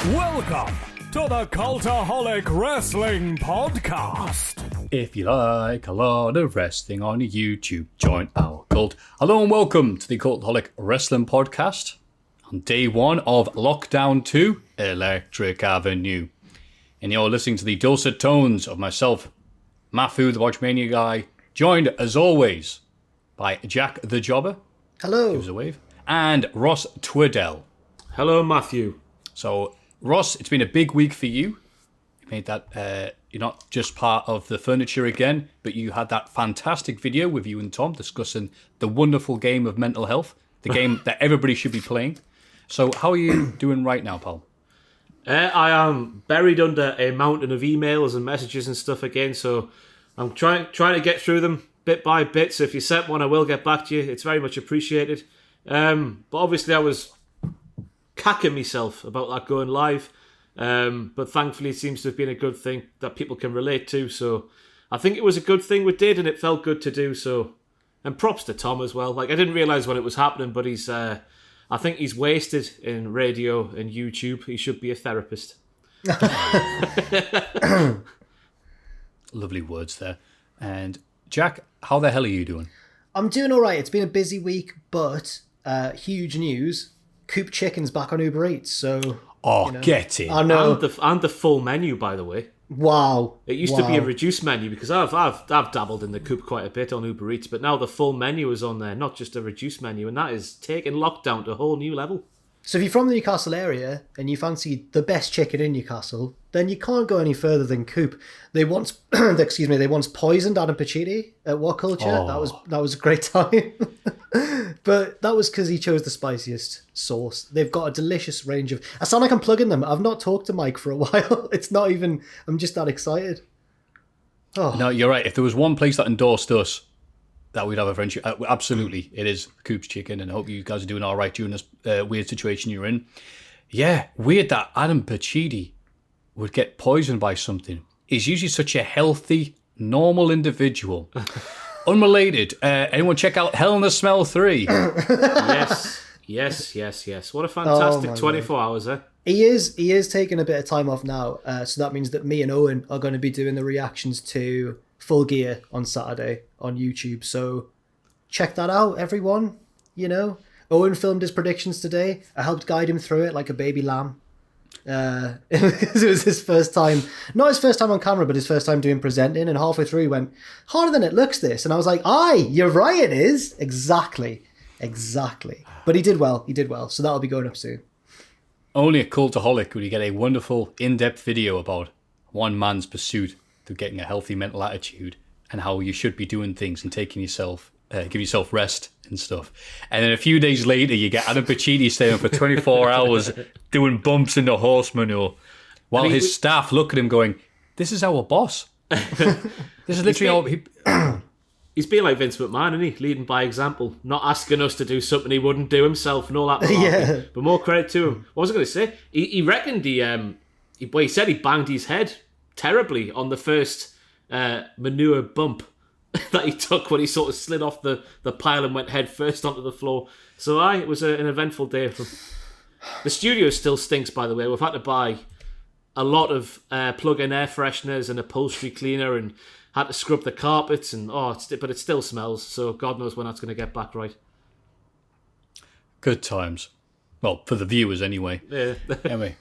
Welcome to the Cultaholic Wrestling Podcast. If you like a lot of wrestling on YouTube, join our cult. Hello and welcome to the Cultaholic Wrestling Podcast on day one of Lockdown 2, Electric Avenue. And you're listening to the dulcet tones of myself, Maffew, the Watchmania guy, joined as always by Jack the Jobber. Hello. Give us a wave. And Ross Tweddell. Hello, Maffew. So, Ross, it's been a big week for you. You made that, you're not just part of the furniture again, but you had that fantastic video with you and Tom discussing the wonderful game of mental health, the game that everybody should be playing. So, how are you doing right now, pal? I am buried under a mountain of emails and messages and stuff again, so I'm trying to get through them bit by bit. So if you sent one, I will get back to you. It's very much appreciated. But obviously, I was cacking myself about that going live. But thankfully, it seems to have been a good thing that people can relate to. So I think it was a good thing we did, and it felt good to do. So, and props to Tom as well. Like, I didn't realise when it was happening, but I think he's wasted in radio and YouTube. He should be a therapist. Lovely words there. And Jack, how the hell are you doing? I'm doing all right. It's been a busy week, but huge news. Coop Chicken's back on Uber Eats, so... Get it. I know. And the full menu, by the way. Wow. It used to be a reduced menu, because I've dabbled in the Coop quite a bit on Uber Eats, but now the full menu is on there, not just a reduced menu, and that is taking lockdown to a whole new level. So if you're from the Newcastle area and you fancy the best chicken in Newcastle, then you can't go any further than Coop. They once, they once poisoned Adam Pacitti at What Culture. Oh. That was a great time. But that was because he chose the spiciest sauce. They've got a delicious range of... I sound like I'm plugging them. I've not talked to Mike for a while. It's not even... I'm just that excited. Oh. No, you're right. If there was one place that endorsed us, that we'd have a friendship. Absolutely, it is Coop's Chicken, and I hope you guys are doing all right during this weird situation you're in. Yeah, weird that Adam Pacitti would get poisoned by something. He's usually such a healthy, normal individual. Unrelated, anyone check out Hell in a Smell 3? Yes. What a fantastic 24 hours, eh? He is taking a bit of time off now, so that means that me and Owen are going to be doing the reactions to Full Gear on Saturday on YouTube. So check that out, everyone. You know, Owen filmed his predictions today. I helped guide him through it like a baby lamb. It was his first time, not his first time on camera, but his first time doing presenting. And halfway through, he went, harder than it looks, this. And I was like, aye, you're right, it is. Exactly. But he did well. So that'll be going up soon. Only a cultaholic would you get a wonderful, in-depth video about one man's pursuit to getting a healthy mental attitude and how you should be doing things and taking yourself, give yourself rest and stuff. And then a few days later, you get Adam Pacitti staying for 24 hours doing bumps in the horse manure while his staff look at him going, this is our boss. This is literally He's being like Vince McMahon, isn't he? Leading by example, not asking us to do something he wouldn't do himself and all that. Yeah. But more credit to him. What was I going to say? He reckoned he said he banged his head terribly on the first manure bump that he took when he sort of slid off the pile and went head first onto the floor. So it was an eventful day for him. The studio still stinks, by the way. We've had to buy a lot of plug-in air fresheners and upholstery cleaner and had to scrub the carpets but it still smells. So God knows when that's going to get back right. good times. Well, for the viewers anyway. Yeah. Anyway,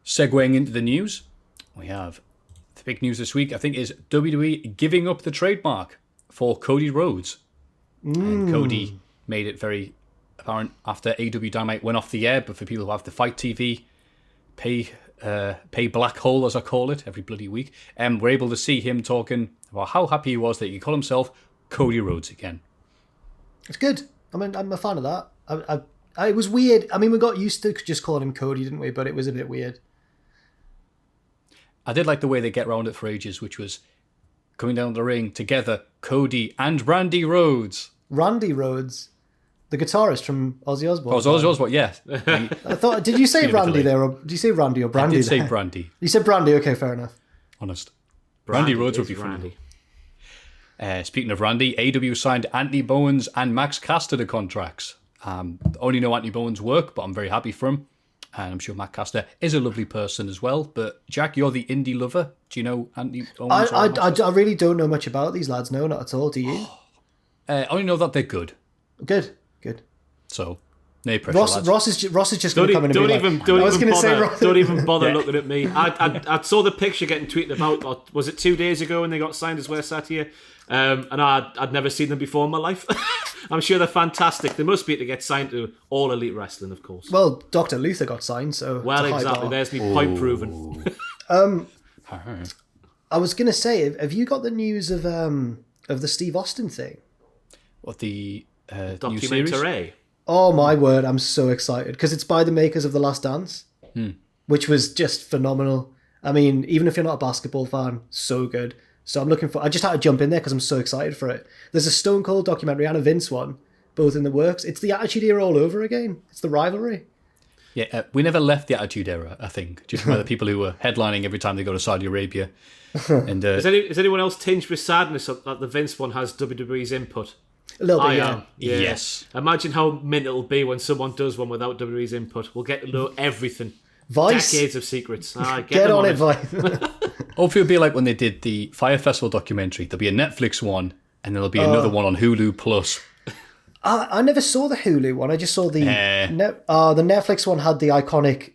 segueing into the news, we have the big news this week, I think, is WWE giving up the trademark for Cody Rhodes. And Cody made it very apparent after AEW Dynamite went off the air, but for people who have the Fight TV pay black hole, as I call it, every bloody week, we're able to see him talking about how happy he was that he could call himself Cody Rhodes again. It's good. I mean, I'm a fan of that. It was weird. I mean, we got used to just calling him Cody, didn't we? But it was a bit weird. I did like the way they get around it for ages, which was coming down the ring together, Cody and Randy Rhodes. Randy Rhodes, the guitarist from Ozzy Osbourne. Oh, Ozzy Osbourne, yes. I thought, did you say Randy there, or did you say Randy or Brandy? I did say there? Brandy. You said Brandy. Okay, fair enough. Honest. Randy Rhodes would be funny. Speaking of Randy, AEW signed Anthony Bowens and Max Caster to contracts. Only know Anthony Bowens' work, but I'm very happy for him. And I'm sure Matt Caster is a lovely person as well. But Jack, you're the indie lover. Do you know Andy Owens? I really don't know much about these lads. No, not at all. Do you? I only know that they're good. Good. So, no pressure, Ross is just going to come in and be like, don't even bother looking at me. I saw the picture getting tweeted about, was it 2 days ago when they got signed as we're sat here? And I'd never seen them before in my life. I'm sure they're fantastic. They must be to get signed to All Elite Wrestling, of course. Well, Dr. Luther got signed, so... Well, exactly. There's me point proven. I was going to say, have you got the news of the Steve Austin thing? What, the new documentary? series? Oh my word, I'm so excited. Because it's by the makers of The Last Dance, which was just phenomenal. I mean, even if you're not a basketball fan, so good. So I just had to jump in there because I'm so excited for it. There's a Stone Cold documentary and a Vince one, both in the works. It's the Attitude Era all over again. It's the rivalry. Yeah, we never left the Attitude Era, I think. Just by the people who were headlining every time they go to Saudi Arabia. And is anyone else tinged with sadness that the Vince one has WWE's input? A little bit, I am. Yeah. Yes. Imagine how mint it'll be when someone does one without WWE's input. We'll get to know everything. Vice. Decades of secrets. Get on it, Vice. Hopefully it'll be like when they did the Fire Festival documentary. There'll be a Netflix one, and then there'll be another one on Hulu Plus. I never saw the Hulu one. I just saw the the Netflix one had the iconic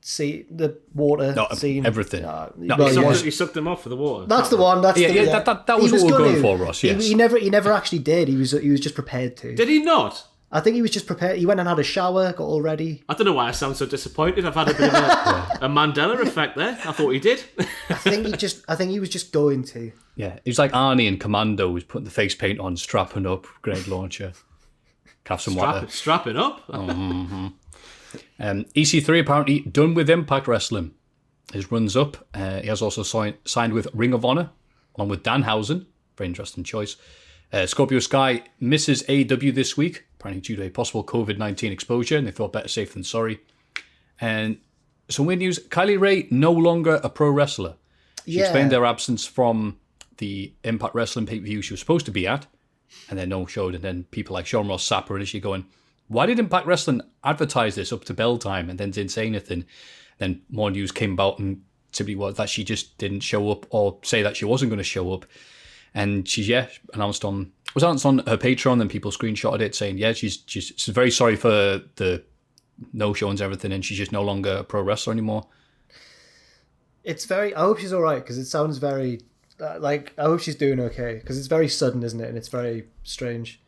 the water scene. Everything. He sucked them off for the water. That's the one. That was what we were going for, Ross. Yes. He never actually did. He was just prepared to. Did he not? I think he was just prepared. He went and had a shower, got all ready. I don't know why I sound so disappointed. I've had a bit of a Mandela effect there. I thought he did. I think he was just going to. Yeah, he was like Arnie in Commando, who's putting the face paint on, strapping up, grenade launcher. Have some water. Strapping up? EC3 apparently done with Impact Wrestling. His run's up. He has also signed with Ring of Honor, along with Danhausen. Very interesting choice. Scorpio Sky misses AEW this week, apparently due to a possible COVID-19 exposure, and they thought better safe than sorry. And some weird news, Kylie Ray no longer a pro wrestler. She explained their absence from the Impact Wrestling pay-per-view she was supposed to be at, and then no-showed, and then people like Sean Ross Sapp are initially going, why did Impact Wrestling advertise this up to bell time and then didn't say anything? Then more news came about and simply was that she just didn't show up or say that she wasn't going to show up. And she announced on her Patreon, and people screenshotted it saying, she's very sorry for the no-shows and everything, and she's just no longer a pro wrestler anymore. I hope she's all right, because it sounds very, I hope she's doing okay, because it's very sudden, isn't it? And it's very strange.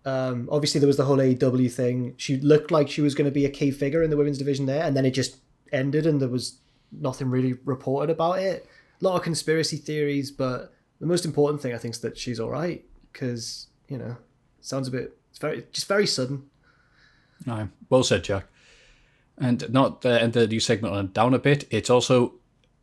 Obviously, there was the whole AEW thing. She looked like she was going to be a key figure in the women's division there, and then it just ended, and there was nothing really reported about it. A lot of conspiracy theories, but the most important thing, I think, is that she's all right, because, sounds it's very sudden. No, well said, Jack. And not to end the new segment on down a bit, it's also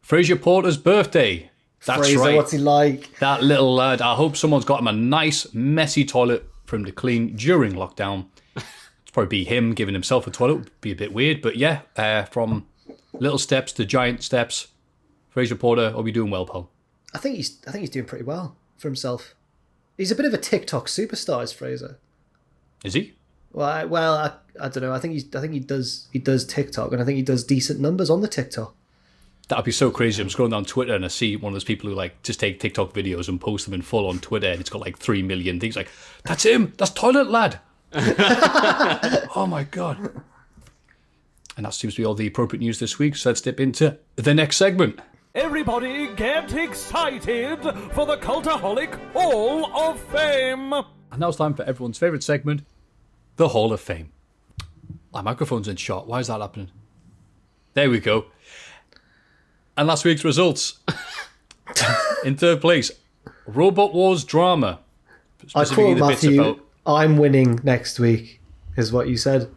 Fraser Porter's birthday. That's Fraser, right. What's he like? That little lad. I hope someone's got him a nice, messy toilet for him to clean during lockdown. It's probably be him giving himself a toilet. Would be a bit weird, but yeah, from little steps to giant steps, Fraser Porter will be doing well, pal. I think he's doing pretty well for himself. He's a bit of a TikTok superstar, is Fraser. Is he? Well, I don't know. I think he does TikTok, and I think he does decent numbers on the TikTok. That'd be so crazy. I'm scrolling down Twitter and I see one of those people who just take TikTok videos and post them in full on Twitter, and it's got 3 million things. That's him. That's Toilet Lad. Oh my god. And that seems to be all the appropriate news this week. So let's dip into the next segment. Everybody get excited for the Cultaholic Hall of Fame. And now it's time for everyone's favourite segment, the Hall of Fame. My microphone's in shot. Why is that happening? There we go. And last week's results. In third place, Robot Wars Drama. I quote Maffew, I'm winning next week, is what you said.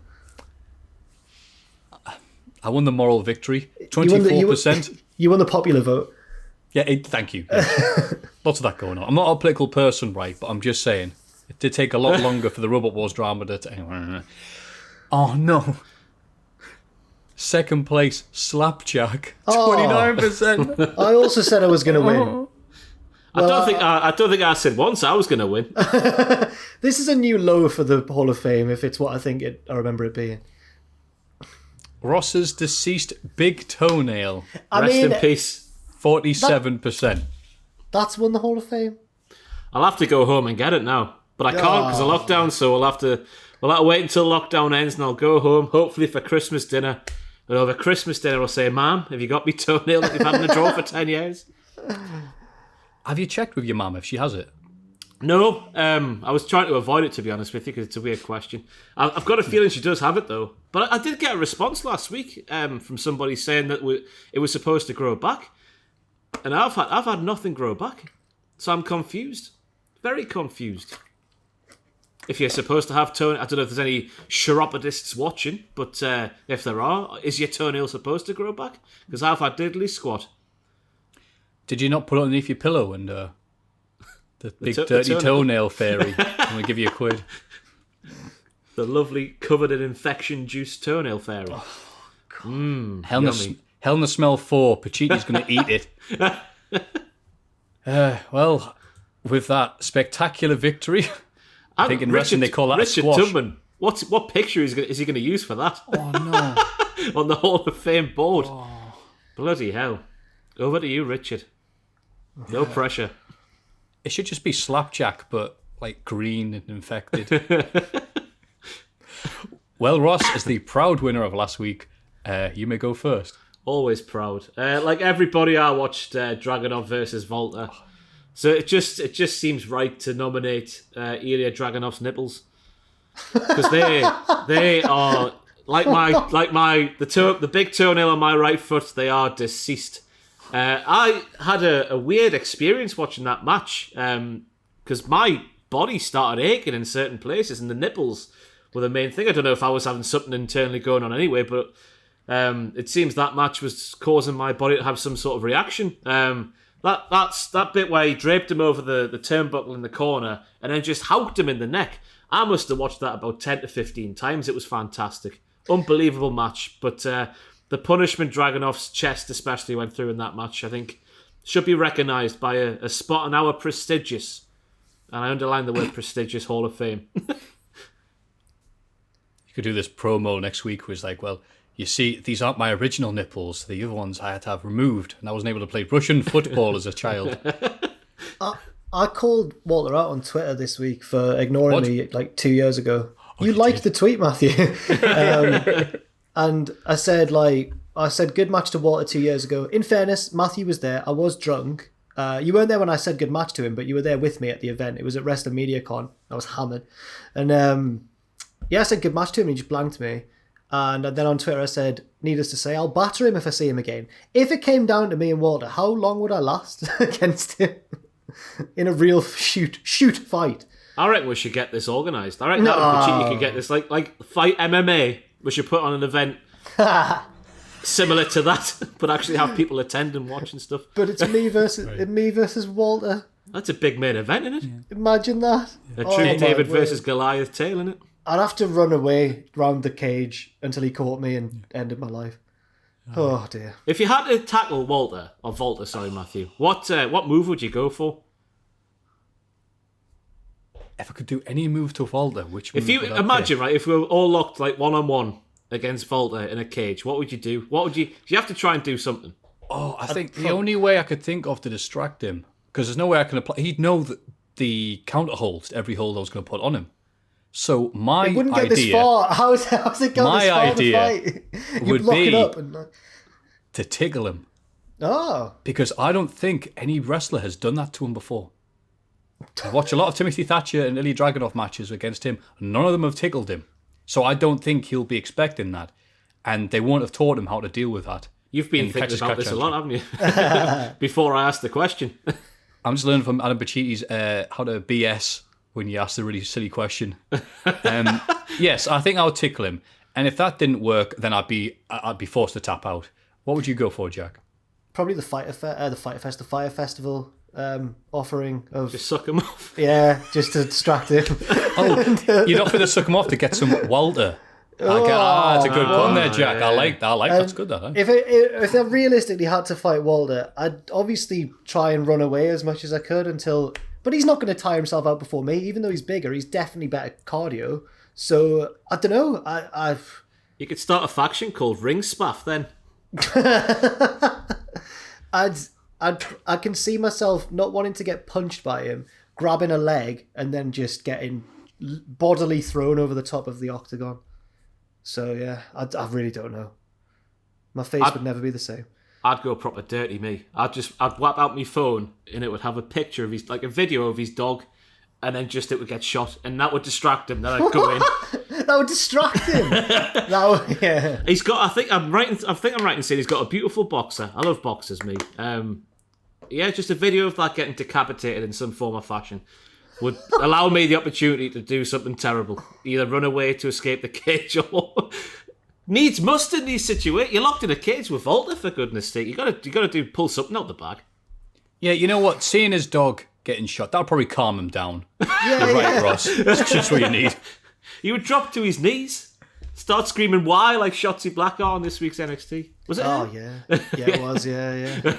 I won the moral victory. 24%. You won the popular vote. Yeah, thank you. Lots of that going on. I'm not a political person, right, but I'm just saying. It did take a lot longer for the Robot Wars Drama to... Oh, no. Second place, Slapjack, 29%. I also said I was going to win. I don't think I said once I was going to win. This is a new low for the Hall of Fame, if it's what I remember it being. Ross's deceased big toenail. Rest in peace. 47%. That's won the Hall of Fame. I'll have to go home and get it now, but I can't because of lockdown. So we'll have to wait until lockdown ends, and I'll go home. Hopefully for Christmas dinner. And over Christmas dinner, I'll say, "Mom, have you got me toenail that you've had in the drawer for 10 years?" Have you checked with your mum if she has it? No, I was trying to avoid it, to be honest with you, because it's a weird question. I've got a feeling she does have it, though. But I did get a response last week from somebody saying that it was supposed to grow back. And I've had nothing grow back. So I'm confused. Very confused. If you're supposed to have toenail... I don't know if there's any chiropodists watching, but if there are, is your toenail supposed to grow back? Because I've had diddly squat. Did you not put it underneath your pillow and... The big dirty toenail fairy. I'm going to give you a quid. The lovely covered in infection juice toenail fairy. Hell in the Smell 4. Pachiti's going to eat it. Well, with that spectacular victory, I think in wrestling they call that a squash. Richard Tubman, what picture is he going to use for that? Oh, no. On the Hall of Fame board. Oh. Bloody hell. Over to you, Richard. No pressure. It should just be Slapjack, but like green and infected. Well, Ross, as the proud winner of last week, you may go first. Always proud. Like everybody, I watched Dragunov versus Volta. So it just seems right to nominate Ilya Dragunov's nipples, because they are the big toenail on my right foot. They are deceased. I had a weird experience watching that match because my body started aching in certain places, and the nipples were the main thing. I don't know if I was having something internally going on anyway, but it seems that match was causing my body to have some sort of reaction. That's that bit where he draped him over the turnbuckle in the corner and then just houked him in the neck. I must have watched that about 10 to 15 times. It was fantastic. Unbelievable match, but... the punishment Dragunov's chest especially went through in that match, I think, should be recognised by a spot on our prestigious, and I underline the word prestigious, Hall of Fame. You could do this promo next week where it's like, well, you see, these aren't my original nipples. The other ones I had to have removed, and I wasn't able to play Russian football as a child. I called Walter out on Twitter this week for ignoring me like 2 years ago. Oh, you liked the tweet, Maffew. And I said, good match to Walter 2 years ago. In fairness, Maffew was there. I was drunk. You weren't there when I said good match to him, but you were there with me at the event. It was at Wrestling Media Con. I was hammered. And I said good match to him, and he just blanked me. And then on Twitter I said, needless to say, I'll batter him if I see him again. If it came down to me and Walter, how long would I last against him in a real shoot fight? I reckon we should get this organised. I reckon you could get this like fight MMA. We should put on an event similar to that, but actually have people attend and watch and stuff. But it's me versus Walter. That's a big main event, isn't it? Yeah. Imagine that. A true David versus Goliath tale, isn't it? I'd have to run away round the cage until he caught me and ended my life. Oh dear. If you had to tackle Volta, Maffew, what move would you go for? If I could do any move to Volta, which move if you would I imagine, pick? right, if we were all locked like 1-on-1 against Volta in a cage, what would you do? You have to try and do something. Oh, I think the only way I could think of to distract him, because there's no way I can apply. He'd know the counter holds to every hold I was going to put on him. So my it wouldn't idea, get this far. How's it going this far to fight? Would lock be it up and... to tickle him. Oh, because I don't think any wrestler has done that to him before. I've watched a lot of Timothy Thatcher and Ilya Dragunov matches against him. None of them have tickled him. So I don't think he'll be expecting that. And they won't have taught him how to deal with that. You've been thinking about this a lot, haven't you? Before I asked the question. I'm just learning from Adam Pachiti's how to BS when you ask the really silly question. Yes, I think I'll tickle him. And if that didn't work, then I'd be forced to tap out. What would you go for, Jack? Probably the Fire Festival offering of just suck him off. Yeah, just to distract him. Oh, you'd offer to suck him off to get some Walter. That's a good pun there, Jack. Yeah. I like that. That's good. That. If I realistically had to fight Walter, I'd obviously try and run away as much as I could until. But he's not going to tire himself out before me. Even though he's bigger, he's definitely better cardio. So I don't know. You could start a faction called Ring Spaff then. I can see myself not wanting to get punched by him, grabbing a leg, and then just getting bodily thrown over the top of the octagon. So yeah, I really don't know. My face would never be the same. I'd go proper dirty, me. I'd whap out my phone and it would have a picture of his, like a video of his dog, and then just it would get shot, and that would distract him. Then I'd go in. That would distract him. Yeah. He's got. I think I'm right in saying he's got a beautiful boxer. I love boxers, me. Yeah, just a video of that getting decapitated in some form or fashion would allow me the opportunity to do something terrible. Either run away to escape the cage or needs must in these situations. You're locked in a cage with Volta, for goodness sake. You gotta pull something out the bag. Yeah, you know what? Seeing his dog getting shot, that'll probably calm him down. Yeah, You're right, Ross. That's just what you need. He would drop to his knees, start screaming "Why" like Shotzi Blackheart on this week's NXT. Was it? Oh yeah, yeah, it was. Yeah.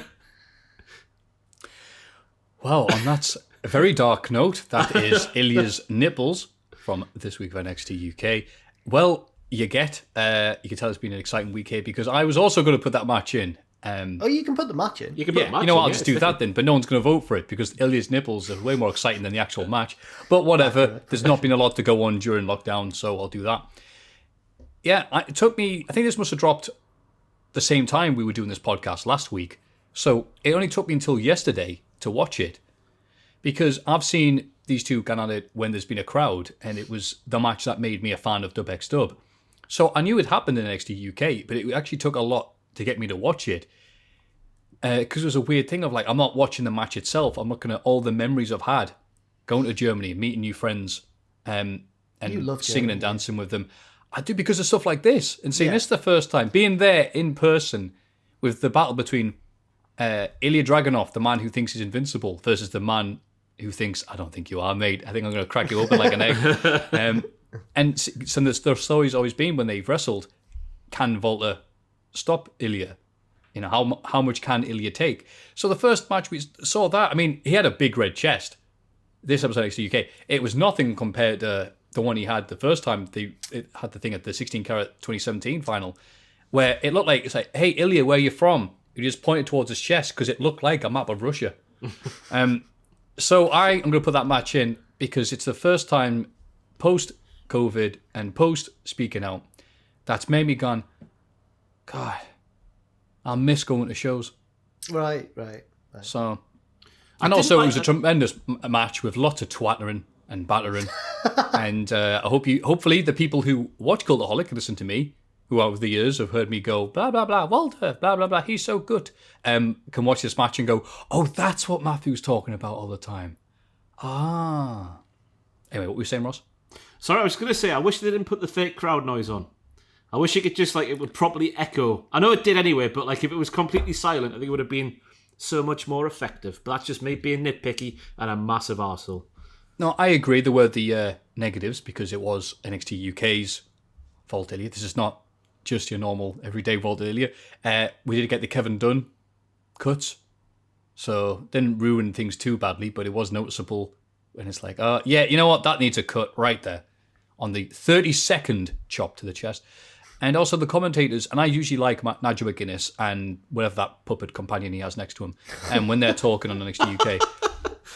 Well, on that very dark note, that is Ilya's nipples from this week of NXT UK. Well, you can tell it's been an exciting week here because I was also going to put that match in. You can put the match in. You can put the match you know what? in, I'll just do that then. But no one's going to vote for it because Ilya's nipples are way more exciting than the actual match. But whatever. There's not been a lot to go on during lockdown, so I'll do that. Yeah, it took me. I think this must have dropped the same time we were doing this podcast last week. So it only took me until yesterday to watch it because I've seen these two get on it when there's been a crowd, and it was the match that made me a fan of Dub X Dub. So I knew it happened in NXT UK, but it actually took a lot to get me to watch it. Because it was a weird thing of like, I'm not watching the match itself. I'm looking at all the memories I've had going to Germany, meeting new friends, and singing and dancing with them. I do because of stuff like this. And seeing this the first time, being there in person with the battle between Ilya Dragunov, the man who thinks he's invincible, versus the man who thinks, I don't think you are, mate. I think I'm going to crack you open like an egg. And so their story's always been when they've wrestled, can Volta stop Ilya? You know, how much can Ilya take? So the first match we saw that, I mean, he had a big red chest. This episode of NXT UK, it was nothing compared to the one he had the first time it had the thing at the 16 carat 2017 final, where it looked like, it's like, hey, Ilya, where are you from? He just pointed towards his chest because it looked like a map of Russia. So I'm going to put that match in because it's the first time post-COVID and post-speaking out that's made me gone, God, I miss going to shows. Right. So, and also it was a tremendous match with lots of twattering and battering. And hopefully the people who watch Cultaholic and listen to me, who over the years have heard me go, blah, blah, blah, Walter, blah, blah, blah, he's so good, can watch this match and go, oh, that's what Maffew's talking about all the time. Ah. Anyway, what were you saying, Ross? Sorry, I was going to say, I wish they didn't put the fake crowd noise on. I wish it could just, like, it would properly echo. I know it did anyway, but, like, if it was completely silent, I think it would have been so much more effective. But that's just me being nitpicky and a massive arsehole. No, I agree. There were the negatives because it was NXT UK's Volta Ilya. This is not just your normal everyday Volta Ilya. We did get the Kevin Dunn cuts, so didn't ruin things too badly, but it was noticeable when it's like, yeah, you know what? That needs a cut right there on the 32nd chop to the chest. And also the commentators, and I usually like Nigel McGuinness and whatever that puppet companion he has next to him, and when they're talking on NXT UK.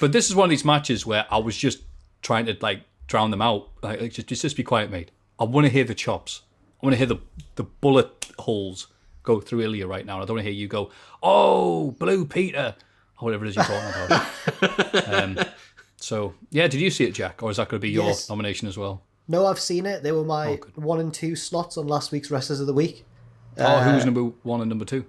But this is one of these matches where I was just trying to like drown them out. Like, just be quiet, mate. I want to hear the chops. I want to hear the bullet holes go through Ilya right now. I don't want to hear you go, oh, Blue Peter, or whatever it is you're talking about. So, yeah, did you see it, Jack? Or is that going to be your nomination as well? No, I've seen it. They were my 1 and 2 slots on last week's Wrestlers of the Week. Who was number 1 and number 2?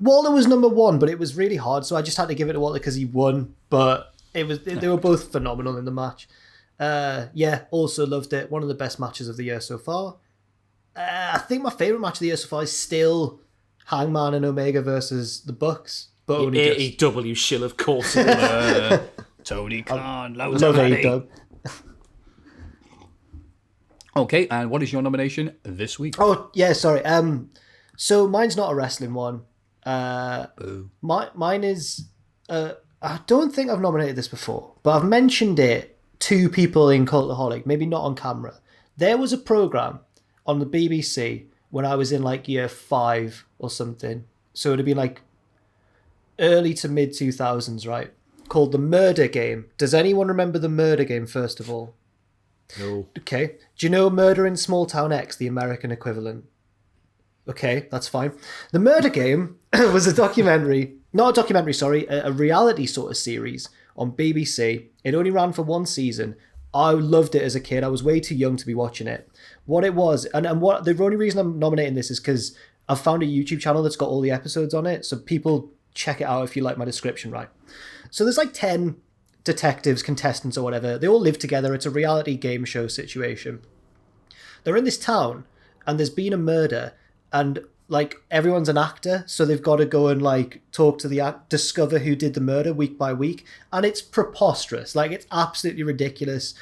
Walter was number 1, but it was really hard, so I just had to give it to Walter because he won. But they were both phenomenal in the match. Also loved it. One of the best matches of the year so far. I think my favourite match of the year so far is still Hangman and Omega versus the Bucks. But only AEW shill, of course. Tony Khan, love AEW. Okay, and what is your nomination this week? Oh, yeah, sorry. So mine's not a wrestling one. Mine is... I don't think I've nominated this before, but I've mentioned it to people in Cultaholic, maybe not on camera. There was a programme on the BBC when I was in like year 5 or something. So it'd have been like early to mid 2000s, right? Called The Murder Game. Does anyone remember The Murder Game, first of all? No. Okay. Do you know Murder in Small Town X, the American equivalent? Okay, that's fine. The Murder Game was a documentary, not a documentary, sorry, a reality sort of series on BBC. It only ran for 1 season. I loved it as a kid. I was way too young to be watching it. What it was, and what the only reason I'm nominating this is because I've found a YouTube channel that's got all the episodes on it. So people check it out if you like my description, right? So there's like 10 detectives, contestants or whatever. They all live together. It's a reality game show situation. They're in this town and there's been a murder and like everyone's an actor. So they've got to go and like talk to the discover who did the murder week by week. And it's preposterous. Like it's absolutely ridiculous.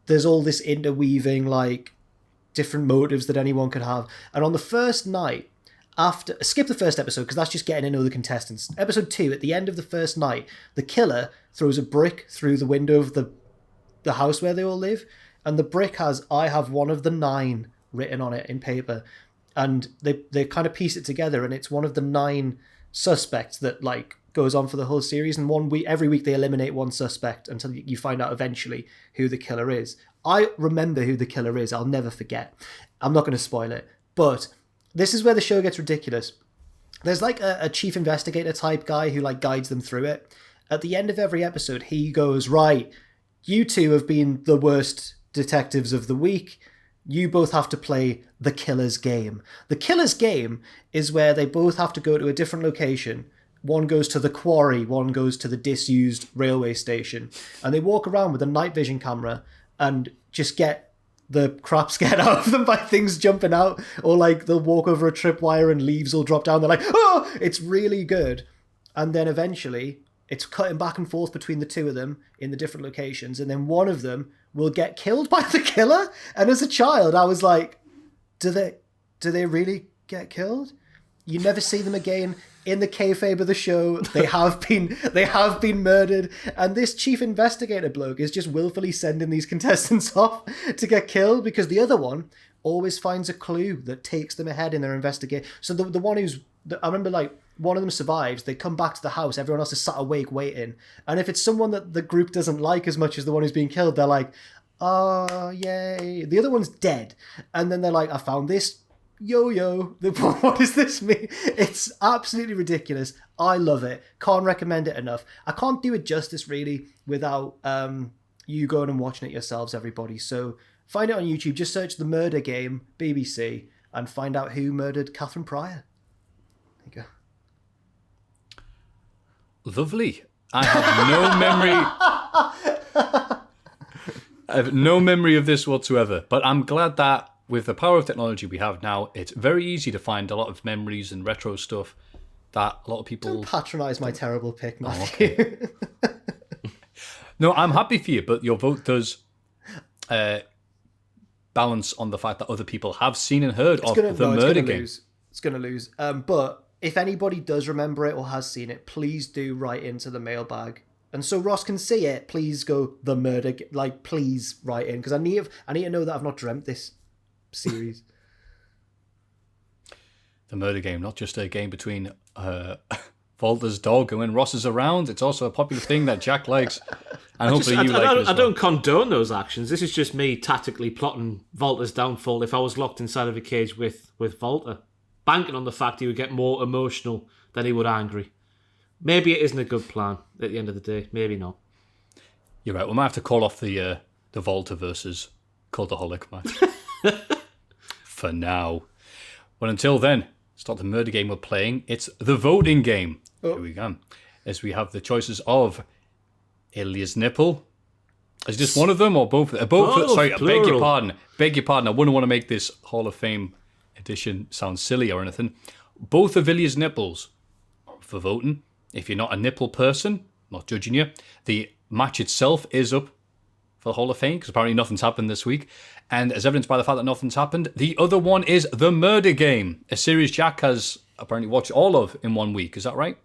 There's all this interweaving, like different motives that anyone could have. And on the first night, skip the first episode because that's just getting to know the contestants. Episode 2, at the end of the first night, the killer throws a brick through the window of the house where they all live, and the brick has "I have one of the 9" written on it in paper, and they kind of piece it together, and it's one of the 9 suspects that like goes on for the whole series. And every week they eliminate one suspect until you find out eventually who the killer is. I remember who the killer is. I'll never forget. I'm not going to spoil it, but this is where the show gets ridiculous. There's like a chief investigator type guy who like guides them through it. At the end of every episode, he goes, right, you two have been the worst detectives of the week. You both have to play the killer's game. The killer's game is where they both have to go to a different location. One goes to the quarry, one goes to the disused railway station. And they walk around with a night vision camera and just get the crap scared out of them by things jumping out, or like they'll walk over a tripwire and leaves will drop down. They're like, oh, it's really good. And then eventually it's cutting back and forth between the two of them in the different locations. And then one of them will get killed by the killer. And as a child, I was like, do they really get killed? You never see them again. In the kayfabe of the show, they have been murdered, and this chief investigator bloke is just willfully sending these contestants off to get killed because the other one always finds a clue that takes them ahead in their investigation. So the one I remember, like, one of them survives, they come back to the house, everyone else is sat awake waiting, and if it's someone that the group doesn't like as much as the one who's being killed, they're like, oh, yay. The other one's dead, and then they're like, I found this yo-yo, what does this mean? It's absolutely ridiculous. I love it. Can't recommend it enough. I can't do it justice really without you going and watching it yourselves, everybody. So find it on YouTube. Just search The Murder Game, BBC, and find out who murdered Catherine Pryor. There you go. Lovely. I have no memory of this whatsoever, but I'm glad that with the power of technology we have now, it's very easy to find a lot of memories and retro stuff that a lot of people... Don't patronise my terrible pick, Maffew. Oh, okay. No, I'm happy for you, but your vote does balance on the fact that other people have seen and heard of the Murder Game. It's going to lose. But if anybody does remember it or has seen it, please do write into the mailbag. And so Ross can see it, please go The Murder Game. Like, please write in, because I need to know that I've not dreamt this series. The Murder Game, not just a game between Walter's dog, and when Ross is around, it's also a popular thing that Jack likes. And hopefully you like it as well. I don't condone those actions. This is just me tactically plotting Walter's downfall if I was locked inside of a cage with Walter, banking on the fact he would get more emotional than he would angry. Maybe it isn't a good plan at the end of the day. Maybe not. You're right. We might have to call off the Walter versus Cultaholic match. For now. Well, until then, it's not the murder game we're playing, it's the voting game. Here we go. As we have the choices of Ilya's nipple. Is this one of them or both? Both. Sorry, plural. Beg your pardon. I wouldn't want to make this Hall of Fame edition sound silly or anything. Both of Ilya's nipples for voting. If you're not a nipple person, not judging you, the match itself is up for the Hall of Fame, because apparently nothing's happened this week. And as evidenced by the fact that nothing's happened, the other one is The Murder Game, a series Jack has apparently watched all of in 1 week. Is that right?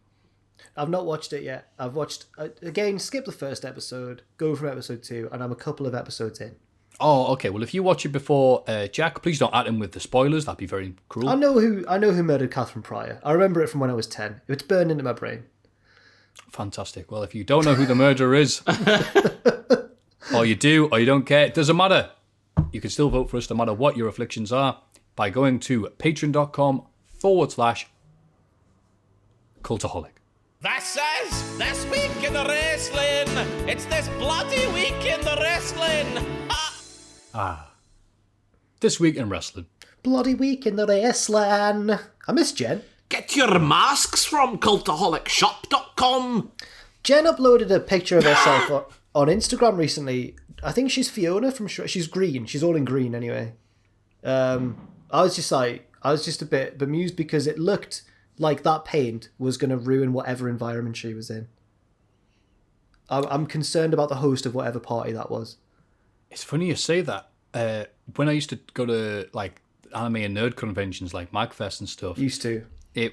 I've not watched it yet. I've watched, again, skip the first episode, go from episode 2, and I'm a couple of episodes in. Oh, okay. Well, if you watch it before Jack, please don't add him with the spoilers. That'd be very cruel. I know who murdered Catherine Pryor. I remember it from when I was 10. It's burned into my brain. Fantastic. Well, if you don't know who the murderer is, or you do, or you don't care, it doesn't matter. You can still vote for us no matter what your afflictions are by going to patreon.com/Cultaholic. This week in the wrestling. It's this bloody week in the wrestling. This week in wrestling. Bloody week in the wrestling. I miss Jen. Get your masks from cultaholicshop.com. Jen uploaded a picture of herself on Instagram recently. I think she's Fiona from Shrek. She's green. She's all in green anyway. I was just a bit bemused because it looked like that paint was going to ruin whatever environment she was in. I'm concerned about the host of whatever party that was. It's funny you say that. When I used to go to like anime and nerd conventions like MagFest and stuff. Used to. You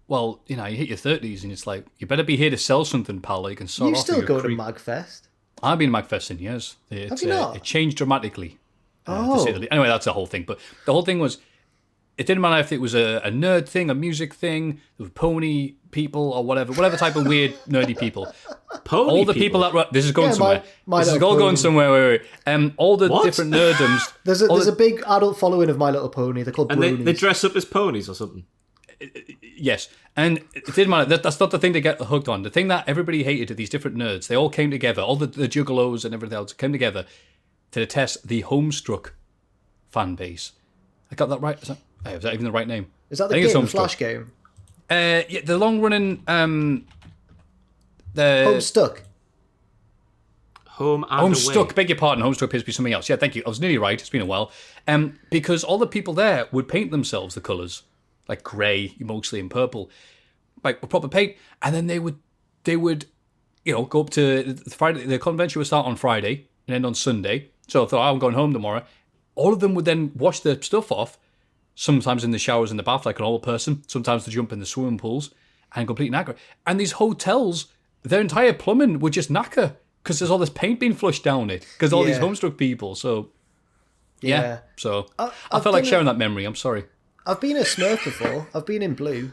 hit your 30s and it's like, you better be here to sell something, pal. You can sort You off still your go to creep. MagFest? I've been MagFest in years. Have you not? It changed dramatically. Oh. To say the least. Anyway, that's the whole thing. But the whole thing was, it didn't matter if it was a nerd thing, a music thing, with pony people or whatever type of weird nerdy people. Pony all the people that this is going somewhere. My This is Little all going Pony. somewhere. All the What? different nerdoms. There's a big adult following of My Little Pony. They're called And Bronies. they dress up as ponies or something. Yes, and it didn't matter. That's not the thing to get hooked on. The thing that everybody hated, these different nerds, they all came together. All the juggalos and everything else came together to detest the Homestruck fan base. I got that right? Is that even the right name? Is that I the think it's game, the Homestruck. Flash game? Yeah, the long running the Homestuck. Home and away. Homestuck. Beg your pardon. Homestruck appears to be something else. Yeah, thank you. I was nearly right. It's been a while. Because all the people there would paint themselves the colours, like grey, mostly, and purple, like with proper paint, and then they would, go up to Friday. The convention would start on Friday and end on Sunday. So I thought, I'm going home tomorrow. All of them would then wash their stuff off, sometimes in the showers in the bath like an old person, sometimes to jump in the swimming pools, and complete knacker. And these hotels, their entire plumbing would just knacker because there's all this paint being flushed down it because all these Yeah. Homestruck people. So yeah. So I I've felt like done sharing that memory. I'm sorry. I've been a Smurf before. I've been in blue.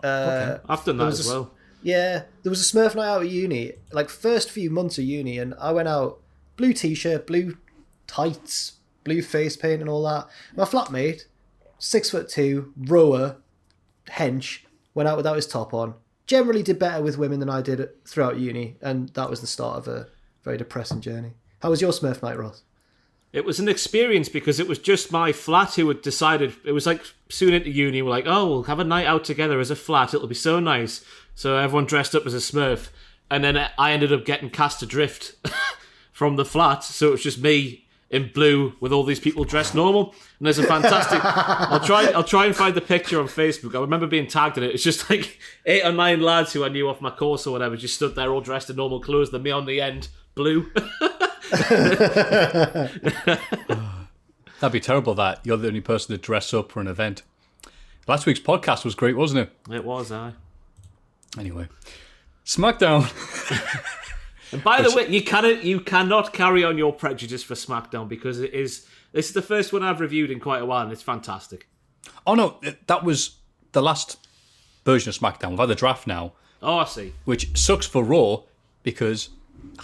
I've done that was as a- well. Yeah, there was a Smurf night out at uni, like first few months of uni, and I went out, blue t-shirt, blue tights, blue face paint and all that. My flatmate, 6'2", rower, hench, went out without his top on. Generally did better with women than I did throughout uni, and that was the start of a very depressing journey. How was your Smurf night, Ross? It was an experience because it was just my flat who had decided, it was like soon into uni, we're like, oh, we'll have a night out together as a flat, it'll be so nice. So everyone dressed up as a Smurf. And then I ended up getting cast adrift from the flat. So it was just me in blue with all these people dressed normal. And there's a fantastic, I'll try and find the picture on Facebook. I remember being tagged in it. It's just like 8 or 9 lads who I knew off my course or whatever just stood there all dressed in normal clothes. Then me on the end, blue. That'd be terrible that you're the only person to dress up for an event. Last week's podcast was great, wasn't it? It was, aye. Anyway, SmackDown. And by the way, you cannot carry on your prejudice for SmackDown because this is the first one I've reviewed in quite a while and it's fantastic. Oh no, that was the last version of SmackDown. We've had the draft now, Oh, I see. which sucks for Raw because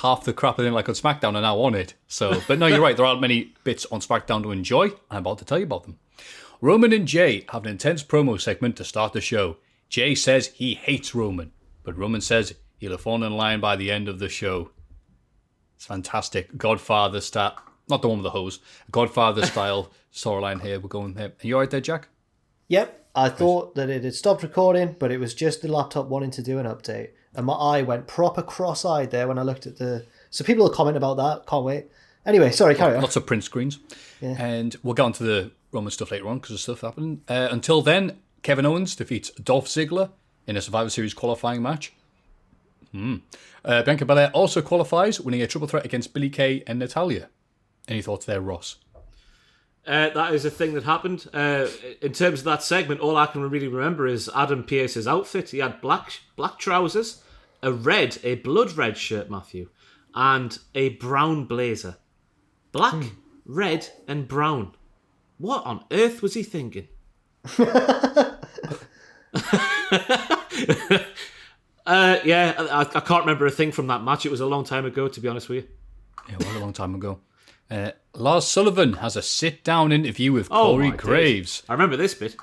half the crap I didn't like on SmackDown are now on it. So, but no, you're right. There aren't many bits on SmackDown to enjoy. I'm about to tell you about them. Roman and Jay have an intense promo segment to start the show. Jay says he hates Roman, but Roman says he'll have fallen in line by the end of the show. It's fantastic. Godfather style, not the one with the hose. Godfather style storyline here. We're going there. Are you alright there, Jack? Yep, I thought that it had stopped recording, but it was just the laptop wanting to do an update. And my eye went proper cross-eyed there when I looked at the... So people will comment about that. Can't wait. Anyway, sorry, carry on. Lots of print screens. Yeah. And we'll get on to the Roman stuff later on because the stuff happened. Until then, Kevin Owens defeats Dolph Ziggler in a Survivor Series qualifying match. Bianca Belair also qualifies, winning a triple threat against Billie Kay and Natalya. Any thoughts there, Ross? That is a thing that happened. In terms of that segment, all I can really remember is Adam Pearce's outfit. He had black trousers, a blood red shirt, Maffew, and a brown blazer. Black red, and brown. What on earth was he thinking? I can't remember a thing from that match. It was a long time ago, to be honest with you. Yeah, well, a long time ago. Lars Sullivan has a sit-down interview with Corey Graves. I remember this bit.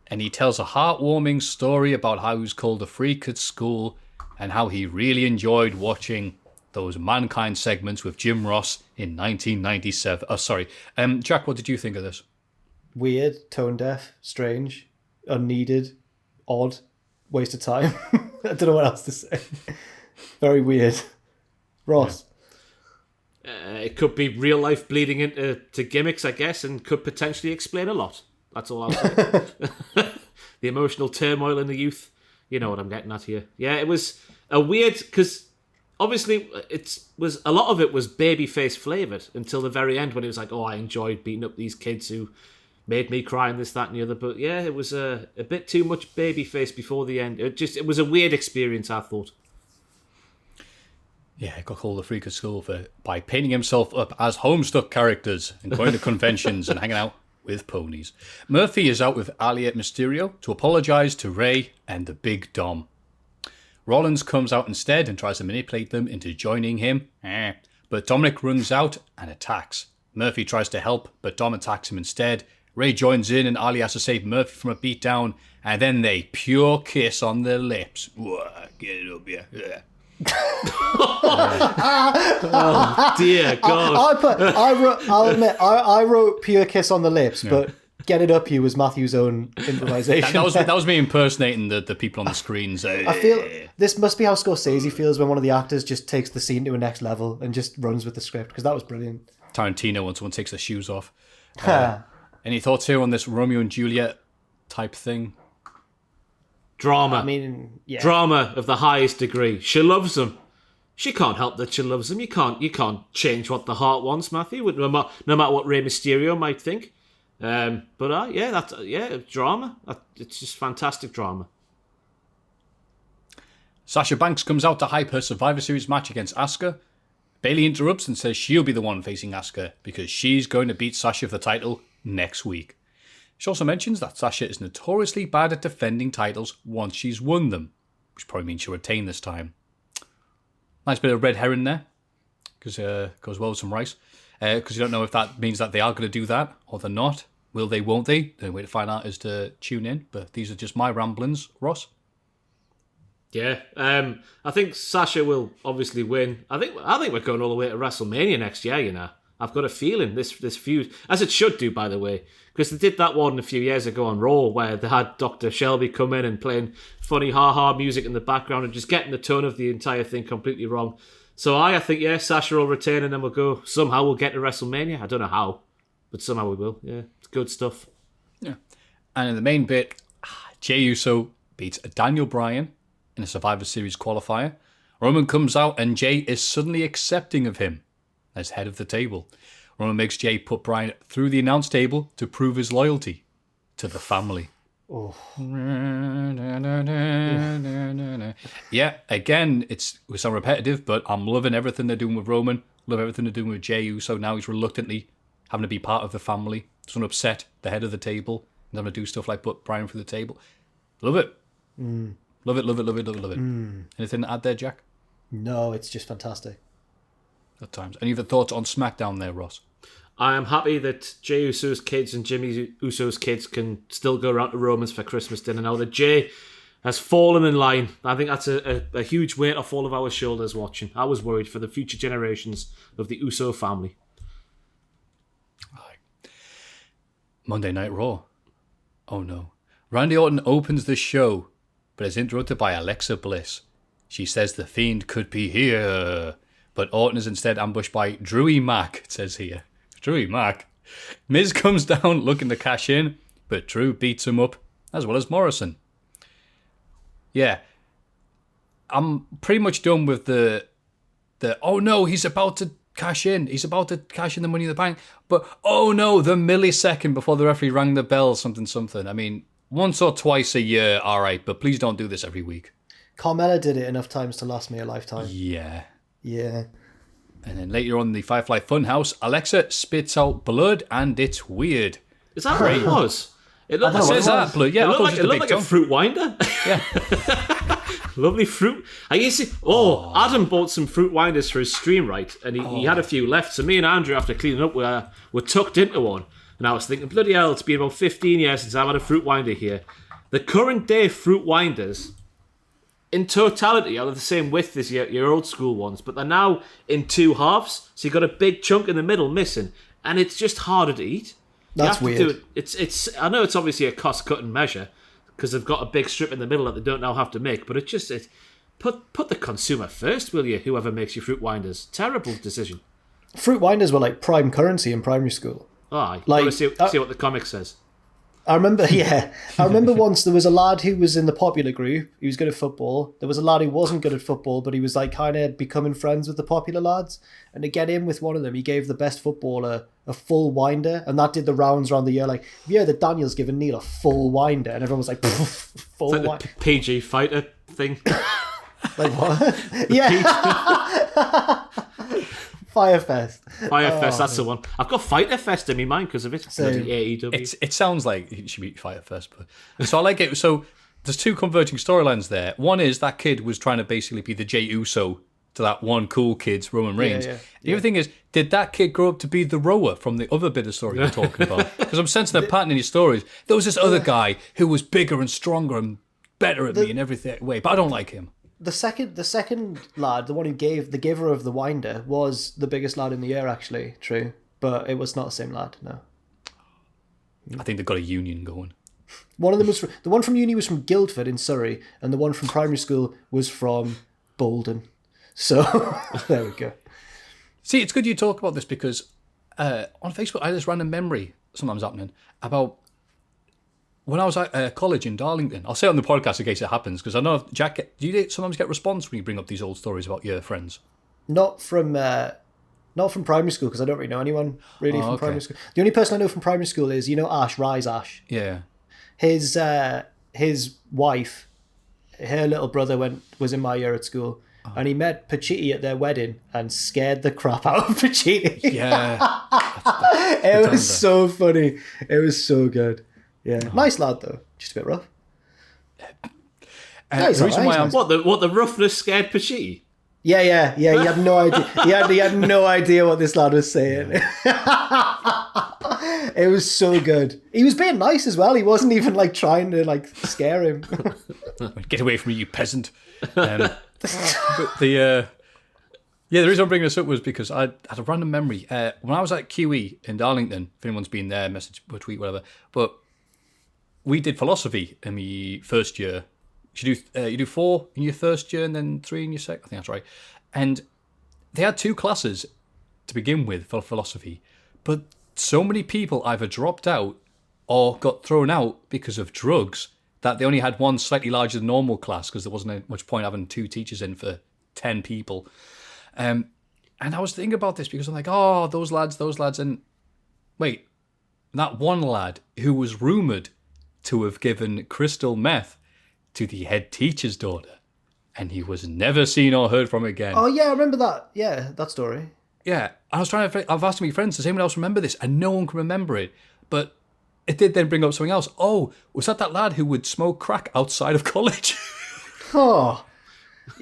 And he tells a heartwarming story about how he was called a freak at school and how he really enjoyed watching those Mankind segments with Jim Ross in 1997. Oh, sorry. Jack, what did you think of this? Weird, tone deaf, strange, unneeded, odd, waste of time. I don't know what else to say. Very weird. Ross. It could be real life bleeding into gimmicks, I guess, and could potentially explain a lot. That's all I'll say. The emotional turmoil in the youth. You know what I'm getting at here. Yeah, it was a weird, because obviously a lot of it was babyface flavoured until the very end when it was like, oh, I enjoyed beating up these kids who made me cry and this, that and the other. But yeah, it was a bit too much babyface before the end. It was a weird experience, I thought. Yeah, he got called a freak at school by painting himself up as Homestuck characters and going to conventions and hanging out with ponies. Murphy is out with Alia Mysterio to apologise to Ray and the Big Dom. Rollins comes out instead and tries to manipulate them into joining him, but Dominic runs out and attacks. Murphy tries to help, but Dom attacks him instead. Ray joins in and Ali has to save Murphy from a beatdown, and then they pure kiss on their lips. Get it up, yeah. Oh dear God! I wrote pure kiss on the lips, but get it up you was Matthew's own improvisation. that was me impersonating the people on the screens. I feel this must be how Scorsese feels when one of the actors just takes the scene to a next level and just runs with the script, because that was brilliant. Tarantino when someone takes their shoes off. Any thoughts here on this Romeo and Juliet type thing? Drama. I mean, yeah. Drama of the highest degree. She loves him. She can't help that she loves him. You can't change what the heart wants, Maffew, no matter what Rey Mysterio might think. Drama. It's just fantastic drama. Sasha Banks comes out to hype her Survivor Series match against Asuka. Bayley interrupts and says she'll be the one facing Asuka because she's going to beat Sasha for the title next week. She also mentions that Sasha is notoriously bad at defending titles once she's won them, which probably means she'll retain this time. Nice bit of red herring there, because goes well with some rice. Because you don't know if that means that they are going to do that or they're not. Will they, won't they? The only way to find out is to tune in. But these are just my ramblings. Ross? Yeah, I think Sasha will obviously win. I think we're going all the way to WrestleMania next year, you know. I've got a feeling this feud, as it should do, by the way, because they did that one a few years ago on Raw where they had Dr. Shelby come in and playing funny ha-ha music in the background and just getting the tone of the entire thing completely wrong. So I think, yeah, Sasha will retain and then somehow we'll get to WrestleMania. I don't know how, but somehow we will. Yeah, it's good stuff. Yeah. And in the main bit, Jey Uso beats Daniel Bryan in a Survivor Series qualifier. Roman comes out and Jey is suddenly accepting of him as head of the table. Roman makes Jey put Bryan through the announce table to prove his loyalty to the family. Oh. Yeah, again, we sound repetitive, but I'm loving everything they're doing with Roman. Love everything they're doing with Jey Uso. Now he's reluctantly having to be part of the family. Doesn't upset the head of the table. He's having to do stuff like put Bryan through the table. Love it. Love it. Anything to add there, Jack? No, it's just fantastic. At times. Any other thoughts on SmackDown there, Ross? I am happy that Jey Uso's kids and Jimmy Uso's kids can still go around to Roman's for Christmas dinner now that Jey has fallen in line. I think that's a huge weight off all of our shoulders watching. I was worried for the future generations of the Uso family. Monday Night Raw. Oh no. Randy Orton opens the show, but is interrupted by Alexa Bliss. She says the Fiend could be here, but Orton is instead ambushed by Drewy Mac, it says here. Drewy Mac. Miz comes down looking to cash in, but Drew beats him up, as well as Morrison. Yeah. I'm pretty much done with the oh no, he's about to cash in. He's about to cash in the Money in the Bank. But oh no, the millisecond before the referee rang the bell, something. I mean, once or twice a year, all right, but please don't do this every week. Carmella did it enough times to last me a lifetime. Yeah. Yeah. And then later on in the Firefly Funhouse, Alexa spits out blood and it's weird. Is that what it was? It looked blood. Yeah, it looked like a fruit winder. Yeah. Lovely fruit. I used to. Adam bought some fruit winders for his stream, right? And he had a few left. So me and Andrew, after cleaning up, were tucked into one. And I was thinking, bloody hell, it's been about 15 years since I've had a fruit winder here. The current day fruit winders, in totality, are the same width as your old school ones, but they're now in two halves. So you've got a big chunk in the middle missing, and it's just harder to eat. That's weird. It's. I know it's obviously a cost-cutting measure because they've got a big strip in the middle that they don't now have to make, but put the consumer first, will you? Whoever makes your fruit winders, terrible decision. Fruit winders were like prime currency in primary school. Oh, like, see what the comic says. I remember once there was a lad who was in the popular group. He was good at football. There was a lad who wasn't good at football, but he was like kind of becoming friends with the popular lads. And to get in with one of them, he gave the best footballer a full winder, and that did the rounds around the year. Like, have you heard that Daniel's given Neil a full winder? And everyone was like, full winder. winder. PG fighter thing. Like what? Yeah. Firefest. Firefest, that's the one. I've got Fighter Fest in my mind because of it. Bloody AEW. It sounds like it should be Fighter Fest, but so I like it. So there's two converging storylines there. One is that kid was trying to basically be the Jey Uso to that one cool kid's Roman Reigns. The other thing is, did that kid grow up to be the rower from the other bit of story you're talking about? Because I'm sensing a pattern in your stories. There was this other guy who was bigger and stronger and better at me in every way, but I don't like him. The second lad, the one who gave the giver of the winder, was the biggest lad in the year, actually. True, but it was not the same lad. No. I think they've got a union going. One of them was the one from uni was from Guildford in Surrey, and the one from primary school was from Bolden. So there we go. See, it's good you talk about this because on Facebook I had this random memory sometimes happening about when I was at college in Darlington. I'll say it on the podcast in case it happens, because I know, Jack, do you sometimes get response when you bring up these old stories about your friends? Not from primary school, because I don't really know anyone really from primary school. The only person I know from primary school is, Ash, Rise Ash. Yeah. His wife, her little brother was in my year at school, and he met Pachiti at their wedding and scared the crap out of Pachiti. Yeah. It was so funny. It was so good. Yeah, nice lad though. Just a bit rough. The reason why what the roughness scared Pachiti? Yeah. He had no idea. He had no idea what this lad was saying. It was so good. He was being nice as well. He wasn't even like trying to like scare him. Get away from me, you peasant. But the reason I'm bringing this up was because I had a random memory. When I was at QE in Darlington, if anyone's been there, message or tweet, whatever, but we did philosophy in the first year. You do 4 in your first year and then 3 in your second. I think that's right. And they had 2 classes to begin with for philosophy, but so many people either dropped out or got thrown out because of drugs that they only had one slightly larger than normal class because there wasn't much point having 2 teachers in for 10 people. And I was thinking about this because I'm like, oh, those lads. And wait, that one lad who was rumoured to have given crystal meth to the head teacher's daughter, and he was never seen or heard from again. Oh yeah, I remember that. Yeah, that story. Yeah, I've asked my friends, does anyone else remember this? And no one can remember it. But it did then bring up something else. Oh, was that lad who would smoke crack outside of college? Oh,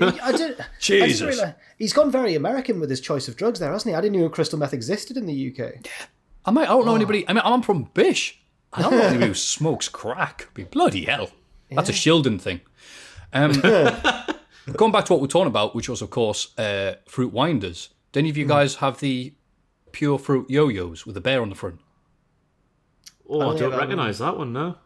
I did. Jesus. He's gone very American with his choice of drugs there, hasn't he? I didn't know crystal meth existed in the UK. I don't know anybody. I mean, I'm from Bish. I don't know anybody who smokes crack. Bloody hell. That's a Shildon thing. Going back to what we're talking about, which was, of course, fruit winders. Do any of you guys have the pure fruit yo-yos with a bear on the front? Oh, I don't recognise that one, no.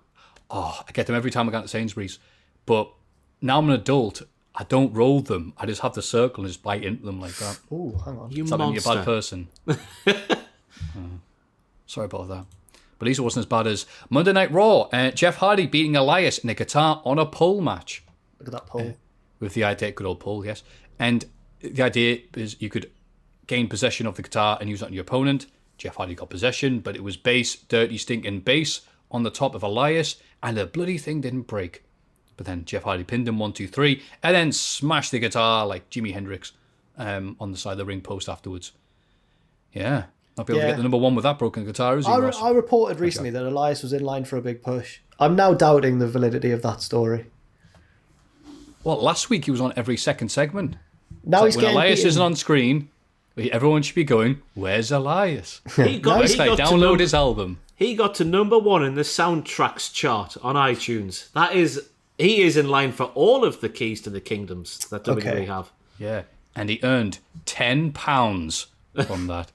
Oh, I get them every time I go to Sainsbury's. But now I'm an adult, I don't roll them. I just have the circle and just bite into them like that. Oh, hang on. You You're a bad person. Sorry about that. But at least it wasn't as bad as Monday Night Raw. Jeff Hardy beating Elias in a guitar on a pole match. Look at that pole. With the idea, good old pole, yes. And the idea is you could gain possession of the guitar and use it on your opponent. Jeff Hardy got possession, but it was bass, dirty, stinking bass on the top of Elias, and the bloody thing didn't break. But then Jeff Hardy pinned him 1, 2, 3, and then smashed the guitar like Jimi Hendrix. on the side of the ring post afterwards. Yeah. Not be able to get the number one with that broken guitar, is he, Ross? I reported recently that Elias was in line for a big push. I'm now doubting the validity of that story. Well, last week he was on every second segment. Now he's when getting Elias beaten. isn't on screen, everyone should be going, "Where's Elias?" Download his album. He got to number one in the soundtracks chart on iTunes. He is in line for all of the keys to the kingdoms that WWE have. Yeah, and he earned £10 from that.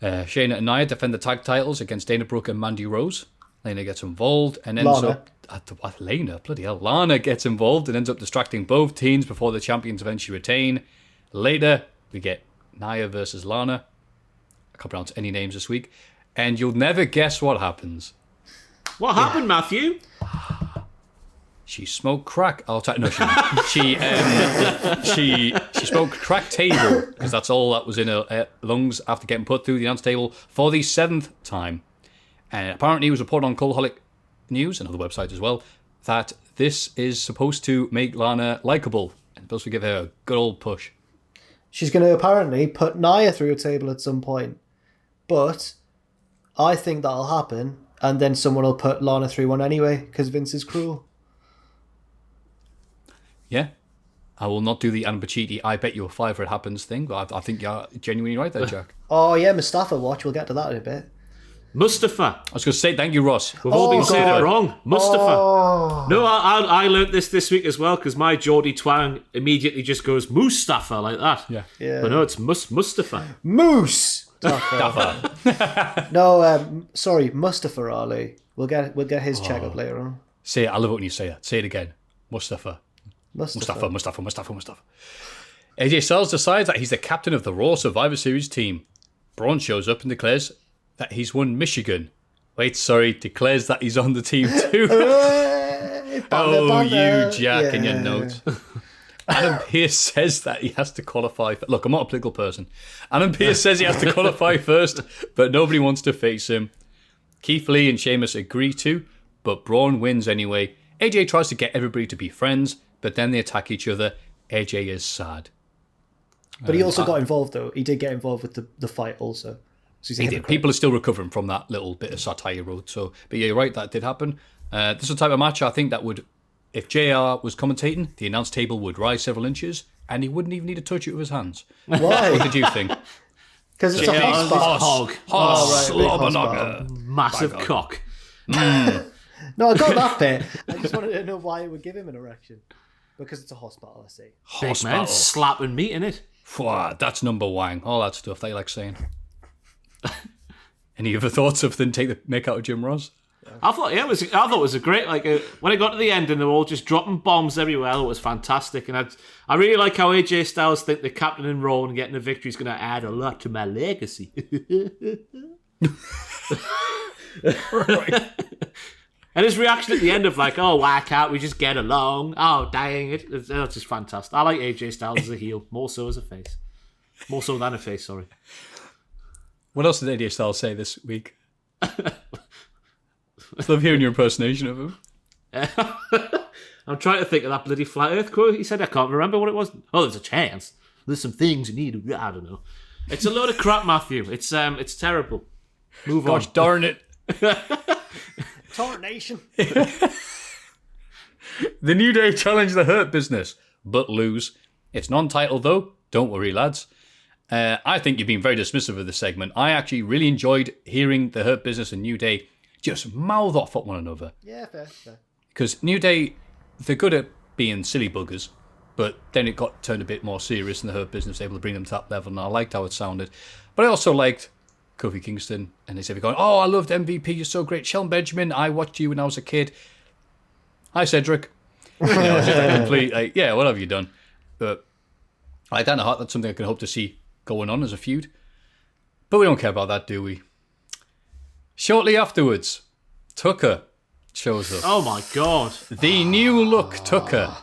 Shayna and Nia defend the tag titles against Dana Brooke and Mandy Rose. Lana gets involved and ends up... Lana? Bloody hell. Lana gets involved and ends up distracting both teams before the champions eventually retain. Later, we get Nia versus Lana. I can't pronounce any names this week. And you'll never guess what happens. What happened, Maffew? She smoked crack. I'll tell. No, she smoked crack table because that's all that was in her lungs after getting put through the announce table for the 7th time. And apparently, it was reported on Cultaholic News and other websites as well that this is supposed to make Lana likable and supposed to give her a good old push. She's going to apparently put Nia through a table at some point, but I think that'll happen, and then someone will put Lana through one anyway because Vince is cruel. Yeah, I will not do the Anna Pacitti I bet you a fiver it happens thing, but I think you're genuinely right there, Jack. Oh yeah, Mustafa watch. We'll get to that in a bit. Mustafa. I was going to say thank you, Ross. We've all been saying it wrong. Mustafa. Oh. No, I learnt this week as well because my Geordie twang immediately just goes Mustafa like that. Yeah. But no, it's Mustafa. Moose. No, sorry, Mustafa Ali. We'll get his check up later on. Say it. I love it when you say it. Say it again. Mustafa. Mustafa. AJ Styles decides that he's the captain of the Raw Survivor Series team. Braun shows up and declares that he's won Michigan. Declares that he's on the team too. You, Jack, and your notes. Adam Pearce says that he has to qualify. Look, I'm not a political person. Adam Pearce says he has to qualify first, but nobody wants to face him. Keith Lee and Sheamus agree to, but Braun wins anyway. AJ tries to get everybody to be friends, but then they attack each other. AJ is sad. But he also got involved, though. He did get involved with the fight also. So He did. People are still recovering from that little bit of satire he wrote. So, but yeah, you're right, that did happen. This is the type of match I think that would, if JR was commentating, the announce table would rise several inches and he wouldn't even need to touch it with his hands. Why? What did you think? Because it's a hot spot. Hog. Massive cock. No, I got that bit. I just wanted to know why it would give him an erection. Because it's a hospital, I see. Big man slapping meat in it. That's number one. All that stuff that you like saying. Any other thoughts of them take the make out of Jim Ross? I thought it was a great when it got to the end and they were all just dropping bombs everywhere. It was fantastic, and I really like how AJ Styles think the captain in Raw and getting a victory is going to add a lot to my legacy. Right. And his reaction at the end of like, oh, why can't we just get along? Oh, dang it. It's just fantastic. I like AJ Styles as a heel, more so as a face. More so than a face, sorry. What else did AJ Styles say this week? I love hearing your impersonation of him. I'm trying to think of that bloody flat earth quote he said. I can't remember what it was. Oh, there's a chance. There's some things you need to... I don't know. It's a load of crap, Maffew. It's terrible. Move on. Gosh darn it. Tarnation. The New Day challenge the Hurt Business, but lose. It's non-title though. Don't worry, lads. I think you've been very dismissive of this segment. I actually really enjoyed hearing the Hurt Business and New Day just mouth off at one another. Yeah, fair. Because New Day, they're good at being silly buggers, but then it got turned a bit more serious and the Hurt Business was able to bring them to that level, and I liked how it sounded. But I also liked Kofi Kingston, and they said, going, oh, I loved MVP, you're so great. Shelton Benjamin, I watched you when I was a kid. Hi, Cedric. Just a complete, yeah, what have you done? But I don't know, that's something I can hope to see going on as a feud. But we don't care about that, do we? Shortly afterwards, Tucker shows up. Oh my God. The new look Tucker,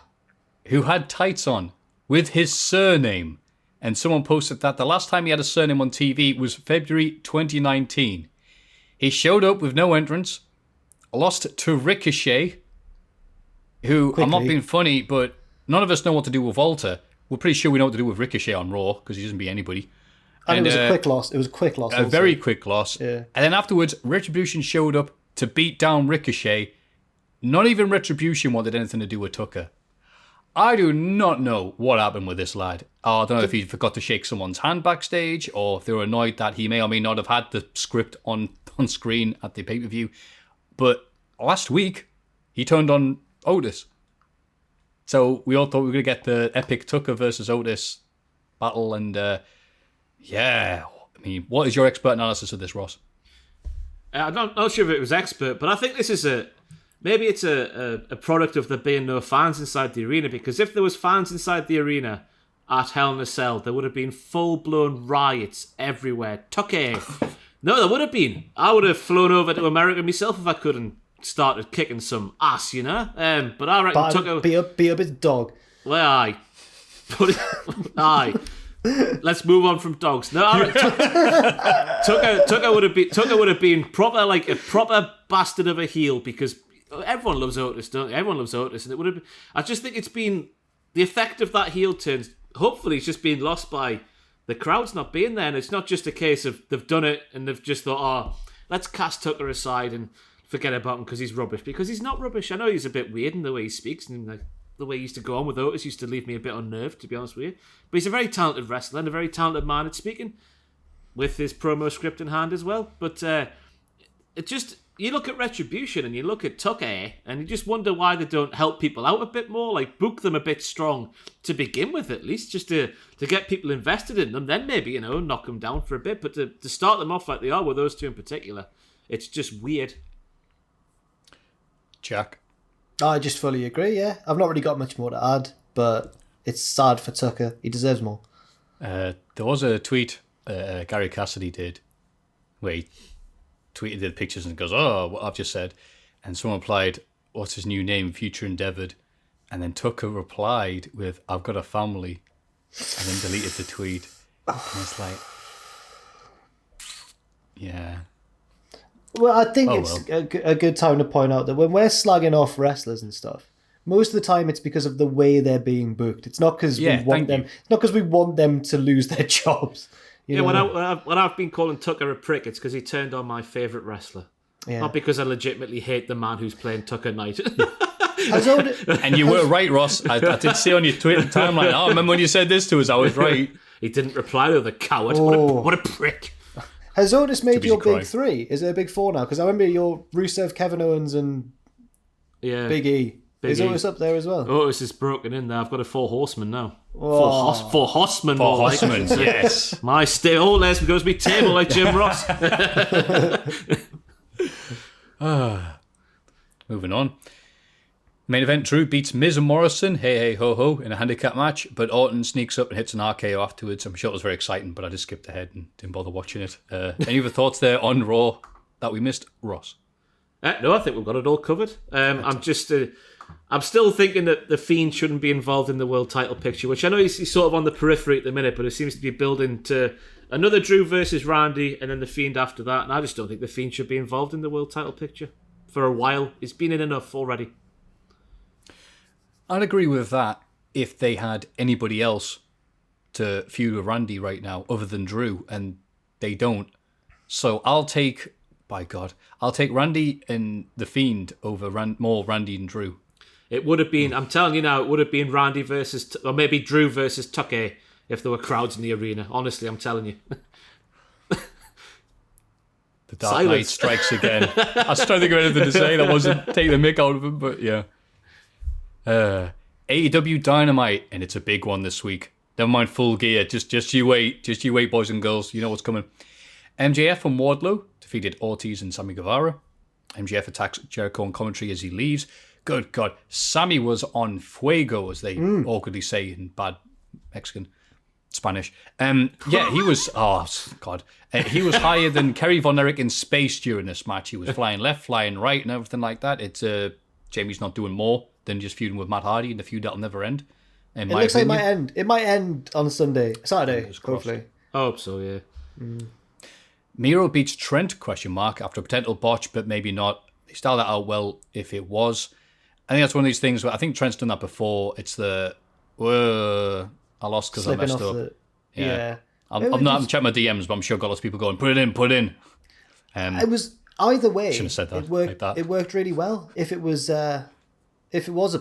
who had tights on with his surname. And someone posted that the last time he had a surname on TV was February 2019. He showed up with no entrance, lost to Ricochet, who, I'm not being funny, but none of us know what to do with Walter. we're pretty sure we know what to do with Ricochet on Raw because he doesn't beat anybody. And it was a quick loss. It was a quick loss. A very quick loss. Yeah. And then afterwards, Retribution showed up to beat down Ricochet. Not even Retribution wanted anything to do with Tucker. I do not know what happened with this lad. I don't know if he forgot to shake someone's hand backstage or if they were annoyed that he may or may not have had the script on screen at the pay-per-view. But last week, he turned on Otis. So we all thought we were going to get the epic Tucker versus Otis battle. And yeah, I mean, what is your expert analysis of this, Ross? I'm not sure if it was expert, but I think this is maybe it's a product of there being no fans inside the arena, because if there was fans inside the arena at Hell in a Cell, there would have been full-blown riots everywhere. Tucker. No, there would have been. I would have flown over to America myself if I could and started kicking some ass, you know? But I reckon Tucker... Be up his dog. Well, aye. Aye. Let's move on from dogs. No, Tucker would have been proper, like a proper bastard of a heel, because everyone loves Otis, don't they? Everyone loves Otis, and it would have been, I just think it's been the effect of that heel turn. Hopefully, it's just been lost by the crowd's not being there, and it's not just a case of they've done it and they've just thought, oh, let's cast Tucker aside and forget about him because he's rubbish. Because he's not rubbish. I know he's a bit weird in the way he speaks, and like the way he used to go on with Otis used to leave me a bit unnerved, to be honest with you. But he's a very talented wrestler and a very talented man at speaking, with his promo script in hand as well. But it just, you look at Retribution and you look at Tucker and you just wonder why they don't help people out a bit more, like book them a bit strong to begin with, at least, just to get people invested in them, then maybe, you know, knock them down for a bit. But to start them off like they are with those two in particular, it's just weird. Jack? I just fully agree, yeah. I've not really got much more to add, but it's sad for Tucker. He deserves more. There was a tweet Gary Cassidy did where he tweeted the pictures and goes, oh, what I've just said. And someone replied, what's his new name? Future Endeavoured. And then Tucker replied with, I've got a family. And then deleted the tweet. And it's like, yeah. Well, I think a good time to point out that when we're slagging off wrestlers and stuff, most of the time it's because of the way they're being booked. It's not because we want them. It's not because we want them to lose their jobs. You know? When I've been calling Tucker a prick, it's because he turned on my favourite wrestler. Yeah. Not because I legitimately hate the man who's playing Tucker Knight. And you were right, Ross. I did see on your Twitter timeline, oh, remember when you said this to us? I was right. He didn't reply to the coward. Oh. What a prick. Has Otis made your big three? Is it a big four now? Because I remember your Rusev, Kevin Owens, and Big E. Is Otis up there as well? Otis is broken in there. I've got a four horsemen now. Oh. Four horsemen. Four horsemen, yes. My still, there's goes me table like Jim Ross. Moving on. Main event, Drew beats Miz and Morrison, hey ho ho, in a handicap match, but Orton sneaks up and hits an RKO afterwards. I'm sure it was very exciting, but I just skipped ahead and didn't bother watching it. Any other thoughts there on Raw that we missed, Ross? No, I think we've got it all covered. I'm still thinking that The Fiend shouldn't be involved in the world title picture, which I know he's sort of on the periphery at the minute, but it seems to be building to another Drew versus Randy and then The Fiend after that, and I just don't think The Fiend should be involved in the world title picture for a while. It's been in enough already. I'd agree with that if they had anybody else to feud with Randy right now other than Drew, and they don't. So I'll take Randy and The Fiend over more Randy and Drew. It would have been, I'm telling you now, it would have been Randy versus, or maybe Drew versus Tucker if there were crowds in the arena. Honestly, I'm telling you. The Dark Knight strikes again. I was trying to think of anything to say that wasn't taking the mick out of him, but yeah. AEW Dynamite, and it's a big one this week. Never mind Full Gear. Just you wait, boys and girls. You know what's coming. MJF and Wardlow defeated Ortiz and Sammy Guevara. MJF attacks Jericho on commentary as he leaves. Good God, Sammy was on fuego, as they awkwardly say in bad Mexican Spanish. Yeah, he was. Oh God, he was higher than Kerry Von Erich in space during this match. He was flying left, flying right, and everything like that. It's Jamie's not doing more than just feuding with Matt Hardy in the feud that'll never end. It looks like it might end. It might end on Saturday, hopefully. I hope so, yeah. Miro beats Trent, after a potential botch, but maybe not. They styled that out well if it was. I think that's one of these things where I think Trent's done that before. It's the I lost because I Slipping messed off up. Yeah. I'm checking my DMs, but I'm sure got lots of people going, put it in. It was either way. Shouldn't have said that. It worked. Like that. It worked really well. If it was a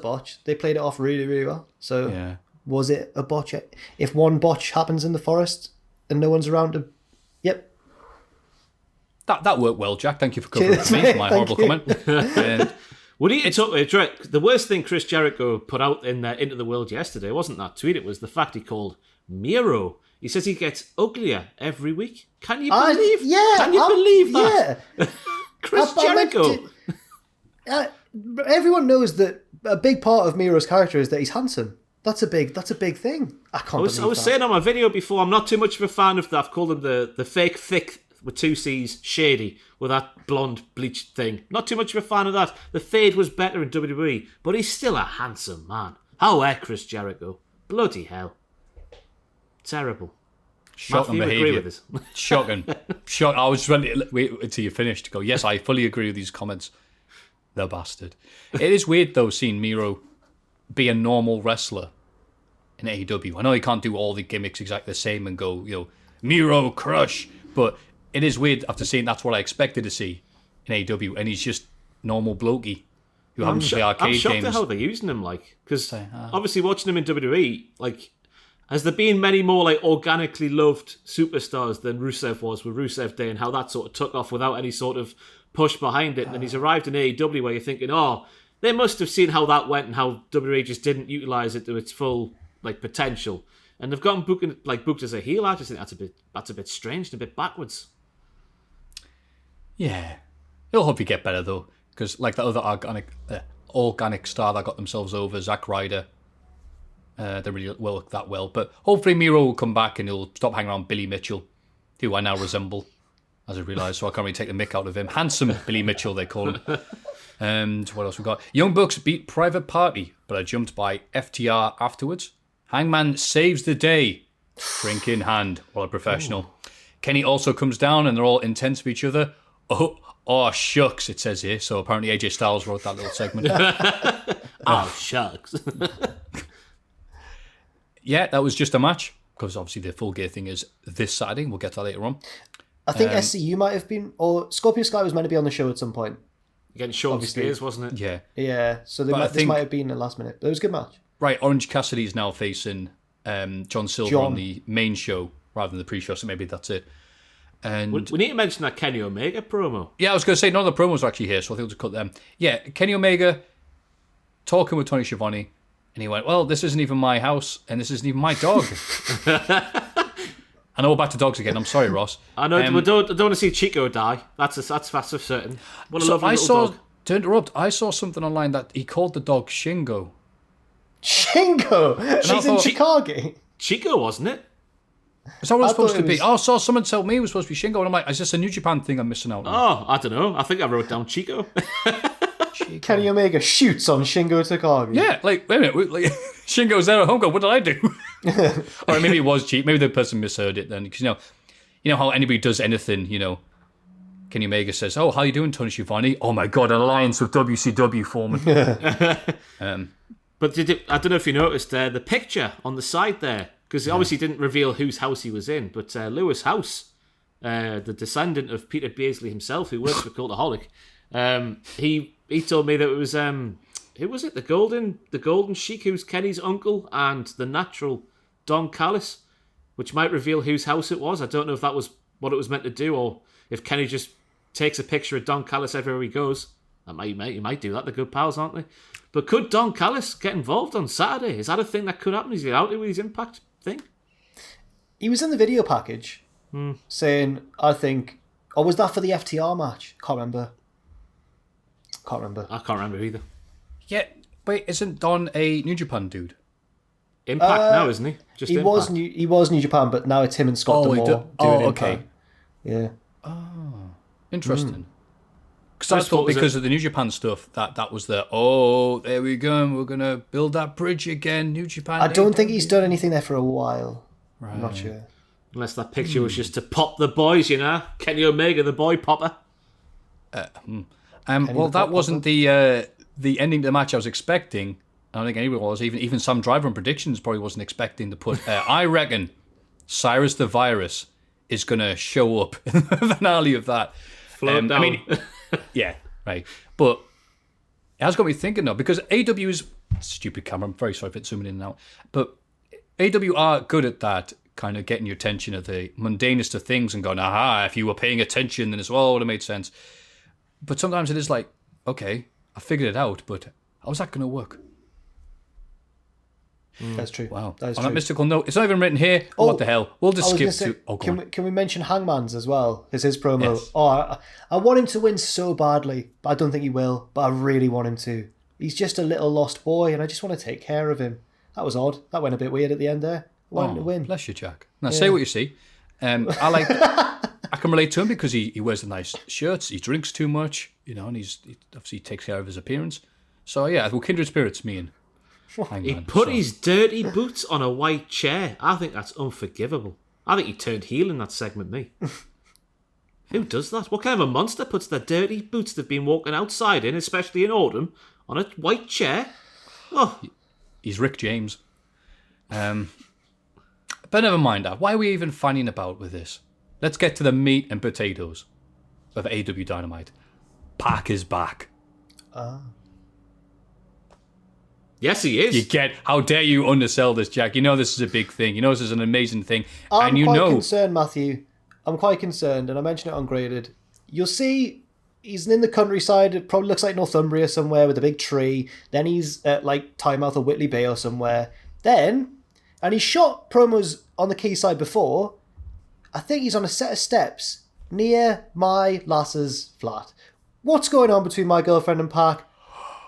botch, they played it off really, really well. So was it a botch? If one botch happens in the forest and no one's around to, yep. That worked well, Jack. Thank you for covering it for me for my horrible comment. Would he talk the worst thing Chris Jericho put out in Into the World yesterday wasn't that tweet, it was the fact he called Miro. He says he gets uglier every week. Can you believe? Can you believe that? Yeah. Chris Jericho. Everyone knows that a big part of Miro's character is that he's handsome. That's a big thing. I was saying on my video before, I'm not too much of a fan of that. I've called him the fake thick with 2 C's shady with that blonde bleached thing. Not too much of a fan of that. The fade was better in WWE, but he's still a handsome man. How Chris Jericho? Bloody hell. Terrible. Shocking Maffew behaviour. agree with this. Shocking. I was just ready to wait until you finished to go, yes, I fully agree with these comments. The bastard. It is weird, though, seeing Miro be a normal wrestler in AEW. I know he can't do all the gimmicks exactly the same and go, Miro crush, but it is weird after seeing that's what I expected to see in AEW, and he's just normal blokey who happens to play arcade I'm shocked games. at how they're using him, because obviously watching him in WWE, has there been many more organically loved superstars than Rusev was with Rusev Day, and how that sort of took off without any sort of push behind it? And then he's arrived in AEW where you're thinking, they must have seen how that went and how WWE just didn't utilise it to its full potential, and they've gotten booked as a heel. I just think that's a bit strange and a bit backwards. Yeah, it'll hopefully get better though, because the other organic star that got themselves over, Zack Ryder. They really work that well. But hopefully Miro will come back and he'll stop hanging around Billy Mitchell, who I now resemble, as I realise, so I can't really take the mick out of him. Handsome Billy Mitchell, they call him. And what else we got? Young Bucks beat Private Party, but are jumped by FTR afterwards. Hangman saves the day, drink in hand, while a professional. Ooh. Kenny also comes down and they're all intense with each other. Oh, shucks, it says here. So apparently AJ Styles wrote that little segment. Oh, shucks. Yeah, that was just a match, because obviously the Full Gear thing is this Saturday. We'll get to that later on. I think SCU might have been, or Scorpio Sky was meant to be on the show at some point. Against Sean Spears, wasn't it? Yeah. Yeah, so this might have been the last minute, but it was a good match. Right, Orange Cassidy is now facing John Silver on the main show rather than the pre-show, so maybe that's it. And we need to mention that Kenny Omega promo. Yeah, I was going to say, none of the promos are actually here, so I think we'll just cut them. Yeah, Kenny Omega talking with Tony Schiavone, and he went, well, this isn't even my house, and this isn't even my dog. I know we're back to dogs again. I'm sorry, Ross. I know. I don't want to see Chico die. That's for certain. What a lovely little dog. To interrupt, I saw something online that he called the dog Shingo. Shingo? She's in Chicago. Chico, wasn't it? Is that what it's supposed to be? Oh, I saw someone tell me it was supposed to be Shingo, and I'm like, is this a New Japan thing I'm missing out on? Oh, I don't know. I think I wrote down Chico. Kenny Omega shoots on Shingo Takagi. Yeah, wait a minute. Shingo's there at home going, what did I do? Or maybe it was cheap. Maybe the person misheard it then. Because, you know how anybody does anything, Kenny Omega says, oh, how you doing, Tony Schiavone? Oh, my God, an alliance with WCW forming. But I don't know if you noticed the picture on the side there, because it obviously didn't reveal whose house he was in, but Lewis House, the descendant of Peter Beardsley himself, who works for Cultaholic, he told me that it was who was it? The Golden Sheik, who's Kenny's uncle, and the Natural Don Callis, which might reveal whose house it was. I don't know if that was what it was meant to do, or if Kenny just takes a picture of Don Callis everywhere he goes. He might do that. They're good pals, aren't they? But could Don Callis get involved on Saturday? Is that a thing that could happen? Is he out there with his Impact thing? He was in the video package saying, I think, or was that for the FTR match? Can't remember. I can't remember either. Yeah, wait, isn't Don a New Japan dude? Impact now, isn't he? Just he was New Japan, but now it's him and Scott D'Amore doing Impact. Okay. Yeah. Oh, interesting. Because I thought because of the New Japan stuff, that was there we go, we're going to build that bridge again, New Japan. I don't think he's done anything there for a while. Right. I'm not sure. Unless that picture was just to pop the boys, Kenny Omega, the boy popper. Well, that wasn't the ending to the match I was expecting, I don't think anyone was. Even Sam Driver on predictions probably wasn't expecting to put. I reckon Cyrus the Virus is going to show up in the finale of that. Float down. I mean, yeah, right. But it has got me thinking though, because AEW is stupid camera. I'm very sorry for it zooming in and out, but AEW are good at that kind of getting your attention at the mundanest of things and going, aha, if you were paying attention, then it's all would have made sense. But sometimes it is like, okay, I figured it out, but how's that going to work? That's true. Wow. That is On true. that mystical note, it's not even written here. Oh, what the hell? We'll just I was skip gonna say, to. Oh, go on. can we mention Hangman's as well? Because his promo. Yes. Oh, I want him to win so badly, but I don't think he will. But I really want him to. He's just a little lost boy, and I just want to take care of him. That was odd. That went a bit weird at the end there. I want him to win. Bless you, Jack. Now, say what you see. I can relate to him because he wears the nice shirts, he drinks too much, and he obviously takes care of his appearance. So, yeah, we're kindred spirits, me and Hangman. He put his dirty boots on a white chair. I think that's unforgivable. I think he turned heel in that segment, me. Who does that? What kind of a monster puts their dirty boots they've been walking outside in, especially in autumn, on a white chair? Oh, He's Rick James. But never mind that. Why are we even fanning about with this? Let's get to the meat and potatoes of AEW Dynamite. Pac is back. yes, he is. How dare you undersell this, Jack? You know this is a big thing. You know this is an amazing thing. I'm quite concerned, Matthew. I'm quite concerned, and I mentioned it on Graded. You'll see he's in the countryside. It probably looks like Northumbria somewhere with a big tree. Then he's at like Tynemouth or Whitley Bay or somewhere. And he shot promos on the quayside before. I think he's on a set of steps near my lass's flat. What's going on between my girlfriend and Pac?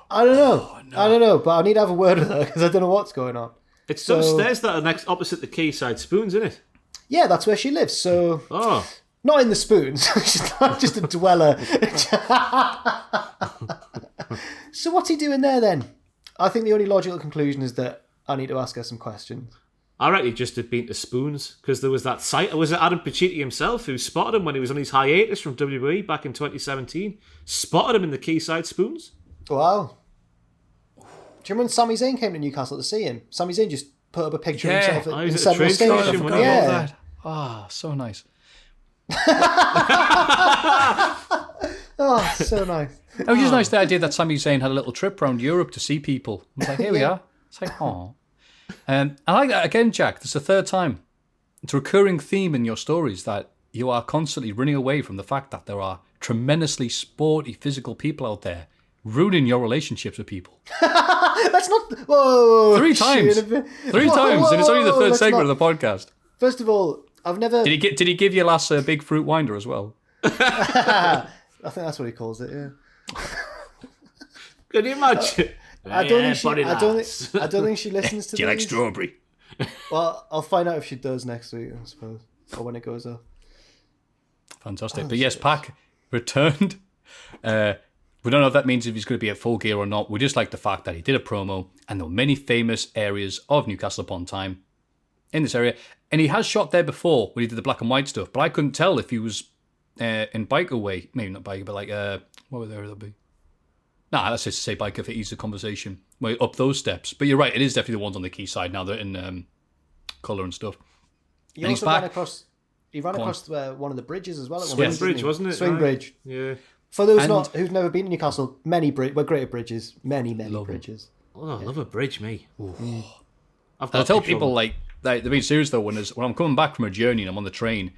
I don't know. Oh, no. I don't know, but I need to have a word with her because I don't know what's going on. It's those stairs that are next opposite the quayside spoons, isn't it? Yeah, that's where she lives. So, not in the spoons. She's not just a dweller. So what's he doing there then? I think the only logical conclusion is that I need to ask her some questions. I reckon he just had been to spoons because there was that site. Was it Adam Pacitti himself who spotted him when he was on his hiatus from WWE back in 2017? Spotted him in the quayside spoons. Wow. Do you remember when Sami Zayn came to Newcastle to see him? Sami Zayn just put up a picture of himself he in was at the Central train Station. station when he Love was that. Ah, so nice. Oh, so nice. It was just nice the idea that Sami Zayn had a little trip around Europe to see people. It's like, here we are. It's like, oh. I like that again, Jack. This is the third time. It's a recurring theme in your stories that you are constantly running away from the fact that there are tremendously sporty, physical people out there ruining your relationships with people. That's not... Whoa. 3 times. 3 times, and it's only the third segment of the podcast. First of all, I've never... Did he give you last big fruit winder as well? I think that's what he calls it, yeah. Can you imagine? I don't think she listens to Do you like these. strawberry? Well, I'll find out if she does next week, I suppose. Or when it goes up. Fantastic. But yes, Pac returned. We don't know if that means if he's going to be at Full Gear or not. We just like the fact that he did a promo and there were many famous areas of Newcastle upon Tyne in this area. And he has shot there before when he did the black and white stuff, but I couldn't tell if he was in biker way. Maybe not biker, but like, what would there be? Nah, let's just say biker for ease of conversation. Way up those steps. But you're right, it is definitely the ones on the quayside now. They're in colour and stuff. He also ran across one of the bridges as well. Swing Bridge, wasn't it? Swing Bridge. Yeah. For those who've never been to Newcastle, greater bridges. Many bridges. Oh, I love a bridge, me. I tell people, like they're being serious though, when I'm coming back from a journey and I'm on the train,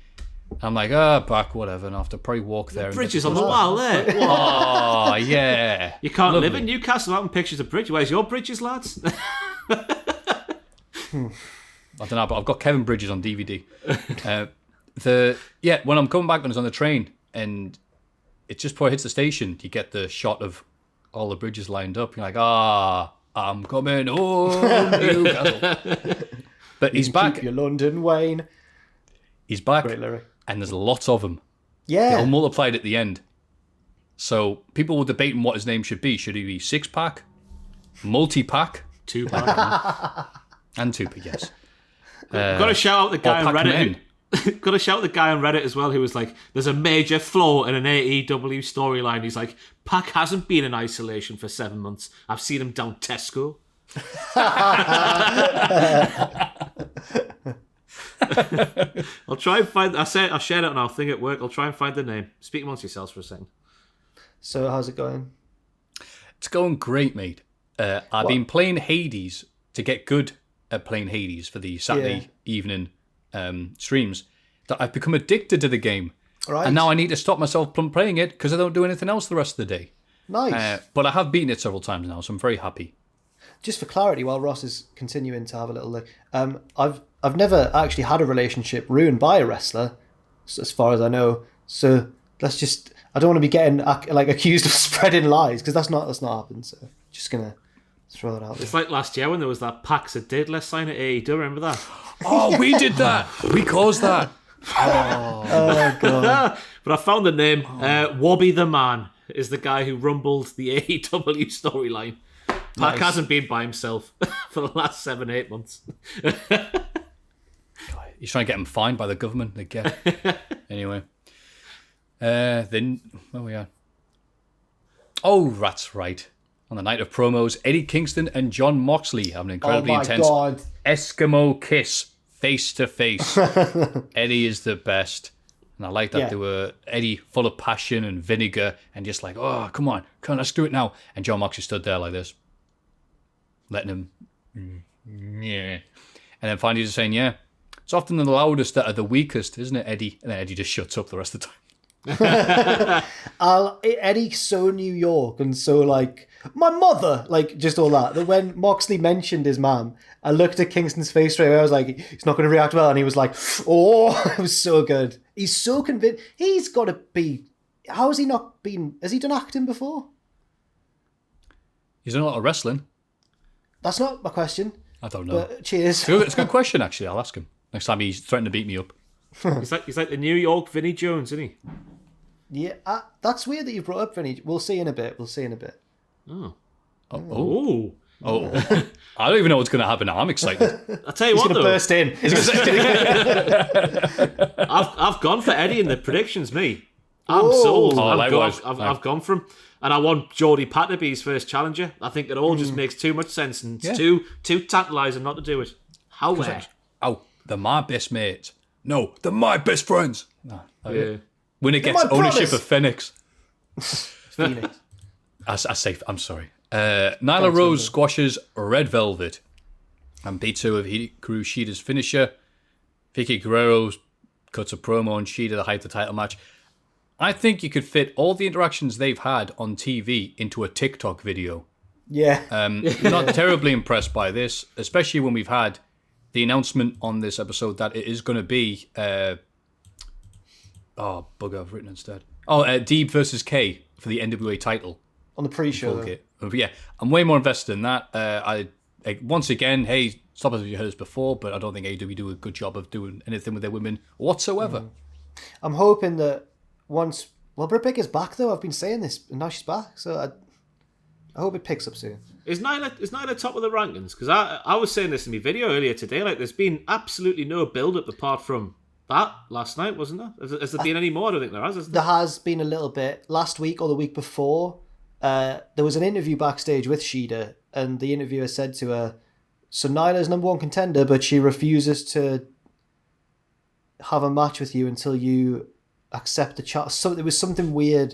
I'm like, back, whatever, and I have to probably walk there. Bridges on the wall there. Oh, yeah. You can't live in Newcastle without pictures of bridge. Where's your bridges, lads? I don't know, but I've got Kevin Bridges on DVD. When I'm coming back when it's on the train and it just before it hits the station, you get the shot of all the bridges lined up. You're like, I'm coming home, Newcastle. But he's back. Keep your London, Wayne. He's back. Great lyric. And there's lots of them. Yeah. They're all multiplied at the end. So people were debating what his name should be. Should he be 6-pack? Multi-pack? 2-pack. And 2-pack, yes. Got to shout out the guy on Reddit. Got to shout out the guy on Reddit as well who was like, there's a major flaw in an AEW storyline. He's like, Pac hasn't been in isolation for 7 months. I've seen him down Tesco. I'll try and find. I shared it on our thing at work. I'll try and find the name. Speak amongst yourselves for a second. So how's it going? It's going great, mate. I've been playing Hades to get good at playing Hades for the Saturday evening streams. That I've become addicted to the game. Right. And now I need to stop myself from playing it because I don't do anything else the rest of the day. Nice. But I have beaten it several times now, so I'm very happy. Just for clarity, while Ross is continuing to have a little look, I've never actually had a relationship ruined by a wrestler, as far as I know. So let's just. I don't want to be getting accused of spreading lies because that's not happened. So just gonna throw that out there. It's like last year when there was that Pax that did let's sign at AEW. Remember that? Oh, we did that. We caused that. Oh god! But I found the name. Wobby the Man is the guy who rumbled the AEW storyline. Pac hasn't been by himself for the last 7-8 months. He's trying to get him fined by the government. They get anyway. Then where we are? Oh, that's right. On the night of promos, Eddie Kingston and Jon Moxley have an incredibly intense Eskimo kiss face to face. Eddie is the best. And I like that they were Eddie full of passion and vinegar and just like, oh, come on, let's do it now. And Jon Moxley stood there like this, letting him, yeah. And then finally just saying, yeah, it's often the loudest that are the weakest, isn't it, Eddie? And then Eddie just shuts up the rest of the time. Eddie's so New York and so like my mother, like just all that when Moxley mentioned his mum, I looked at Kingston's face straight away. I was like, he's not going to react well, and he was like, oh, it was so good. He's so convinced. He's got to be. How has he not been? Has he done acting before? He's done a lot of wrestling. That's not my question. I don't know. But cheers. It's a good question, actually. I'll ask him next time he's threatening to beat me up. He's like the New York Vinnie Jones, isn't he? Yeah, that's weird that you brought up Vinny. We'll see in a bit. Oh. I don't even know what's going to happen now. I'm excited. I'll tell you what, though. Burst in. I've gone for Eddie in the predictions, me. I'm sold. I've gone for him. And I want Geordie Pat to be his first challenger. I think it all just makes too much sense and it's too tantalising not to do it. However. Oh, they're my best mates. No, they're my best friends. Winner gets my ownership brothers. of Phoenix. Phoenix. I say, I'm sorry. Nyla Rose squashes Red Velvet and beats her with Hikaru Shida's finisher. Vicky Guerrero cuts a promo on Shida to hype the title match. I think you could fit all the interactions they've had on TV into a TikTok video. Yeah. Not terribly impressed by this, especially when we've had the announcement on this episode that it is going to be... Oh, bugger, I've written instead. Deeb versus K for the NWA title. On the pre-show. Yeah, I'm way more invested in that. Once again, hey, stop us if you heard us before, but I don't think AEW do a good job of doing anything with their women whatsoever. I'm hoping that once... Well, Britt Baker's back, though. I've been saying this, and now she's back, so I hope it picks up soon. Is Nyla top of the rankings? Because I was saying this in my video earlier today, like there's been absolutely no build-up apart from... that last night, wasn't there? Has there been any more? I don't think there has. There has been a little bit. Last week or the week before, there was an interview backstage with Shida, and the interviewer said to her, so Nyla's number one contender, but she refuses to have a match with you until you accept the challenge. So there was something weird.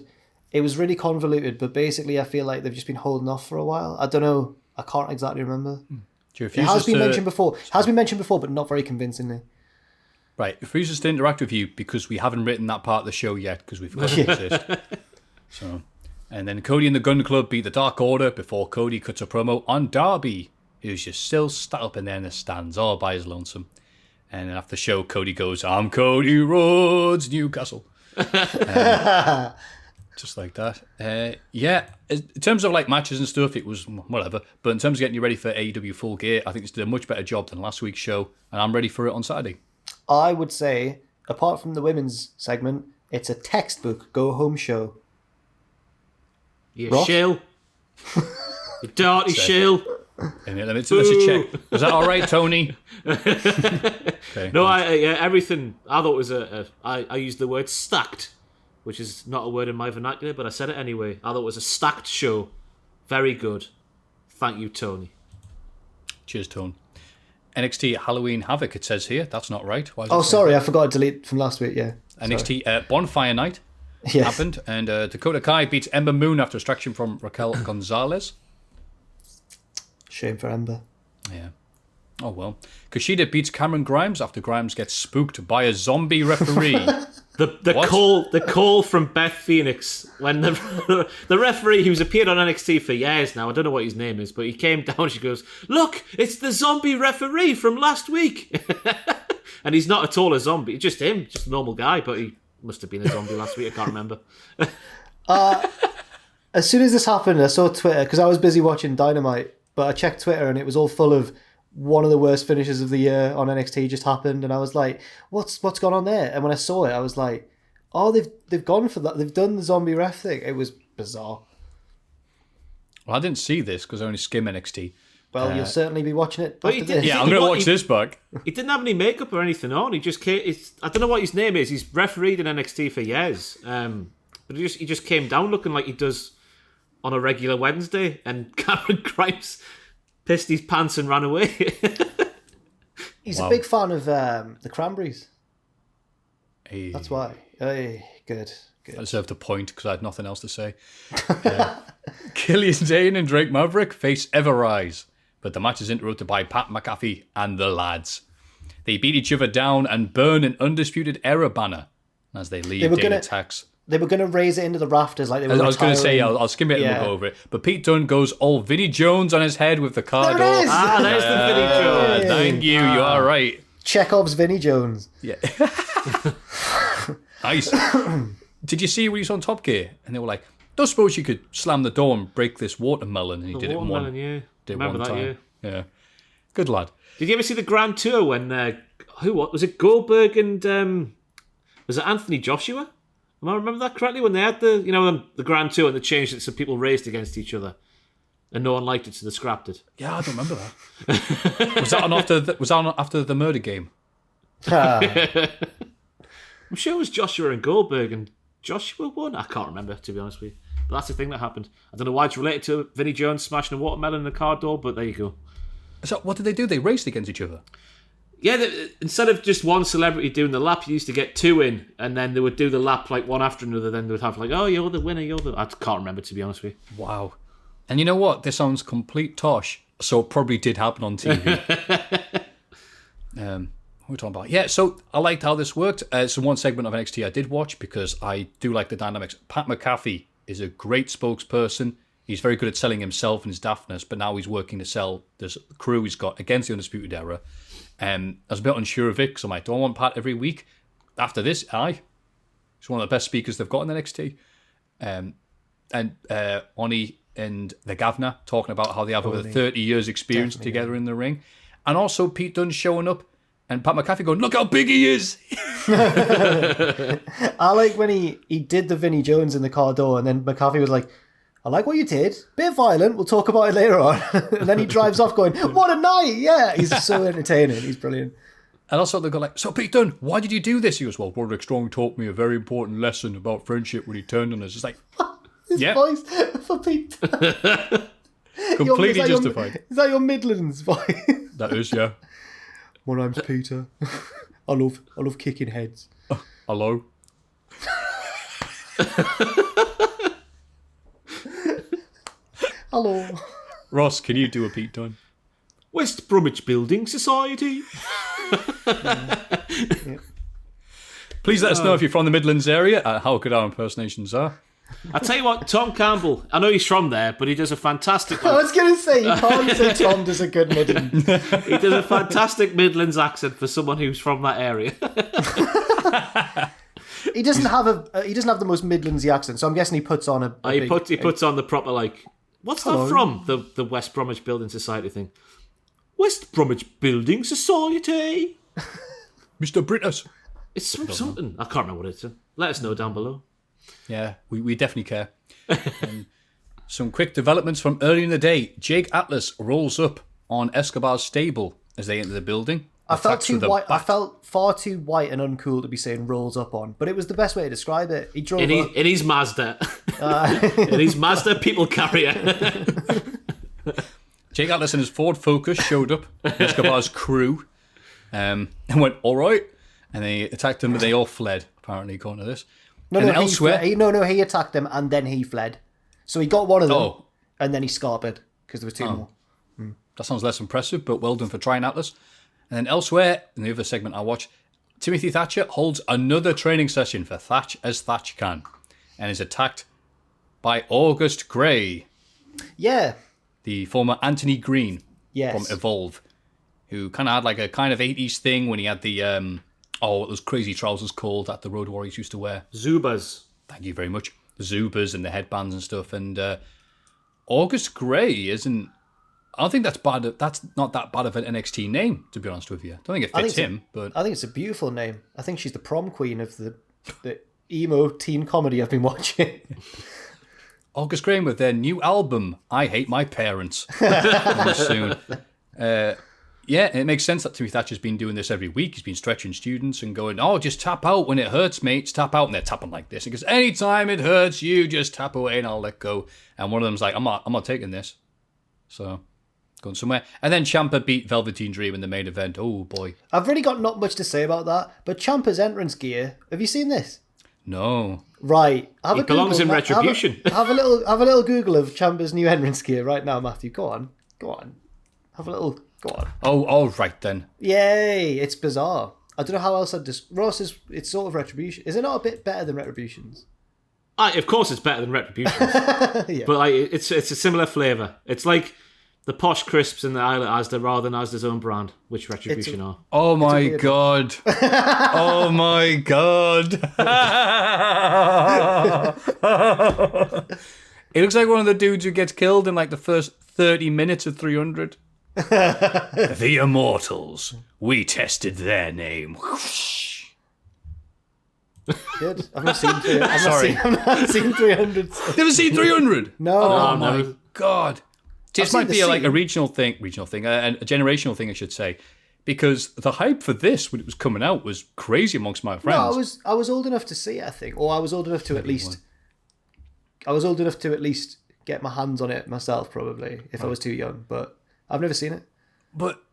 It was really convoluted, but basically I feel like they've just been holding off for a while. I don't know. I can't exactly remember. It has been mentioned before. But not very convincingly. Right, refuses to interact with you because we haven't written that part of the show yet because we've got to exist. So, and then Cody and the Gun Club beat the Dark Order before Cody cuts a promo on Darby, who's just still sat up in there in the stands all by his lonesome. And then after the show, Cody goes, "I'm Cody Rhodes, Newcastle." Just like that. In terms of like matches and stuff, it was whatever. But in terms of getting you ready for AEW Full Gear, I think it's did a much better job than last week's show, and I'm ready for it on Saturday. I would say, apart from the women's segment, it's a textbook go-home show. You Ross? shill. You dirty shill. Let's check. Was that all right, Tony? Okay. No, everything. I thought was I used the word stacked, which is not a word in my vernacular, but I said it anyway. I thought it was a stacked show. Very good. Thank you, Tony. Cheers, Tone. NXT Halloween Havoc, it says here. That's not right. Why is Oh, it sorry, I forgot to delete from last week, yeah. NXT Bonfire Night Yes. happened, and Dakota Kai beats Ember Moon after distraction from Raquel Gonzalez. Shame for Ember. Yeah. Oh, well. Kushida beats Cameron Grimes after Grimes gets spooked by a zombie referee. The call from Beth Phoenix when the referee who's appeared on NXT for years now, I don't know what his name is, but he came down, she goes, "Look, it's the zombie referee from last week." And he's not at all a zombie, just him, just a normal guy, but he must have been a zombie last week, I can't remember. As soon as this happened, I saw Twitter, because I was busy watching Dynamite, but I checked Twitter and it was all full of one of the worst finishes of the year on NXT just happened, and I was like, what's gone on there? And when I saw it, I was like, oh, they've gone for that. They've done the zombie ref thing. It was bizarre. Well, I didn't see this because I only skim NXT. Well, you'll certainly be watching it after this. Yeah, I'm going to watch this back. He didn't have any makeup or anything on. He just came. I don't know what his name is. He's refereed in NXT for years. But he just came down looking like he does on a regular Wednesday, and Cameron Grimes pissed his pants and ran away. He's a big fan of the Cranberries. Hey. That's why. Hey, good. I deserved a point because I had nothing else to say. Killian Dane and Drake Maverick face Everrise, but the match is interrupted by Pat McAfee and the lads. They beat each other down and burn an Undisputed Era banner as they leave Dane attacks. They were going to raise it into the rafters like they were I was going to say, I'll skim it and we'll go over it. But Pete Dunne goes all Vinnie Jones on his head with the car door. There it is! There's the Vinnie Jones. Thank you, you are right. Chekhov's Vinnie Jones. Yeah. Nice. Did you see when he was on Top Gear? And they were like, don't suppose you could slam the door and break this watermelon? And he did it in one. Yeah. Did Remember one that, time. Yeah. Good lad. Did you ever see the Grand Tour when was it Goldberg and was it Anthony Joshua? Am I remember that correctly? When they had the Grand Tour and they changed it so people raced against each other, and no one liked it, so they scrapped it. Yeah, I don't remember that. Was that on after the murder game? I'm sure it was Joshua and Goldberg, and Joshua won. I can't remember, to be honest with you. But that's the thing that happened. I don't know why it's related to Vinnie Jones smashing a watermelon in a car door, but there you go. So what did they do? They raced against each other? Yeah, instead of just one celebrity doing the lap, you used to get two in, and then they would do the lap like one after another. Then they would have like, oh, you're the winner, I can't remember, to be honest with you. Wow. And you know what? This sounds complete tosh, so it probably did happen on TV. What are we talking about? Yeah, so I liked how this worked. It's one segment of NXT I did watch because I do like the dynamics. Pat McAfee is a great spokesperson. He's very good at selling himself and his daftness, but now he's working to sell this crew he's got against the Undisputed Era. I was a bit unsure of it because I'm like, do I want Pat every week? After this, he's one of the best speakers they've got in NXT. And Oni and the Gavna talking about how they have over 30 years experience together in the ring. And also Pete Dunne showing up and Pat McAfee going, look how big he is. I like when he did the Vinnie Jones in the car door, and then McAfee was like, I like what you did. Bit violent. We'll talk about it later on. And then he drives off going, what a night. Yeah, he's so entertaining. He's brilliant. And also they go like, so Pete Dunne, why did you do this? He goes, well, Roderick Strong taught me a very important lesson about friendship when he turned on us. It's like, his voice for Pete. Completely justified. Is that your Midlands voice? That is, yeah. My name's Peter. I love kicking heads. Hello. Hello. Ross, can you do a Pete Dunne? West Bromwich Building Society. Please let us know if you're from the Midlands area, how good our impersonations are. I tell you what, Tom Campbell, I know he's from there, but he does a fantastic... I was going to say, you can't say Tom does a good Midland. He does a fantastic Midlands accent for someone who's from that area. He doesn't have the most Midlandsy accent, so I'm guessing he puts on he puts on the proper, like, what's that from? The West Bromwich Building Society thing. West Bromwich Building Society. Mr. British. It's something. I can't remember what it is. Let us know down below. Yeah, we definitely care. Some quick developments from earlier in the day. Jake Atlas rolls up on Escobar's stable as they enter the building. I felt far too white and uncool to be saying rolls up on, but it was the best way to describe it. He drove up. In his Mazda. In his Mazda people carrier. Jake Atlas and his Ford Focus showed up, Escobar's crew, and went, all right. And they attacked them, but they all fled, apparently, according to this. No, and no, elsewhere, he attacked them and then he fled. So he got one of them and then he scarpered because there was two more. That sounds less impressive, but well done for trying, Atlas. And then elsewhere, in the other segment I watched, Timothy Thatcher holds another training session for Thatch as Thatch can and is attacked by August Gray. Yeah. The former Anthony Green from Yes. Evolve, who kind of had like a kind of 80s thing when he had the, what those crazy trousers called that the Road Warriors used to wear. Zubas. Thank you very much. The Zubas and the headbands and stuff. And August Gray isn't... I don't think that's bad. That's not that bad of an NXT name, to be honest with you. I don't think it fits him, but... I think it's a beautiful name. I think she's the prom queen of the emo teen comedy I've been watching. August Gray with their new album, I Hate My Parents. Coming soon. Yeah, it makes sense that Timothy Thatcher's been doing this every week. He's been stretching students and going, just tap out when it hurts, mates. Tap out. And they're tapping like this. Because anytime it hurts, you just tap away and I'll let go. And one of them's like, I'm not taking this. So, going somewhere. And then Ciampa beat Velveteen Dream in the main event. Oh, boy. I've really got not much to say about that. But Ciampa's entrance gear, have you seen this? No. Right. He belongs in Retribution. Have a little Google of Ciampa's new entrance gear right now, Maffew. Go on. Have a little... Go on. Oh, all right then. Yay! It's bizarre. I don't know how else I'd Ross is. It's sort of Retribution. Is it not a bit better than Retribution's? Of course, it's better than Retribution. Yeah. But like, it's a similar flavour. It's like the posh crisps in the aisle at Asda rather than Asda's own brand, which Retribution are. Oh my god. Oh my god. It looks like one of the dudes who gets killed in like the first 30 minutes of 300. The Immortals. We tested their name. Good. I've not seen 300. Sorry. I've not seen 300. Never seen 300? No. Oh no. my god. This I've might seen be the like a scene. regional thing, a generational thing, I should say. Because the hype for this when it was coming out was crazy amongst my friends. No, I was old enough to see it, I think, or I was old enough to at least. I was old enough to at least get my hands on it myself, probably, if I was too young. But I've never seen it. But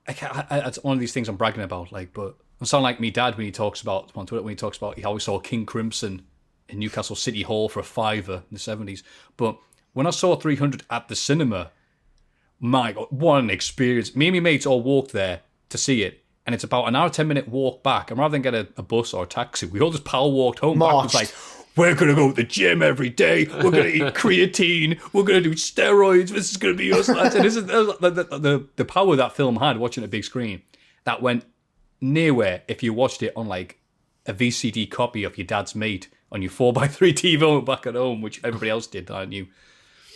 it's one of these things I'm bragging about. But I sound like me dad when he talks about on Twitter he always saw King Crimson in Newcastle City Hall for $5 in the 70s. But when I saw 300 at the cinema, my God, what an experience! Me and my mates all walked there to see it, and it's about an hour 10-minute walk back. And rather than get a bus or a taxi, we all just power walked home. Marched. Back. It was like, we're going to go to the gym every day. We're going to eat creatine. We're going to do steroids. This is going to be us, lads. And this is the power that film had watching a big screen. That went nowhere if you watched it on like a VCD copy of your dad's mate on your 4x3 TV back at home, which everybody else did that I knew.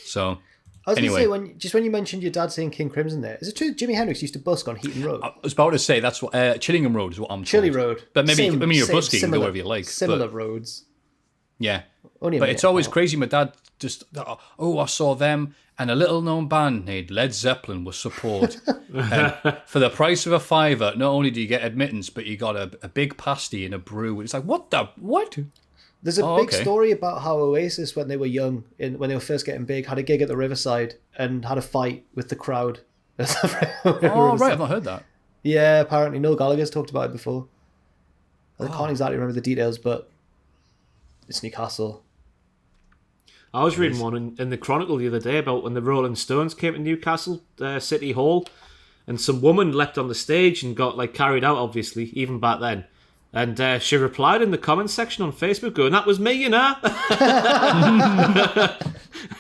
So, I was anyway. going to say, when you mentioned your dad saying King Crimson there, is it true Jimi Hendrix used to busk on Heaton Road? I was about to say, that's what Chillingham Road is what I'm Chilly told. Road. But maybe, Same- you're same- busking, you can go similar- wherever you like. Similar but, roads. yeah. Only a But minute it's always apart. crazy. My dad just, I saw them and a little known band named Led Zeppelin was support. And for the price of a $5, not only do you get admittance, but you got a big pasty and a brew. It's like, what? There's a Oh, big okay. story about how Oasis, when they were young, when they were first getting big, had a gig at the Riverside and had a fight with the crowd. Oh, right. I've not heard that. Yeah, apparently Noel Gallagher's talked about it before. I can't exactly remember the details, but it's Newcastle. I was reading one in the Chronicle the other day about when the Rolling Stones came to Newcastle City Hall, and some woman leapt on the stage and got like carried out, obviously, even back then. And she replied in the comments section on Facebook, going, "That was me, you know." All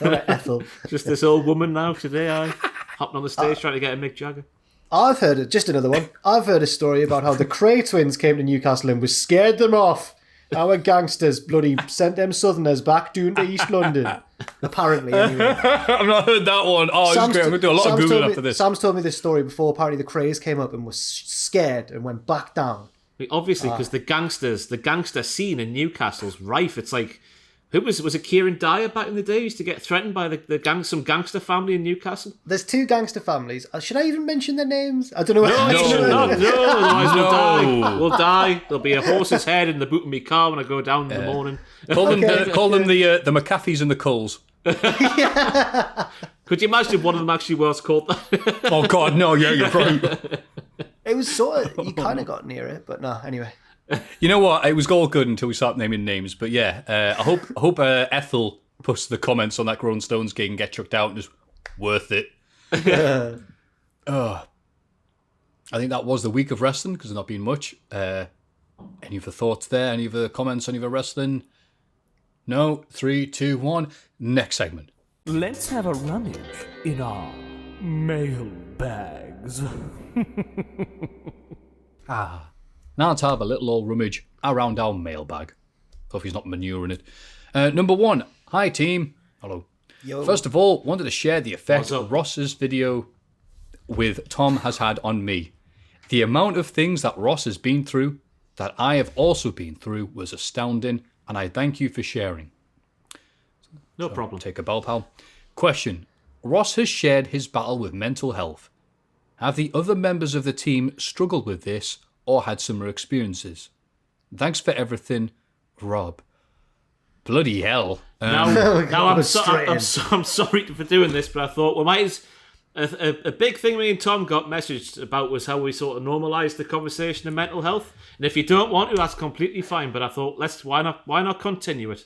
right, Ethel. Just this old woman now today, hopping on the stage trying to get a Mick Jagger. I've heard it. Just another one. I've heard a story about how the Cray twins came to Newcastle and was scared them off. Our gangsters bloody sent them Southerners back down to East London. Apparently, anyway. I've not heard that one. Oh, this is great. I'm going to do a lot of Googling after this. Sam's told me this story before. Apparently, the Crays came up and was scared and went back down. Obviously, because the gangster scene in Newcastle's rife. It's like, who was it Kieran Dyer back in the day? Who used to get threatened by some gangster family in Newcastle. There's two gangster families. Should I even mention their names? I don't know. No, otherwise we'll die. We'll die. There'll be a horse's head in the boot of my car when I go down in the morning. Call them the McAfees and the Coles. Could you imagine if one of them actually was called that? Oh, God, no, yeah, you're right. It was sort of, you kind of got near it, but no, anyway. You know what? It was all good until we started naming names. But yeah, I hope Ethel puts the comments on that Growing Stones gig and get chucked out and just worth it. I think that was the week of wrestling because there's not been much. Any other thoughts there? Any other comments? Any other wrestling? No. 3, 2, 1. Next segment. Let's have a rummage in our mail bags. Now let's have a little old rummage around our mailbag. Hope he's not manuring it. Number 1. Hi, team. Hello. Yo. First of all, wanted to share the effect Ross's video with Tom has had on me. The amount of things that Ross has been through, that I have also been through, was astounding, and I thank you for sharing. No problem. Take a bow, pal. Question. Ross has shared his battle with mental health. Have the other members of the team struggled with this or had similar experiences? Thanks for everything, Rob. Bloody hell. Now I'm sorry for doing this, but I thought we might... A big thing me and Tom got messaged about was how we sort of normalised the conversation of mental health. And if you don't want to, that's completely fine. But I thought, why not continue it?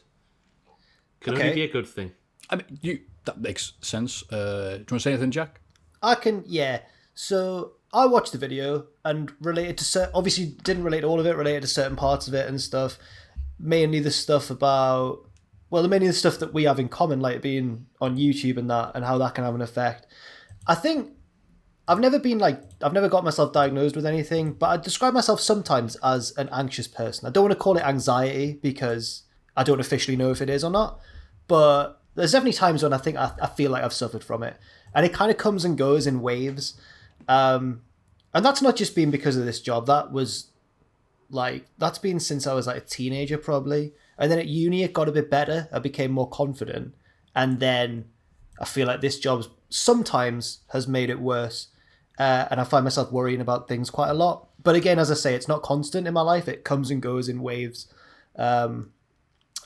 Can only be a good thing. I mean, that makes sense. Do you want to say anything, Jack? I can, yeah. So I watched the video and related to obviously didn't relate to all of it, related to certain parts of it and stuff. Mainly the stuff that we have in common, like being on YouTube and that, and how that can have an effect. I think I've never got myself diagnosed with anything, but I describe myself sometimes as an anxious person. I don't want to call it anxiety because I don't officially know if it is or not, but there's definitely times when I think I feel like I've suffered from it, and it kind of comes and goes in waves. And that's not just been because of this job. That's been since I was like a teenager probably. And then at uni, it got a bit better. I became more confident. And then I feel like this job sometimes has made it worse. And I find myself worrying about things quite a lot. But again, as I say, it's not constant in my life. It comes and goes in waves. As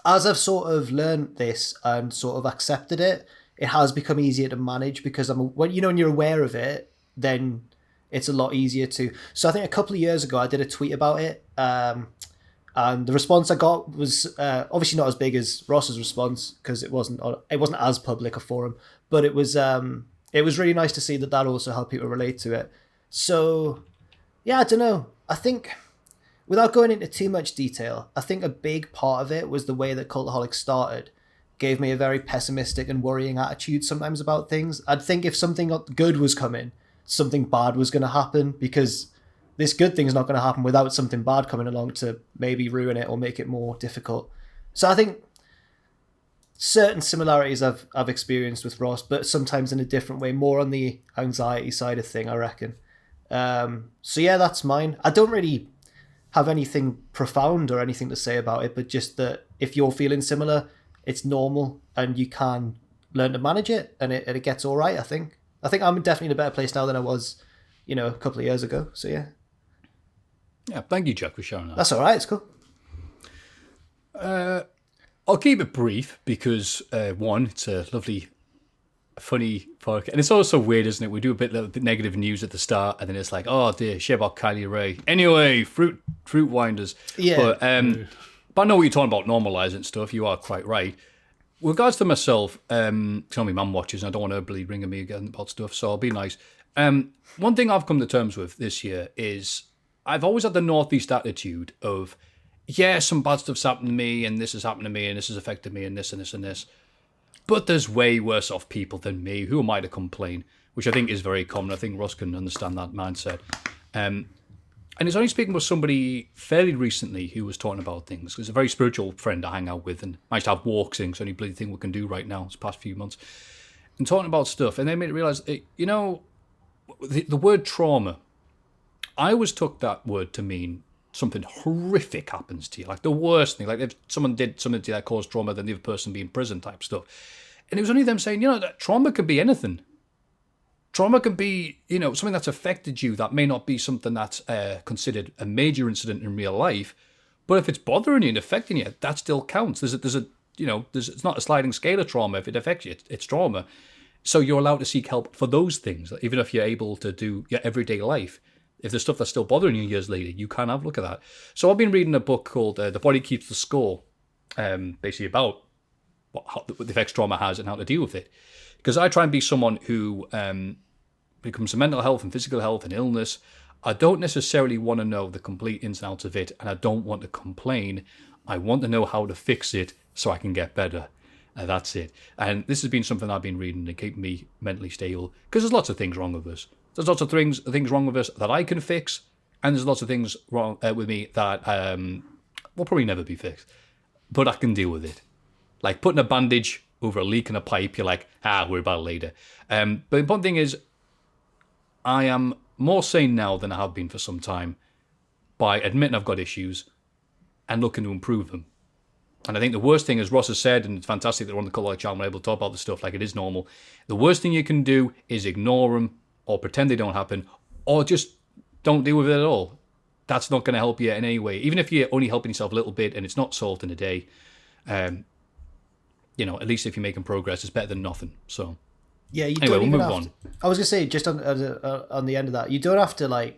I've sort of learned this and sort of accepted it, it has become easier to manage because when you're aware of it, then it's a lot easier to. So I think a couple of years ago, I did a tweet about it. And the response I got was obviously not as big as Ross's response because it wasn't as public a forum, but it was really nice to see that also helped people relate to it. So yeah, I don't know. I think without going into too much detail, I think a big part of it was the way that Cultaholic started gave me a very pessimistic and worrying attitude sometimes about things. I'd think if something good was coming, something bad was going to happen because this good thing's not going to happen without something bad coming along to maybe ruin it or make it more difficult. So I think certain similarities I've experienced with Ross, but sometimes in a different way, more on the anxiety side of thing, I reckon. So yeah, that's mine. I don't really have anything profound or anything to say about it, but just that if you're feeling similar, it's normal and you can learn to manage it and it gets all right, I think. I think I'm definitely in a better place now than I was, a couple of years ago. So yeah. Yeah, thank you, Jack, for sharing that. That's all right. It's cool. I'll keep it brief because, one, it's a lovely, funny podcast. And it's also weird, isn't it? We do a little bit negative news at the start, and then it's like, oh, dear, share about Kylie Ray. Anyway, fruit winders. Yeah. But I know what you're talking about, normalising stuff. You are quite right. With regards to myself, my mum watches, and I don't want her really ringing me again about stuff, so I'll be nice. One thing I've come to terms with this year is I've always had the Northeast attitude of, yeah, some bad stuff's happened to me, and this has happened to me, and this has affected me, and this, and this, and this. But there's way worse off people than me. Who am I to complain? Which I think is very common. I think Ross can understand that mindset. And it's only speaking with somebody fairly recently who was talking about things. There's a very spiritual friend I hang out with, and managed to have walks in. It's the only bloody thing we can do right now, this past few months. And talking about stuff, and they made me realise, the word trauma, I always took that word to mean something horrific happens to you, like the worst thing, like if someone did something to you that caused trauma, then the other person be in prison type stuff. And it was only them saying, that trauma could be anything. Trauma can be, something that's affected you that may not be something that's considered a major incident in real life, but if it's bothering you and affecting you, that still counts. There's it's not a sliding scale of trauma. If it affects you, it's trauma. So you're allowed to seek help for those things, even if you're able to do your everyday life. If there's stuff that's still bothering you years later, you can have a look at that. So I've been reading a book called The Body Keeps the Score, basically about what the effects trauma has and how to deal with it. Because I try and be someone who, when it comes to mental health and physical health and illness, I don't necessarily want to know the complete ins and outs of it, and I don't want to complain. I want to know how to fix it so I can get better. That's it. And this has been something I've been reading to keep me mentally stable, because there's lots of things wrong with us. There's lots of things wrong with us that I can fix, and there's lots of things wrong with me that will probably never be fixed. But I can deal with it. Like putting a bandage over a leak in a pipe, you're like, worry about it later. But the important thing is, I am more sane now than I have been for some time by admitting I've got issues and looking to improve them. And I think the worst thing, as Ross has said, and it's fantastic that we're on the Cultaholic channel, we're able to talk about this stuff like it is normal. The worst thing you can do is ignore them or pretend they don't happen or just don't deal with it at all. That's not going to help you in any way. Even if you're only helping yourself a little bit and it's not solved in a day, at least if you're making progress, it's better than nothing. So, yeah, you anyway, don't we'll even move have on. I was going to say, just on the end of that, you don't have to,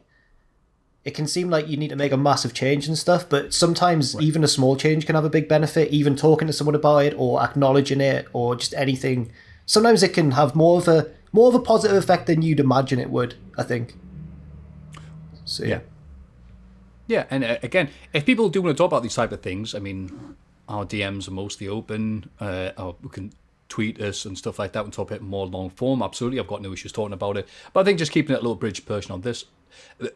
it can seem like you need to make a massive change and stuff, but sometimes even a small change can have a big benefit. Even talking to someone about it or acknowledging it or just anything, sometimes it can have more of a positive effect than you'd imagine it would, I think. So yeah, and again, if people do want to talk about these type of things, I mean, our DMs are mostly open. Or we can tweet us and stuff like that and talk about it more long form. Absolutely, I've got no issues talking about it. But I think just keeping it a little bridge person on this,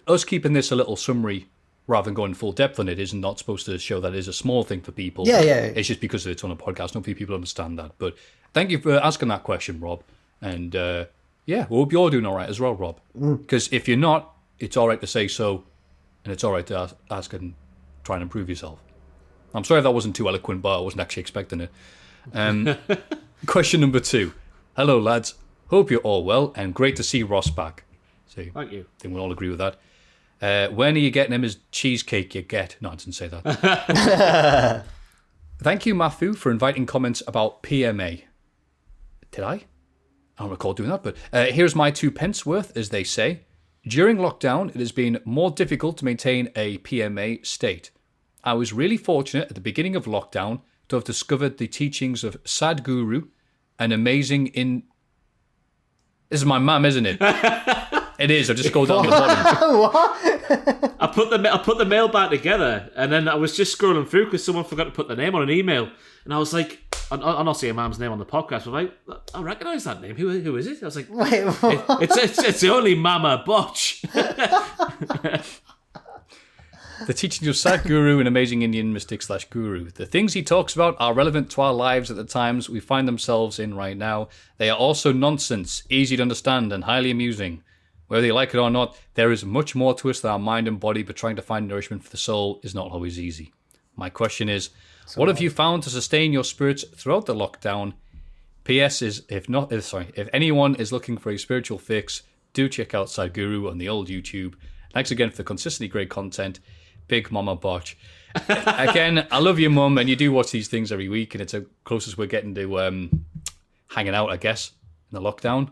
us keeping this a little summary rather than going full depth on it is not supposed to show that it is a small thing for people. Yeah. It's just because it's on a podcast. Not many people understand that. But thank you for asking that question, Rob. And we hope you're doing all right as well, Rob. Because if you're not, it's all right to say so, and it's all right to ask and try and improve yourself. I'm sorry if that wasn't too eloquent, but I wasn't actually expecting it. Question number 2. Hello, lads. Hope you're all well, and great to see Ross back. So, Thank you. I think we'll all agree with that. When are you getting him his cheesecake you get? No, I didn't say that. Thank you, Maffew, for inviting comments about PMA. Did I? I don't recall doing that, but here's my 2 pence worth, as they say. During lockdown, it has been more difficult to maintain a PMA state. I was really fortunate at the beginning of lockdown to have discovered the teachings of Sadhguru, an amazing This is my mum, isn't it? It is. I just go down the bottom. What? I put the mail back together, and then I was just scrolling through because someone forgot to put their name on an email, and I was like, I'm not saying Mum's name on the podcast, but I recognise that name. Who is it? I was like, Wait, what? it's the only Mama Botch. The teachings of Sadhguru, an amazing Indian mystic / guru. The things he talks about are relevant to our lives at the times we find themselves in right now. They are also nonsense, easy to understand, and highly amusing. Whether you like it or not, there is much more to us than our mind and body, but trying to find nourishment for the soul is not always easy. My question is, what have you found to sustain your spirits throughout the lockdown? P.S. is, if anyone is looking for a spiritual fix, do check out Sadhguru on the old YouTube. Thanks again for the consistently great content. Big Mama Botch. Again, I love your mum, and you do watch these things every week, and it's the closest we're getting to hanging out, I guess, in the lockdown.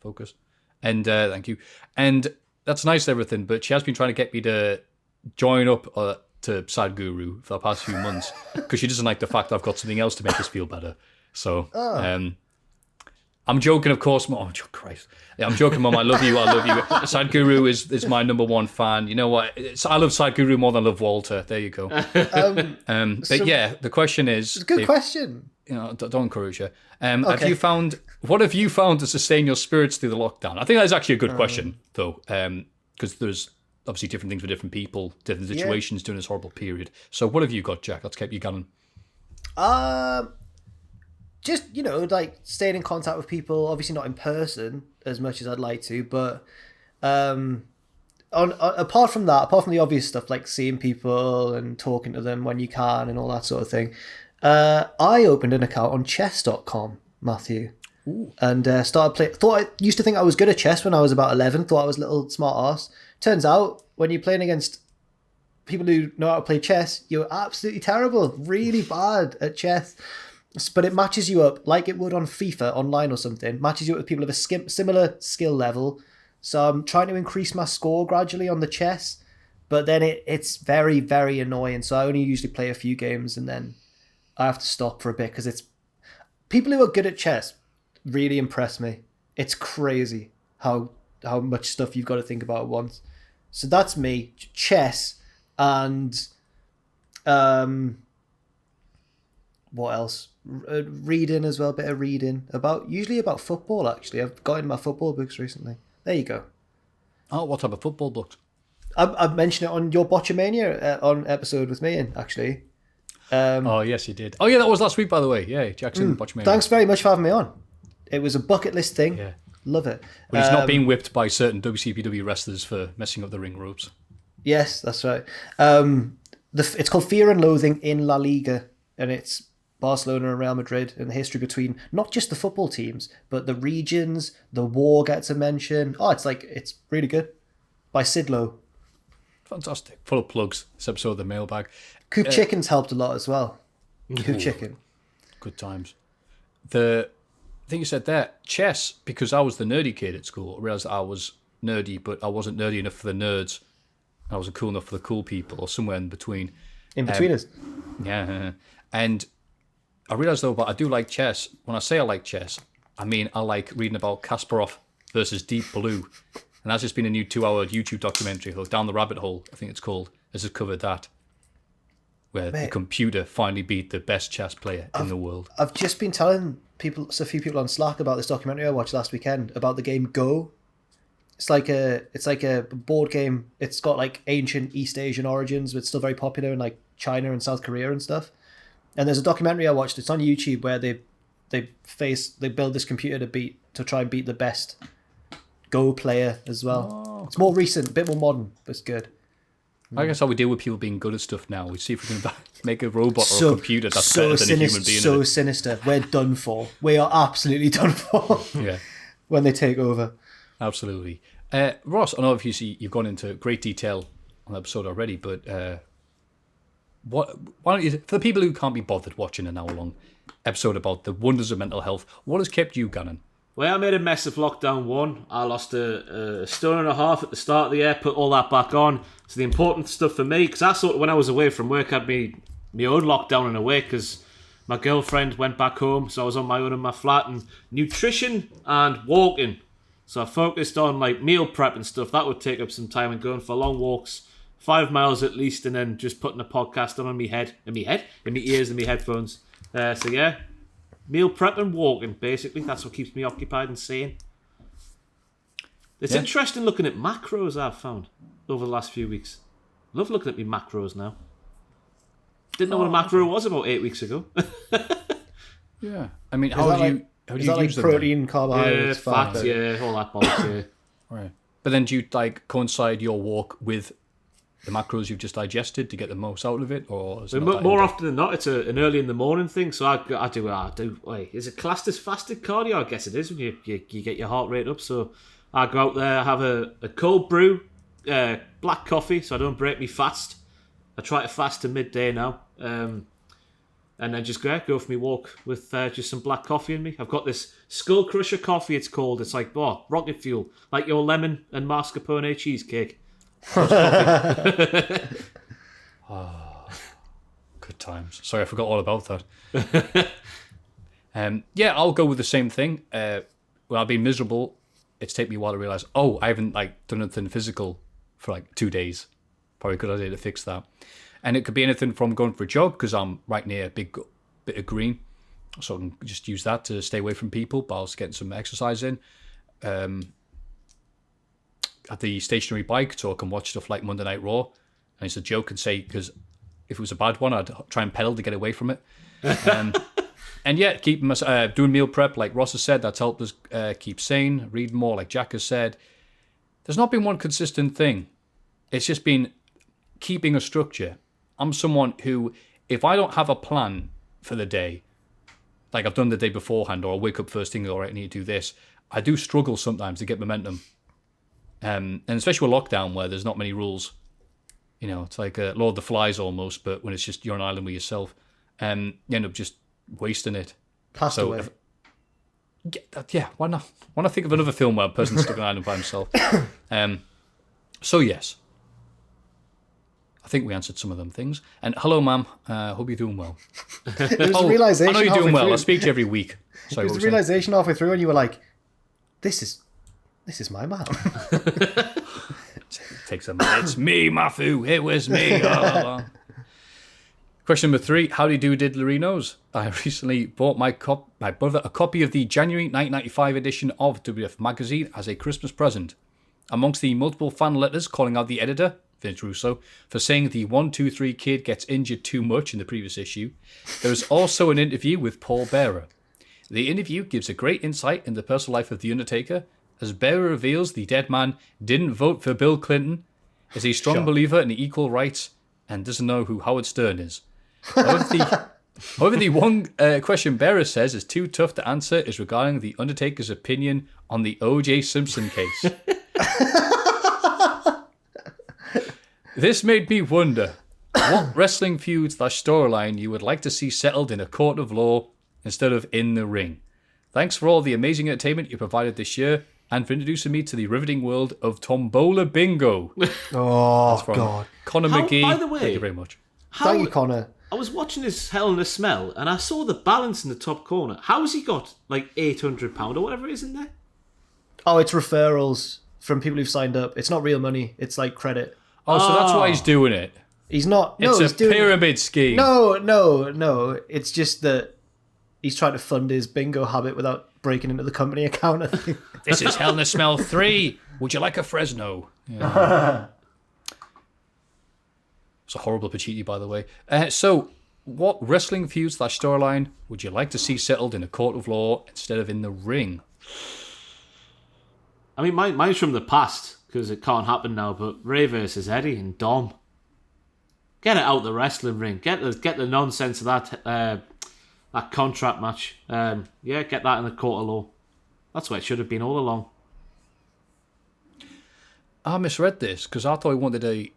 Focus. And thank you. And that's nice, everything, but she has been trying to get me to join up to Sadhguru for the past few months because she doesn't like the fact that I've got something else to make us feel better. So, I'm joking, of course. Oh, Christ. Yeah, I'm joking, Mum. I love you. Sadhguru is my number 1 fan. You know what? I love Sadhguru more than I love Walter. There you go. But yeah, the question is... It's a good question. Don't encourage her. What have you found to sustain your spirits through the lockdown? I think that's actually a good question, though, because there's obviously different things for different people, different situations during this horrible period. So what have you got, Jack? Let's keep you going. Just, staying in contact with people, obviously not in person as much as I'd like to, but apart from the obvious stuff, like seeing people and talking to them when you can and all that sort of thing, I opened an account on chess.com, Maffew. Ooh. And started playing. I used to think I was good at chess when I was about 11, thought I was a little smart arse. Turns out, when you're playing against people who know how to play chess, you're absolutely terrible, really bad at chess. But it matches you up like it would on FIFA online or something. Matches you up with people of a similar skill level. So I'm trying to increase my score gradually on the chess, but then it's very, very annoying. So I only usually play a few games and then I have to stop for a bit because it's people who are good at chess really impress me. It's crazy how much stuff you've got to think about at once. So that's me, chess, and what else? Reading as well, a bit of reading usually about football. Actually, I've got in my football books recently. There you go. Oh, what type of football books? I've mentioned it on your Botchamania on episode with me, actually. Oh yes, you did. Oh yeah, that was last week, by the way. Yeah, Jackson Botchamania. Thanks very much for having me on. It was a bucket list thing. Yeah. Love it. But he's not being whipped by certain WCPW wrestlers for messing up the ring ropes. Yes, that's right. It's called Fear and Loathing in La Liga, and it's Barcelona and Real Madrid, and the history between not just the football teams, but the regions. The war gets a mention. Oh, it's really good. By Sid Lowe. Fantastic. Full of plugs. This episode of the mailbag. Coop Chicken's helped a lot as well. Coop Chicken. Good times. The thing you said there, chess, because I was the nerdy kid at school, I realised that I was nerdy, but I wasn't nerdy enough for the nerds. I wasn't cool enough for the cool people, or somewhere in between. In between us. Yeah. And I realised, though, but I do like chess. When I say I like chess, I mean I like reading about Kasparov versus Deep Blue. And that's just been a new 2-hour YouTube documentary, Down the Rabbit Hole, I think it's called. Has just covered that. Where the computer finally beat the best chess player in the world. a few people on Slack about this documentary I watched last weekend about the game Go. It's like a board game. It's got like ancient East Asian origins, but it's still very popular in like China and South Korea and stuff. And there's a documentary I watched. It's on YouTube where they build this computer to try and beat the best Go player as well. Oh, it's more recent, a bit more modern, but it's good. I guess how we deal with people being good at stuff now. We see if we can make a robot or a computer that's better than a human being. So sinister. We're done for. We are absolutely done for. Yeah. When they take over. Absolutely. Ross, I know you've gone into great detail on the episode already, but why don't you, for the people who can't be bothered watching an hour-long episode about the wonders of mental health, what has kept you gunning? Well, I made a mess of lockdown 1. I lost a stone and a half at the start of the year, put all that back on. So the important stuff for me, because I thought when I was away from work, I had my own lockdown in a way, because my girlfriend went back home, so I was on my own in my flat, and nutrition and walking. So I focused on like meal prep and stuff. That would take up some time, and going for long walks, 5 miles at least, and then just putting a podcast on my head, in my ears and my headphones. So yeah. Meal prep and walking, basically. That's what keeps me occupied and sane. It's interesting looking at macros I've found over the last few weeks. Love looking at my macros now. Didn't know what a macro was about 8 weeks ago. Yeah. I mean, how do you use like them? protein, carbohydrates, fat, all that bollocks, yeah. Right. But then do you like coincide your walk with the macros you've just digested to get the most out of it, or is it more often than not, it's an early in the morning thing. So I do. Wait, is it classed as fasted cardio? I guess it is when you get your heart rate up. So I go out there, have a cold brew, black coffee, so I don't break me fast. I try to fast to midday now, and then just go for my walk with just some black coffee in me. I've got this Skull Crusher coffee. It's called. It's like rocket fuel, like your lemon and mascarpone cheesecake. Good times. Sorry, I forgot all about that. I'll go with the same thing. When I've been miserable, it's taken me a while to realise, I haven't done anything physical for 2 days. Probably a good idea to fix that. And it could be anything from going for a jog, because I'm right near a big bit of green, so I can just use that to stay away from people, but I was getting some exercise in. At the stationary bike, so I can watch stuff like Monday Night Raw. And it's a joke and say, because if it was a bad one, I'd try and pedal to get away from it. And keeping doing meal prep, like Ross has said, that's helped us keep sane. Read more, like Jack has said. There's not been one consistent thing. It's just been keeping a structure. I'm someone who, if I don't have a plan for the day, like I've done the day beforehand, or I wake up first thing, or I need to do this, I do struggle sometimes to get momentum. And especially with lockdown, where there's not many rules, You know, it's like Lord of the Flies almost, but when it's just you're on an island with yourself, you end up just wasting it. Passed away. Yeah, why not? Why not think of another film where a person's stuck on an island by himself? So yes, I think we answered some of them things. And hello, ma'am. Hope you're doing well. It was a realization. I know you're doing well. Through. I speak to you every week. Sorry, It was a realization halfway through, and you were like, "This is my mom." Takes a minute. It's me, Maffew. It was me. Question number 3. How do you do, Diddlerinos? I recently bought my brother a copy of the January 1995 edition of WWF Magazine as a Christmas present. Amongst the multiple fan letters calling out the editor, Vince Russo, for saying the 1-2-3 kid gets injured too much in the previous issue, there is also an interview with Paul Bearer. The interview gives a great insight into the personal life of The Undertaker, as Bearer reveals the dead man didn't vote for Bill Clinton, is a strong believer in equal rights, and doesn't know who Howard Stern is. However, the one question Bearer says is too tough to answer is regarding The Undertaker's opinion on the O.J. Simpson case. This made me wonder what wrestling feud/storyline you would like to see settled in a court of law instead of in the ring. Thanks for all the amazing entertainment you provided this year and for introducing me to the riveting world of Tombola Bingo. Oh, God. Connor McGee. By the way, thank you very much. Thank you, Connor. I was watching this Hell in a Smell, and I saw the balance in the top corner. How has he got like £800 or whatever it is in there? Oh, it's referrals from people who've signed up. It's not real money. It's like credit. Oh, so that's why he's doing it. He's not. No, It's he's a doing pyramid scheme. No. It's just that he's trying to fund his bingo habit without breaking into the company account. I think. This is Hell in a Smell 3. Would you like a Fresno? Yeah. It's a horrible Pacitti, by the way. So, what wrestling feud/storyline would you like to see settled in a court of law instead of in the ring? I mean, mine's from the past, because it can't happen now, but Ray versus Eddie and Dom. Get it out the wrestling ring. Get the nonsense of that contract match. Get that in the court of law. That's where it should have been all along. I misread this, because I thought he wanted a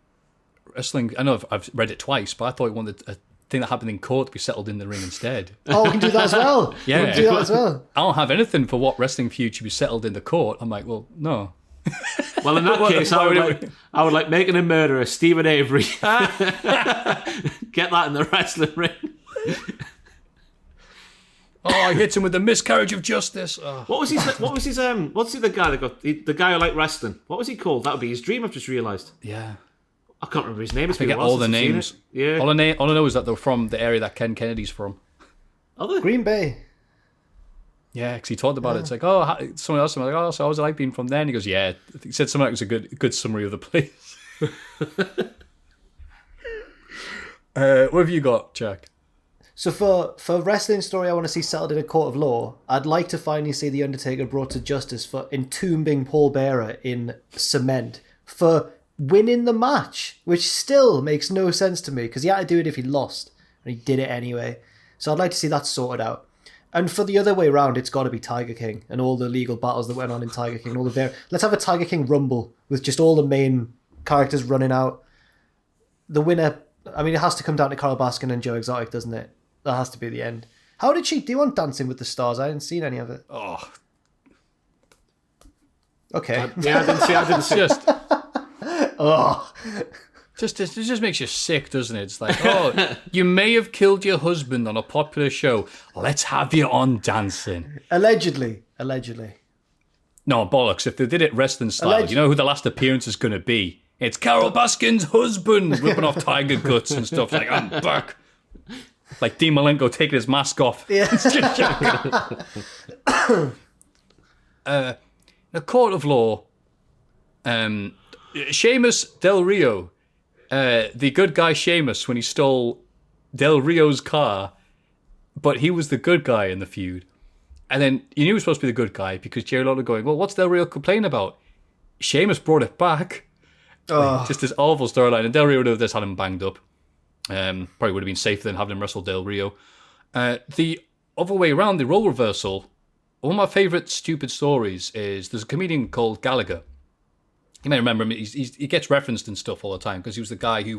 wrestling... I know I've read it twice, but I thought he wanted a thing that happened in court to be settled in the ring instead. Oh, we can do that as well. Yeah. We can do that as well. I don't have anything for what wrestling feud should be settled in the court. I'm like, well, no. Well, in that case, I would like making a murderer, Stephen Avery. Get that in the wrestling ring. Oh, I hit him with the miscarriage of justice. Oh. What's the other guy that got the guy who liked wrestling? What was he called? That would be his dream. I've just realised. Yeah. I can't remember his name. It's I forget been a while all the since I've seen names. it. Yeah. All I know is that they're from the area that Ken Kennedy's from. Are they? Green Bay. Yeah, because he talked about it. It's like, someone else. I'm like, so how was it like being from there? And he goes, yeah. He said something like it was a good summary of the place. What have you got, Jack? So for wrestling story I want to see settled in a court of law, I'd like to finally see The Undertaker brought to justice for entombing Paul Bearer in cement for winning the match, which still makes no sense to me because he had to do it if he lost, and he did it anyway. So I'd like to see that sorted out. And for the other way around, it's got to be Tiger King and all the legal battles that went on in Tiger King. Let's have a Tiger King Rumble with just all the main characters running out. The winner, I mean, it has to come down to Carol Baskin and Joe Exotic, doesn't it? That has to be the end. How did she do on Dancing with the Stars? I hadn't seen any of it. Oh. Okay. I didn't see. Just, Oh. it just makes you sick, doesn't it? It's like, oh, you may have killed your husband on a popular show. Let's have you on Dancing. Allegedly. No, bollocks. If they did it wrestling style, you know who the last appearance is going to be? It's Carol Baskin's husband ripping off tiger guts and stuff. Like, I'm back. Like Dean Malenko taking his mask off. Yeah. A court of law. Sheamus Del Rio, the good guy Sheamus when he stole Del Rio's car, but he was the good guy in the feud. And then you knew he was supposed to be the good guy because Jerry Lawler going, well, what's Del Rio complaining about? Sheamus brought it back. Oh. Just this awful storyline. And Del Rio would have just had him banged up. Probably would have been safer than having him wrestle Del Rio. The other way around, the role reversal, one of my favourite stupid stories is there's a comedian called Gallagher You may remember him. He gets referenced and stuff all the time because he was the guy who he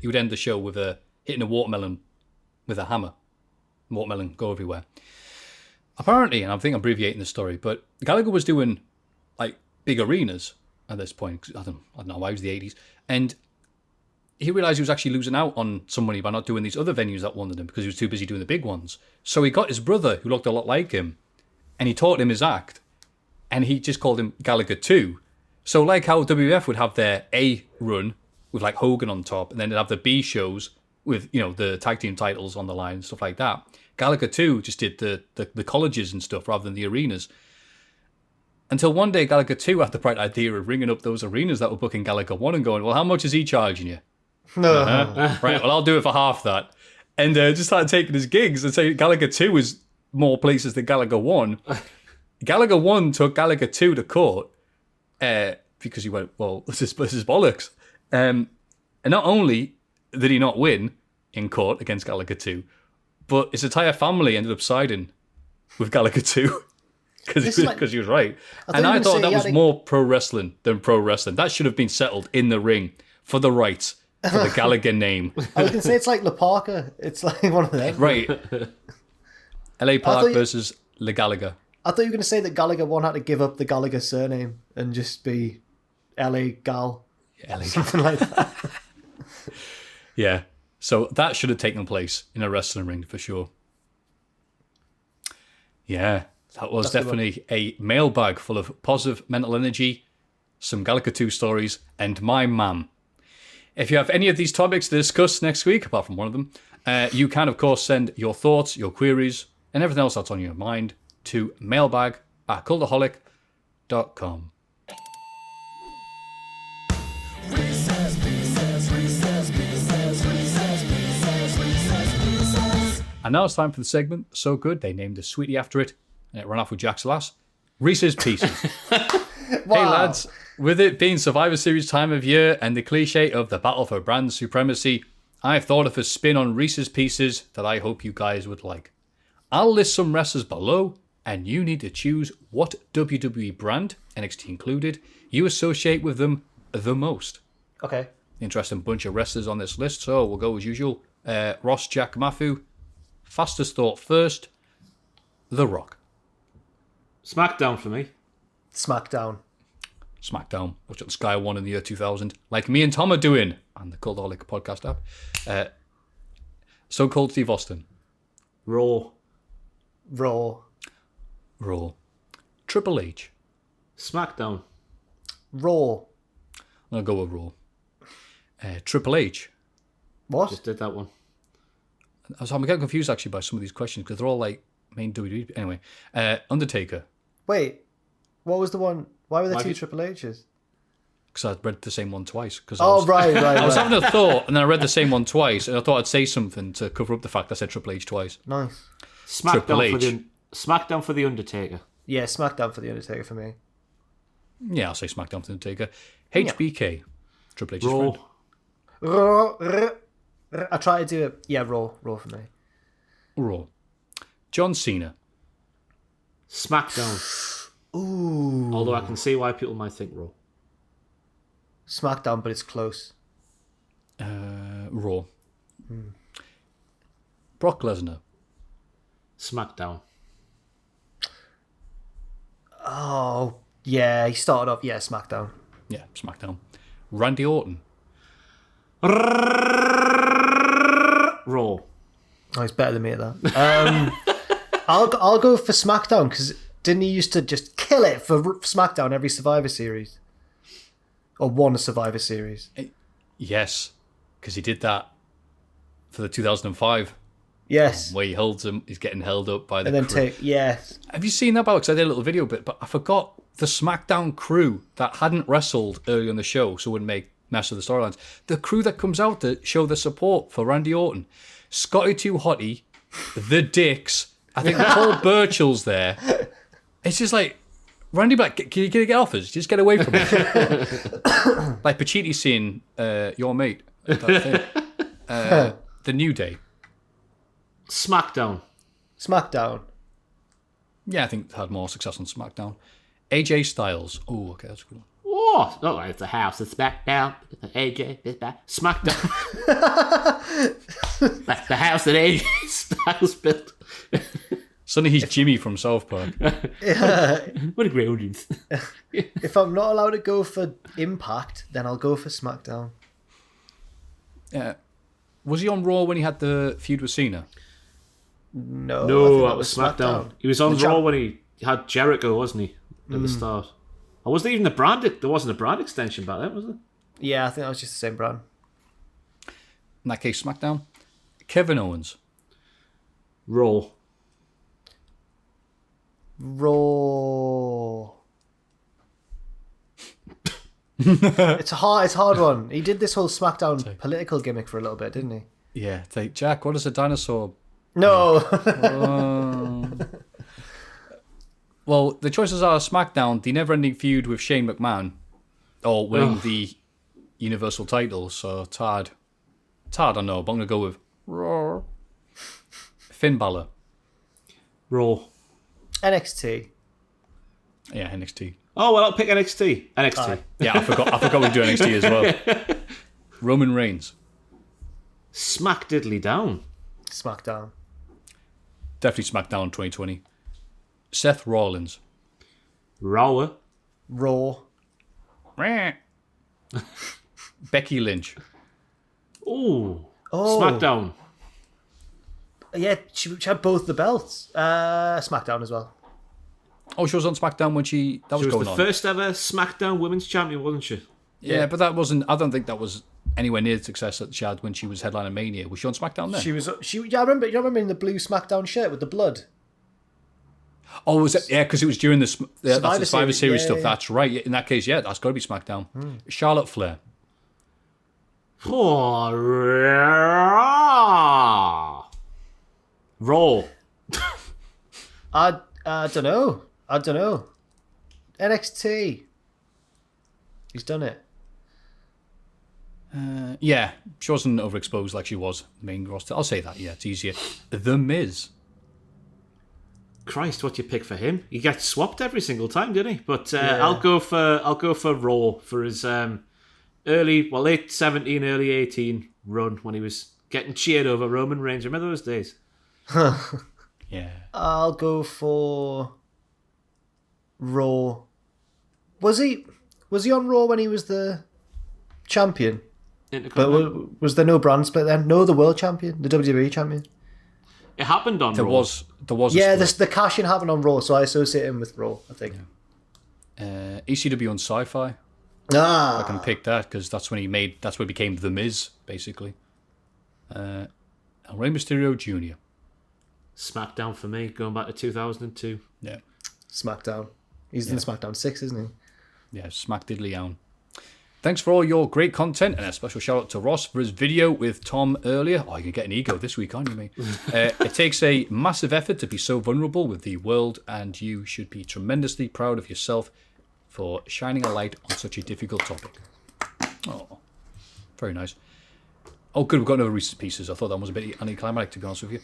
would end the show with hitting a watermelon with a hammer. Watermelon go everywhere. Apparently, and I think I'm abbreviating the story, but Gallagher was doing like big arenas at this point. I don't know why it was the 80s, and he realised he was actually losing out on some money by not doing these other venues that wanted him because he was too busy doing the big ones. So he got his brother, who looked a lot like him, and he taught him his act, and he just called him Gallagher 2. So like how WWF would have their A run with like Hogan on top, and then they'd have the B shows with, you know, the tag team titles on the line and stuff like that. Gallagher 2 just did the colleges and stuff rather than the arenas. Until one day Gallagher 2 had the bright idea of ringing up those arenas that were booking Gallagher 1 and going, well, how much is he charging you? Right, well, I'll do it for half that. And just started taking his gigs and saying Gallagher 2 was more places than Gallagher 1. Gallagher 1 took Gallagher 2 to court because he went, well, this is bollocks. And not only did he not win in court against Gallagher 2, but his entire family ended up siding with Gallagher 2 because he was right. I thought that was more pro wrestling than pro wrestling. That should have been settled in the ring for the rights for the Gallagher name. I was going to say it's like La Parker. It's like one of them. Right. LA Park versus Le Gallagher. I thought you were going to say that Gallagher 1 had to give up the Gallagher surname and just be LA Gal. Yeah, LA Something like that. Yeah. So that should have taken place in a wrestling ring for sure. Yeah. That was definitely a mailbag full of positive mental energy, some Gallagher 2 stories, and my mum. If you have any of these topics to discuss next week, apart from one of them, you can, of course, send your thoughts, your queries, and everything else that's on your mind to mailbag@cultaholic.com. And now it's time for the segment So Good They named a sweetie after it, and it ran off with Jack's lass. Reese's Pieces. Wow. Hey lads, with it being Survivor Series time of year and the cliche of the battle for brand supremacy, I've thought of a spin on Reese's Pieces that I hope you guys would like. I'll list some wrestlers below, and you need to choose what WWE brand, NXT included, you associate with them the most. Okay. Interesting bunch of wrestlers on this list, so we'll go as usual. Ross, Jack, Maffew. Fastest thought first, The Rock. SmackDown for me. SmackDown. Watch it on Sky 1 in the year 2000, like me and Tom are doing on the Cultaholic Podcast app. So Cold Steve Austin. Raw. Triple H. SmackDown. Raw. I'll go with Raw. Triple H. What? Just did that one. I'm getting confused actually by some of these questions because they're all like main WWE. Anyway, Undertaker. Wait, what was the one? Why were there two Triple H's? Because I read the same one twice. Right. I was having a thought and then I read the same one twice and I thought I'd say something to cover up the fact I said Triple H twice. Nice. SmackDown for the Undertaker. Yeah, SmackDown for the Undertaker for me. Yeah, I'll say SmackDown for the Undertaker. HBK. Triple H's Raw. friend. I try to do it. Yeah, Raw for me. Raw. John Cena. SmackDown. Ooh. Although I can see why people might think Raw. SmackDown, but it's close. Raw. Brock Lesnar. SmackDown. Oh, yeah, he started off. Yeah, SmackDown. Yeah, SmackDown. Randy Orton. Raw. Oh, he's better than me at that. I'll go for SmackDown because didn't he used to just kill it for SmackDown every Survivor Series? Or one Survivor Series? Yes, because he did that for the 2005. Yes. Where he holds him, he's getting held up by the and then crew. Yes. Have you seen that, Because I did a little video bit, but I forgot the SmackDown crew that hadn't wrestled early on the show, so it wouldn't make mess of the storylines. The crew that comes out to show the support for Randy Orton. Scotty 2 Hotty, the Dicks, I think Paul Burchill's there. It's just like, Randy Black, can you get off us? Just get away from us. Like Pacitti seeing your mate. The New Day. SmackDown. Yeah, I think they had more success on SmackDown. AJ Styles. Oh, okay, that's a good one. Oh, it's the house of SmackDown. AJ, SmackDown. The house that AJ Styles built. Suddenly he's Jimmy from South Park. What a great audience. If I'm not allowed to go for Impact, then I'll go for SmackDown. Yeah. Was he on Raw when he had the feud with Cena? No, I think No, that was SmackDown. He was on The Raw when he had Jericho, wasn't he? At the start. Or wasn't even the brand? There wasn't a brand extension back then, was there? Yeah, I think that was just the same brand. In that case, SmackDown. Kevin Owens. Raw. Raw. It's a hard one. He did this whole SmackDown political gimmick for a little bit, didn't he? Yeah. It's like, Jack, what is a dinosaur? No. Well, the choices are SmackDown, the never-ending feud with Shane McMahon, or winning the Universal title. So it's hard. It's hard, I know, but I'm going to go with Raw. Finn Balor. Raw. NXT. Yeah, NXT. Oh, well, I'll pick NXT. NXT. Yeah, I forgot we do NXT as well. Roman Reigns. Smack diddly down. SmackDown. Definitely SmackDown 2020. Seth Rollins. Raw. Raw. Becky Lynch. Ooh. Oh. SmackDown. Yeah, she had both the belts. SmackDown as well. Oh, she was on SmackDown when that was She was going the on. first ever SmackDown Women's Champion, wasn't she? Yeah, but that wasn't. I don't think that was anywhere near the success that she had when she was headlining Mania. Was she on SmackDown then? She was. Yeah, I remember. You remember in the blue SmackDown shirt with the blood. Oh, was it? Yeah, because it was during the Survivor Series, Series stuff. yeah. That's right. In that case, yeah, that's got to be SmackDown. Charlotte Flair. Oh, Raw. Raw. I don't know. NXT. He's done it. Yeah, she wasn't overexposed like she was main roster. I'll say that. Yeah, it's easier. The Miz. Christ, what you pick for him? He gets swapped every single time, didn't he? But I'll go for Raw for his late 17, early 18 run when he was getting cheered over Roman Reigns. Remember those days? Yeah. I'll go for Raw. Was he on Raw when he was the champion? But was there no brand split then? No, the world champion, the WWE champion. It happened on There Raw. was. Yeah, the cash-in happened on Raw, so I associate him with Raw, I think. ECW on Sci-Fi. Ah, I can pick that because that's when he became The Miz, basically. And Rey Mysterio Jr. SmackDown for me, going back to 2002. Yeah. SmackDown. He's in SmackDown 6, isn't he? Yeah, smack diddly down. Thanks for all your great content, and a special shout out to Ross for his video with Tom earlier. Oh, you can get an ego this week, aren't you, mate? It takes a massive effort to be so vulnerable with the world, and you should be tremendously proud of yourself for shining a light on such a difficult topic. Oh, very nice. Oh, good, we've got another Reese's Pieces. I thought that was a bit anticlimactic, to be honest with you.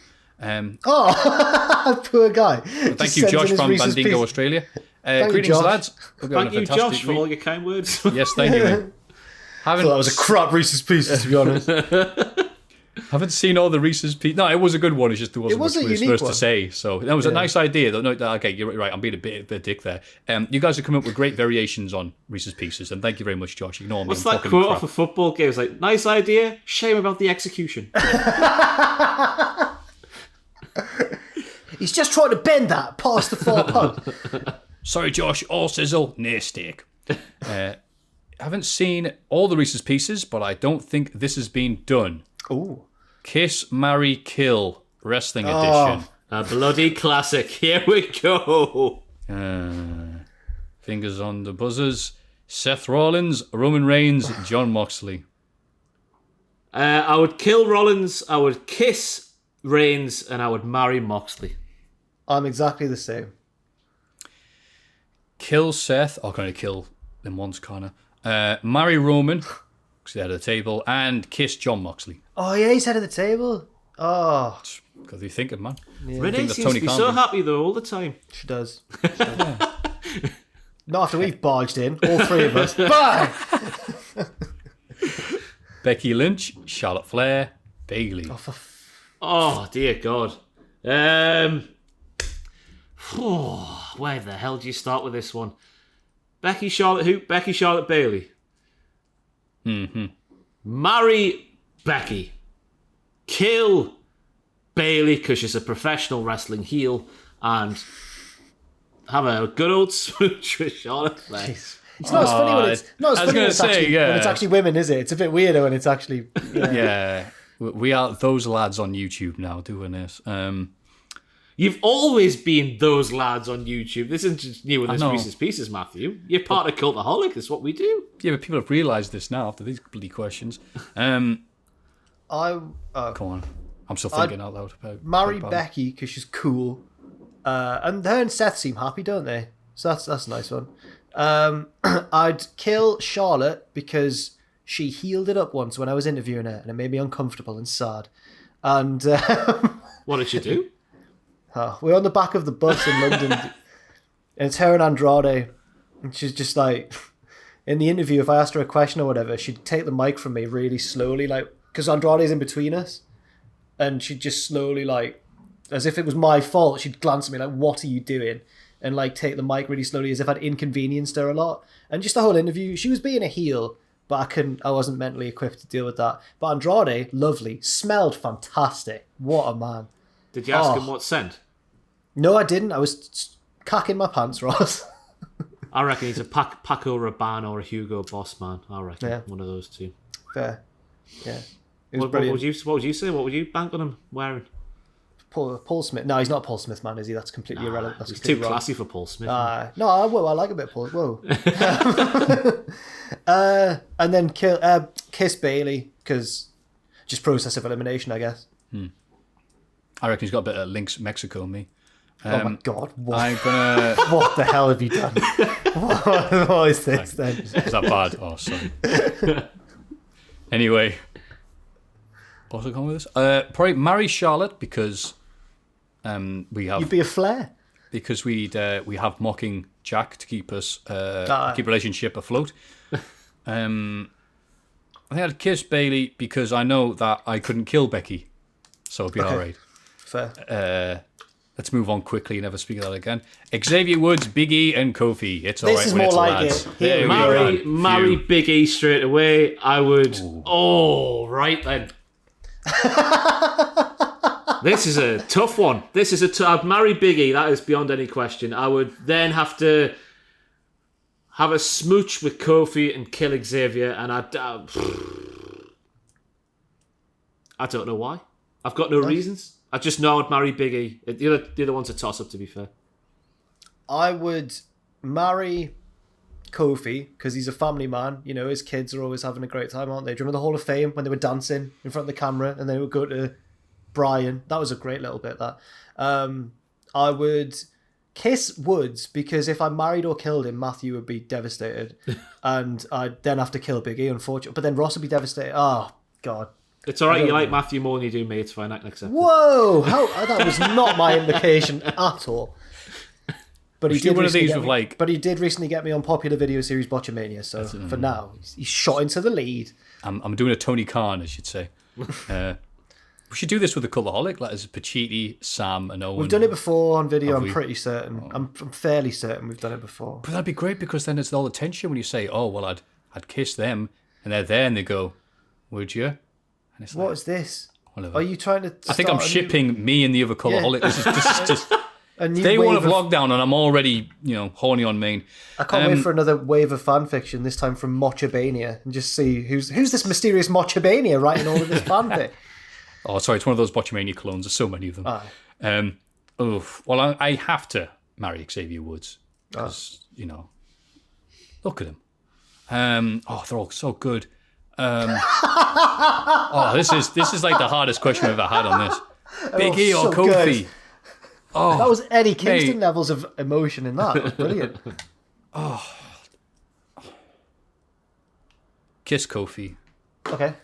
Poor guy. Thank you, Josh from Bandingo, Australia. Greetings, Josh. lads. Thank you, Josh, for all your kind words. Yes, thank you, mate. I thought that was a crap Reese's Pieces, to be honest. Haven't seen all the Reese's Pieces. No, it was a good one. It's just there wasn't was much a words unique for us one. to say. So that was a nice idea. Though. No, okay, you're right. I'm being a bit of a dick there. You guys have come up with great variations on Reese's Pieces, and thank you very much, Josh. Ignore me. What's I'm that talking quote crap. off a football game? It's like, nice idea, shame about the execution. He's just trying to bend that past the 4 pound. Sorry, Josh. All sizzle, nay steak. Haven't seen all the Reese's Pieces, but I don't think this has been done. Ooh. Kiss, Marry, Kill Wrestling Edition. A bloody classic. Here we go. Fingers on the buzzers. Seth Rollins, Roman Reigns, John Moxley. I would kill Rollins, I would kiss Reigns, and I would marry Moxley. I'm exactly the same. Kill Seth. Oh, kind of kill them once, kind of. Marry Roman, because he's head of the table, and kiss John Moxley. Oh, yeah, he's head of the table. Oh, Because you thinking, man. Renee that's seems Tony to be Khan so does. happy, though, all the time. she does. Not after we've barged in, all three of us. Bye! Becky Lynch, Charlotte Flair, Bayley. Oh, dear God. Where the hell do you start with this one? Becky, Charlotte, who? Becky, Charlotte, Bayley. Mm-hmm. Marry Becky. Kill Bayley because she's a professional wrestling heel, and have a good old smooch with Charlotte Flair. It's not as funny when it's when it's actually women, is it? It's a bit weirder when it's actually. Yeah, we are those lads on YouTube now doing this. You've always been those lads on YouTube. This isn't just new in this Reese's Pieces, Maffew. You're part of Cultaholic. That's what we do. Yeah, but people have realised this now after these bloody questions. Come on, I'm still thinking out loud about marry Becky because she's cool, and her and Seth seem happy, don't they? So that's a nice one. I'd kill Charlotte because she healed it up once when I was interviewing her, and it made me uncomfortable and sad. And what did she do? We're on the back of the bus in London, and it's her and Andrade, and she's just like, in the interview, if I asked her a question or whatever, she'd take the mic from me really slowly, like, because Andrade's in between us, and she'd just slowly, like, as if it was my fault, she'd glance at me like, what are you doing? And like take the mic really slowly as if I'd inconvenienced her a lot. And just the whole interview, she was being a heel, but I wasn't mentally equipped to deal with that. But Andrade, lovely, smelled fantastic. What a man. Did you ask him what scent? No, I didn't. I was cacking my pants, Ross. I reckon he's a Paco Rabanne or a Hugo Boss man. I reckon one of those two. Fair. Yeah. What would you say? What would you bank on him wearing? Paul Smith. No, he's not Paul Smith, man, is he? That's completely irrelevant. That's he's completely too classy for Paul Smith. No, I like a bit of Paul. Whoa. And then kiss Bayley, because just process of elimination, I guess. I reckon he's got a bit of Lynx Mexico in me. Oh my God! What? I'm gonna. What the hell have you done? What is this then? Is that bad? Oh, sorry. Anyway, what's I going with this? Probably marry Charlotte because we have. You'd be a Flair. Because we have mocking Jack to keep us keep relationship afloat. I think I'd kiss Bayley because I know that I couldn't kill Becky, so it'd be all right. Fair. Let's move on quickly and never speak of that again. Xavier Woods, Big E, and Kofi. It's all right. This is more like it. There marry Big E straight away. I would. Ooh. Oh, right then. This is a tough one. I'd marry Big E. That is beyond any question. I would then have to have a smooch with Kofi and kill Xavier, and I don't know why. I've got no reasons. I just know I'd marry Big E. The other one's a toss-up, to be fair. I would marry Kofi because he's a family man. You know, his kids are always having a great time, aren't they? Do you remember the Hall of Fame when they were dancing in front of the camera and they would go to Brian? That was a great little bit, that. I would kiss Woods because if I married or killed him, Maffew would be devastated. And I'd then have to kill Big E, unfortunately. But then Ross would be devastated. Oh, God. It's alright, you like Maffew more than you do me. It's fine, I can accept it. Whoa! That was not my implication at all. But he did recently get me on popular video series Botchamania, so for now, he's shot into the lead. I'm doing a Tony Khan, I should say. We should do this with the Cultaholic, like as Pacitti, Sam, and Owen. We've done it before on video, I'm pretty certain. I'm fairly certain we've done it before. But that'd be great because then it's all the tension when you say, oh, well, I'd kiss them, and they're there and they go, would you? And it's what is this? Whatever. Are you trying to I think I'm shipping me and the other Cultaholic. This is just day one of lockdown and I'm already, horny on main. I can't wait for another wave of fan fiction, this time from Mochabania, and just see who's this mysterious Mochabania writing all of this fanfic. Oh, sorry, it's one of those Botchamania clones. There's so many of them. Well, I have to marry Xavier Woods because, look at him. They're all so good. This is like the hardest question we've ever had on this. Big E or Kofi? Good. Oh, that was Eddie Kingston levels of emotion in that. Brilliant. Kiss Kofi. Okay.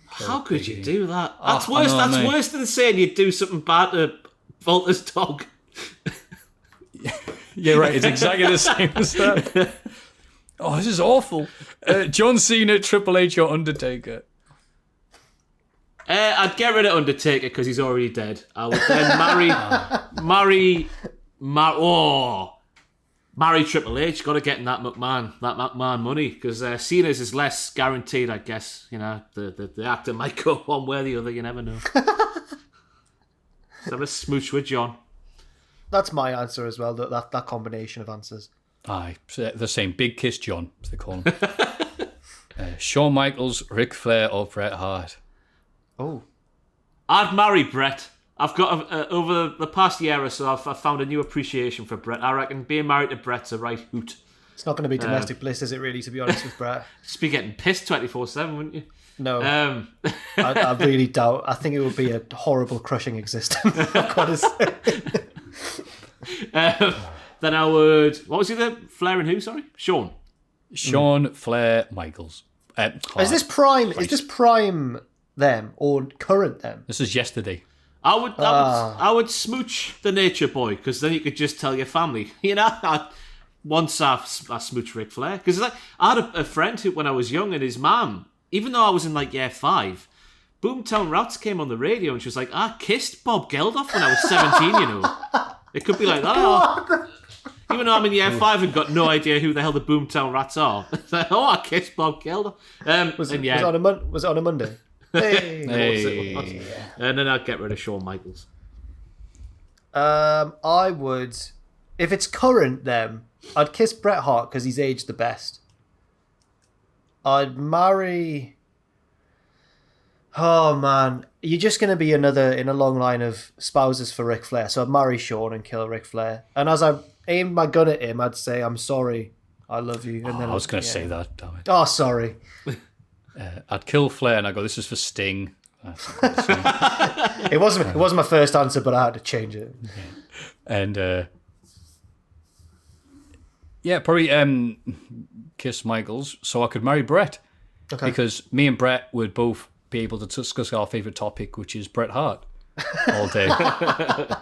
How could you do that? That's worse. That's worse than saying you'd do something bad to Volta's dog. Yeah, right. It's exactly the same as that. Oh, this is awful. John Cena, Triple H, or Undertaker? I'd get rid of Undertaker because he's already dead. I would then marry Triple H. Got to get in that McMahon money because Cena's is less guaranteed, I guess. You know, the actor might go one way or the other. You never know. So have a smooch with John. That's my answer as well. That combination of answers. Aye, the same. Big Kiss John, as they call him. Shawn Michaels, Ric Flair, or Bret Hart? Oh, I'd marry Bret. I've got over the past year or so, I've found a new appreciation for Bret. I reckon being married to Bret's a right hoot. it's not going to be domestic bliss, is it? Really, to be honest with Bret. Just be getting pissed 24/7, wouldn't you? No, I really doubt. I think it would be a horrible, crushing existence. I've got to say. Then I would. What was the Flair and who? Sorry, Shawn, Flair, Michaels. Is this prime? Is this prime them or current them? This is yesterday. I would smooch the Nature Boy because then you could just tell your family. You know, I smooch Ric Flair because like I had a friend who, when I was young, and his mum, even though I was in like year 5, Boomtown Rats came on the radio and she was like, I kissed Bob Geldof when I was 17. You know, it could be like that. Even though I'm in year 5 and got no idea who the hell the Boomtown Rats are. It's like, I kissed Bob Geldof. Was it on a Monday? Hey. And then I'd get rid of Shawn Michaels. I would, if it's current them, I'd kiss Bret Hart because he's aged the best. I'd marry... Oh man, you're just going to be another in a long line of spouses for Ric Flair, so I'd marry Shawn and kill Ric Flair. And as I aimed my gun at him, I'd say, I'm sorry, I love you. And then I was going to say that, damn it. Oh, sorry. I'd kill Flair and I go, this is for Sting. It wasn't my first answer, but I had to change it. And probably kiss Michaels so I could marry Bret. Okay. Because me and Bret would both be able to discuss our favourite topic, which is Bret Hart, all day. I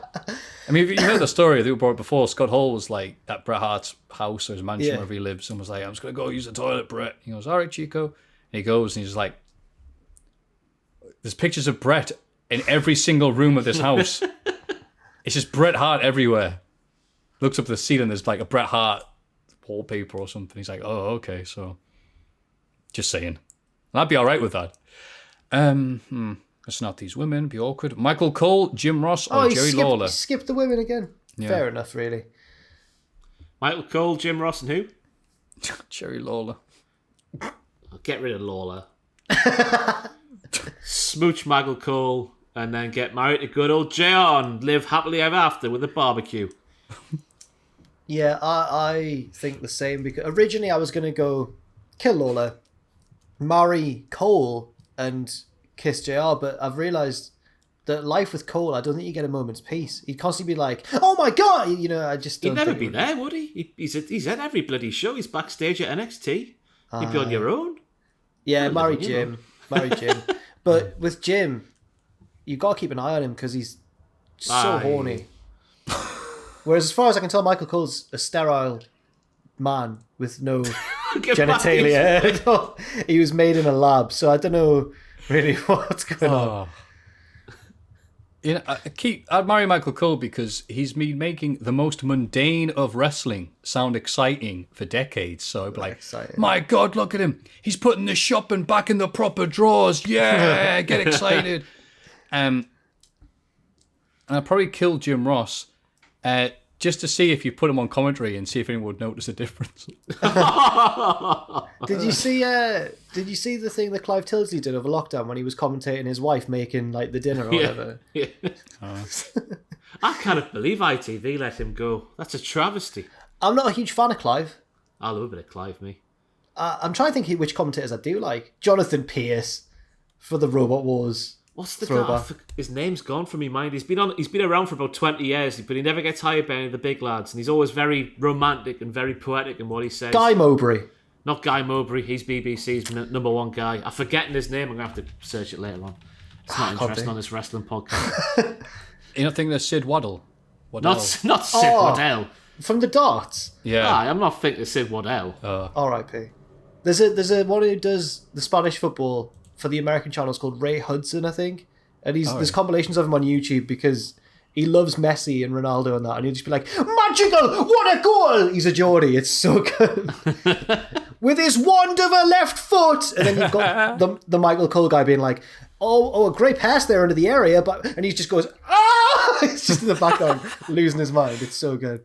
mean, you heard the story that we brought before. Scott Hall was like at Bret Hart's house or his mansion wherever he lives and was like, I'm just going to go use the toilet, Bret. He goes, all right, Chico. And he goes and he's like, there's pictures of Bret in every single room of this house. It's just Bret Hart everywhere. Looks up at the ceiling, there's like a Bret Hart wallpaper or something. He's like, oh, okay, so just saying. And I'd be all right with that. Let's not these women, be awkward. Michael Cole, Jim Ross, or Jerry Lawler? Skip the women again. Yeah. Fair enough, really. Michael Cole, Jim Ross, and who? Jerry Lawler. I'll get rid of Lawler. Smooch Michael Cole, and then get married to good old JR and live happily ever after with a barbecue. Yeah, I think the same, because originally I was going to go kill Lawler, marry Cole, and kiss JR, but I've realised that life with Cole, I don't think you get a moment's peace. He'd constantly be like, oh my God, you know, I just don't He'd never be there, would he? He's at every bloody show. He's backstage at NXT. You'd be on your own. Yeah, marry Jim. Marry Jim. But with Jim, you've got to keep an eye on him because he's so horny. Whereas as far as I can tell, Michael Cole's a sterile man with no genitalia. He was made in a lab, so I don't know really what's going on. You know, I'd marry Michael Cole because he's been making the most mundane of wrestling sound exciting for decades. So I'd be like, my God, look at him. He's putting the shopping back in the proper drawers. Yeah, get excited. And I'd probably kill Jim Ross just to see if you put him on commentary and see if anyone would notice a difference. Did you see the thing that Clive Tildesley did over lockdown when he was commentating his wife making like the dinner or whatever? Yeah. I can't believe ITV let him go. That's a travesty. I'm not a huge fan of Clive. I love a bit of Clive, me. I'm trying to think which commentators I do like. Jonathan Pierce for the Robot Wars. What's the guy? His name's gone from my mind. He's been around for about 20 years, but he never gets hired by any of the big lads, and he's always very romantic and very poetic in what he says. Guy Mowbray. Not Guy Mowbray. He's BBC's number one guy. I'm forgetting his name. I'm going to have to search it later on. It's not interesting on this wrestling podcast. You don't think there's Sid Waddell? Not Sid Waddell. From the darts. Yeah. Aye, I'm not thinking of Sid Waddell. R.I.P. There's a one who does the Spanish football for the American channels called Ray Hudson, I think. And there's compilations of him on YouTube because he loves Messi and Ronaldo and that, and he'll just be like, magical, what a goal! He's a Geordie, it's so good. With his wand of a left foot! And then you've got the Michael Cole guy being like, oh, a great pass there into the area, and he just goes, ah! It's just in the background, losing his mind. It's so good.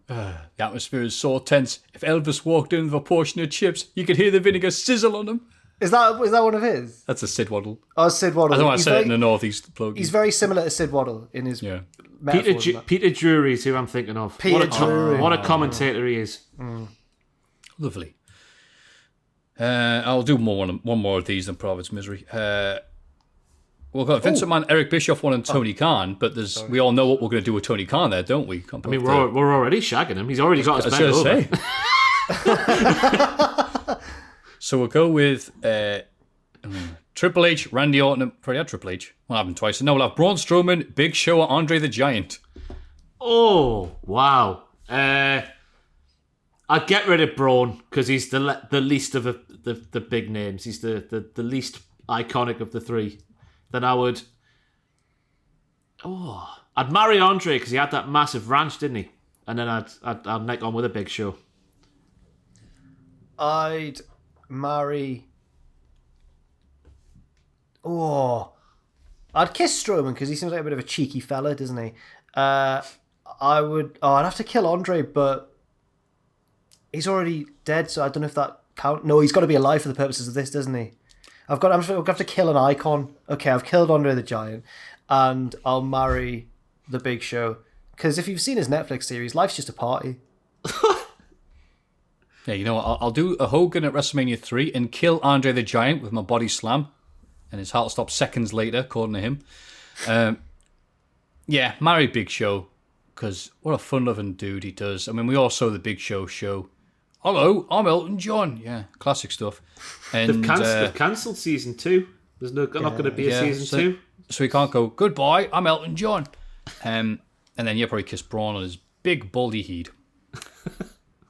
The atmosphere is so tense. If Elvis walked in with a portion of chips, you could hear the vinegar sizzle on him. Is that one of his? That's a Sid Waddle. Oh, Sid Waddle. I don't want to say it in the northeast plug. He's very similar to Sid Waddle in his Peter Drury is who I'm thinking of. Drury. What a commentator he is. Lovely. I'll do one more of these in Providence Misery. We've got Vince McMahon, Eric Bischoff, one, and Tony Khan, but we all know what we're going to do with Tony Khan there, don't we? I mean, we're already shagging him. He's already got his bent over. So we'll go with Triple H, Randy Orton. Probably had Triple H. We'll have him twice. And now we'll have Braun Strowman, Big Show, or Andre the Giant. Oh, wow. I'd get rid of Braun because he's the least of the big names. He's the least iconic of the three. Then I would... I'd marry Andre because he had that massive ranch, didn't he? And then I'd make on with a Big Show. I'd marry... I'd kiss Strowman because he seems like a bit of a cheeky fella, doesn't he? I'd have to kill Andre, but he's already dead, so I don't know if that counts. No, he's got to be alive for the purposes of this, doesn't he? I'm going to have to kill an icon. Okay, I've killed Andre the Giant, and I'll marry the Big Show. Because if you've seen his Netflix series, life's just a party. Yeah, you know what? I'll do a Hogan at WrestleMania 3 and kill Andre the Giant with my body slam. And his heart will stop seconds later, according to him. Yeah, marry Big Show. Because what a fun-loving dude he does. I mean, we all saw the Big Show. Hello, I'm Elton John. Yeah, classic stuff. And They've cancelled season 2. There's not going to be a season 2. So he can't go, goodbye, I'm Elton John. And then you probably kiss Braun on his big baldy head.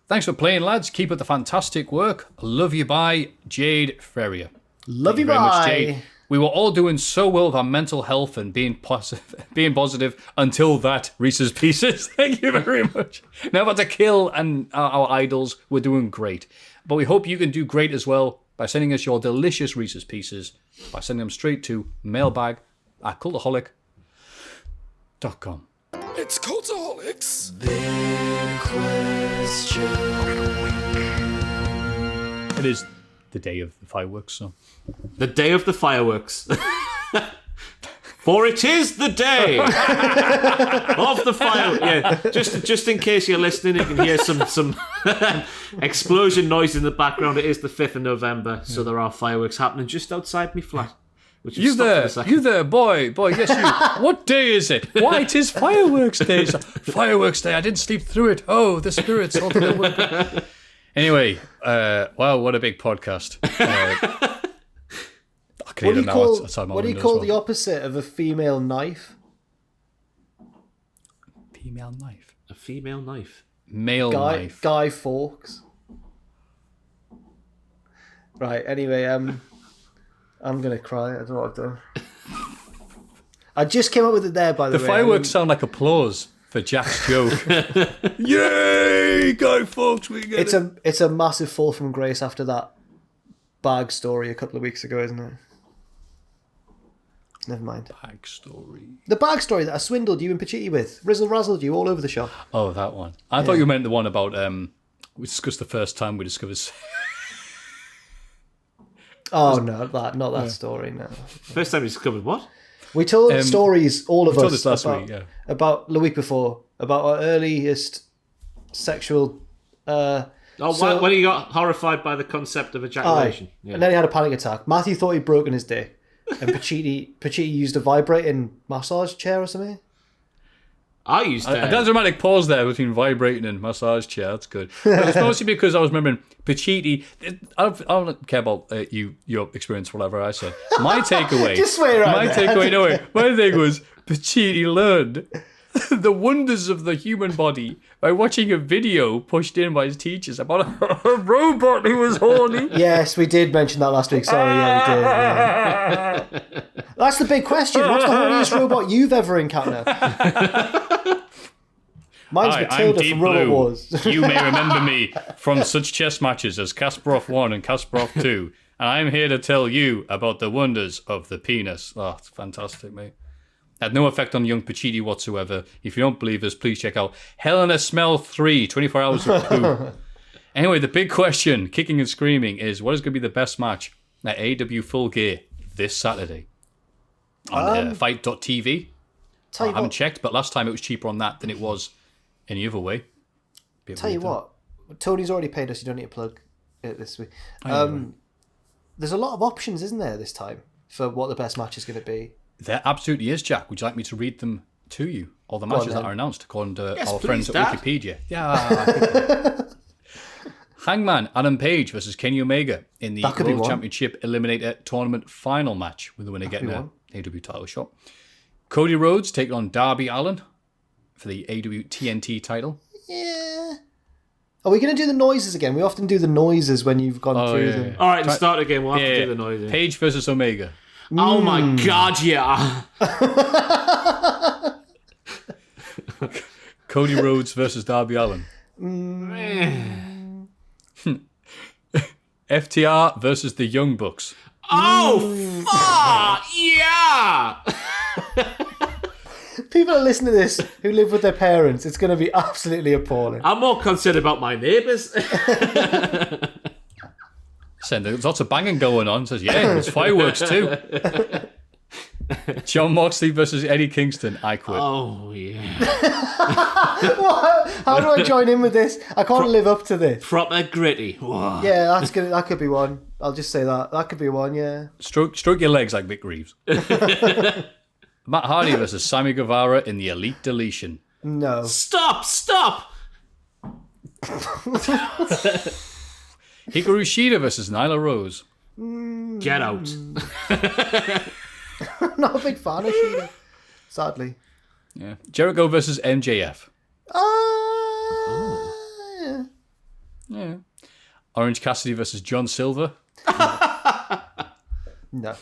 Thanks for playing, lads. Keep up the fantastic work. Love you, bye, Jade Ferrier. Love you, very bye. much, Jade. We were all doing so well with our mental health and being positive until that Reese's Pieces. Thank you very much. Now about to kill and our idols, we're doing great. But we hope you can do great as well by sending us your delicious Reese's Pieces by sending them straight to mailbag@cultaholic.com. It's Cultaholics. Big question. It is the day of the fireworks, so... The day of the fireworks. For it is the day of the fireworks. Yeah, just in case you're listening, you can hear some explosion noise in the background. It is the 5th of November, so there are fireworks happening just outside me flat. You there, boy, yes, you. What day is it? Why, it is fireworks day. Fireworks day, I didn't sleep through it. Oh, the spirits. Anyway, wow, what a big podcast. What do you call the opposite of a female knife? Female knife? A female knife? Male knife. Guy Fawkes. Right, anyway, I'm going to cry. I don't know what I've done. I just came up with it there, by the way. The fireworks sound like applause for Jack's joke. Yay, Guy Fawkes, we get it. It's a massive fall from grace after that bag story a couple of weeks ago, isn't it? Never mind. Bag story. The bag story that I swindled you and Pacitti with. Rizzle-razzled you all over the shop. Oh, that one. I thought you meant the one about, we discussed the first time we discovered... Oh, no, not that story, no. First time we discovered what? We told stories, all of us, this last week, yeah. About the week before, about our earliest sexual... when he got horrified by the concept of ejaculation. Yeah. And then he had a panic attack. Maffew thought he'd broken his dick. And Pacitti used a vibrating massage chair or something. I used a dramatic pause there between vibrating and massage chair. That's good. But it's mostly because I was remembering Pacitti. I don't care about your experience, whatever I said. My takeaway. Just swear right My takeaway. No way. My thing was Pacitti learned the wonders of the human body by watching a video pushed in by his teachers about a robot who was horny. Yes, we did mention that last week. Sorry, yeah, we did. Yeah. That's the big question. What's the horniest robot you've ever encountered? Mine's Hi, Matilda I'm Deep from Robot Blue. Wars. You may remember me from such chess matches as Kasparov 1 and Kasparov 2, and I'm here to tell you about the wonders of the penis. Oh, it's fantastic, mate. Had no effect on young Pachidi whatsoever. If you don't believe us, please check out Hell in a Smell 3, 24 Hours of Poo. Anyway, the big question, kicking and screaming, is what is going to be the best match at AEW Full Gear this Saturday? On Fight.tv. I haven't checked, but last time it was cheaper on that than it was any other way. Tell you what, Tony's already paid us. You don't need to plug it this week. There's a lot of options, isn't there, this time, for what the best match is going to be? There absolutely is, Jack. Would you like me to read them to you? All the matches that are announced according to our friends at Wikipedia. Yeah. Hangman Adam Page versus Kenny Omega in the World Championship Eliminator Tournament final match, with the winner getting an AEW title shot. Cody Rhodes taking on Darby Allin for the AEW TNT title. Yeah. Are we going to do the noises again? We often do the noises when you've gone through them. All right, start again. We'll have to do the noises. Page versus Omega. Oh my God, yeah. Cody Rhodes versus Darby Allin. FTR versus the Young Bucks. Oh, fuck, yeah. People are listening to this who live with their parents. It's going to be absolutely appalling. I'm more concerned about my neighbours. There's lots of banging going on. Says, yeah, there's fireworks too. John Moxley versus Eddie Kingston. I quit. Oh, yeah. How do I join in with this? I can't live up to this. Proper gritty. Whoa. Yeah, that could be one. I'll just say that. That could be one, yeah. Stroke your legs like Vic Reeves. Matt Hardy versus Sammy Guevara in the Elite Deletion. No. Stop. Hikaru Shida versus Nyla Rose. Get out. I'm not a big fan of Shida, sadly. Yeah. Jericho versus MJF. Yeah. Orange Cassidy versus John Silver. No.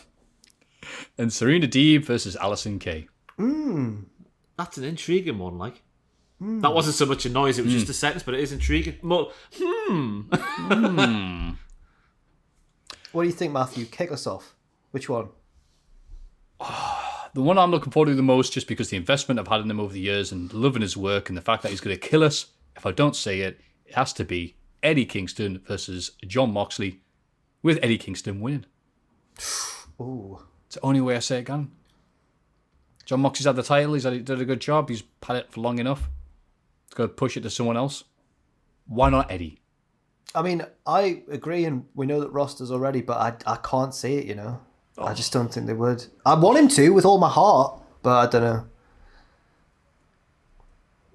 And Serena Deeb versus Allysin Kay. That's an intriguing one, like. That wasn't so much a noise, it was just a sentence, but it is intriguing. What do you think, Maffew? Kick us off. Which one? The one I'm looking forward to the most, just because the investment I've had in him over the years and loving his work and the fact that he's going to kill us, if I don't say it, it has to be Eddie Kingston versus John Moxley, with Eddie Kingston winning. Ooh. It's the only way I say it can. John Moxley's had the title, he's did a good job, he's had it for long enough. He's got to push it to someone else. Why not Eddie? I mean, I agree, and we know that Ross does already, but I can't see it, you know. I just don't think they would. I want him to with all my heart, but I don't know.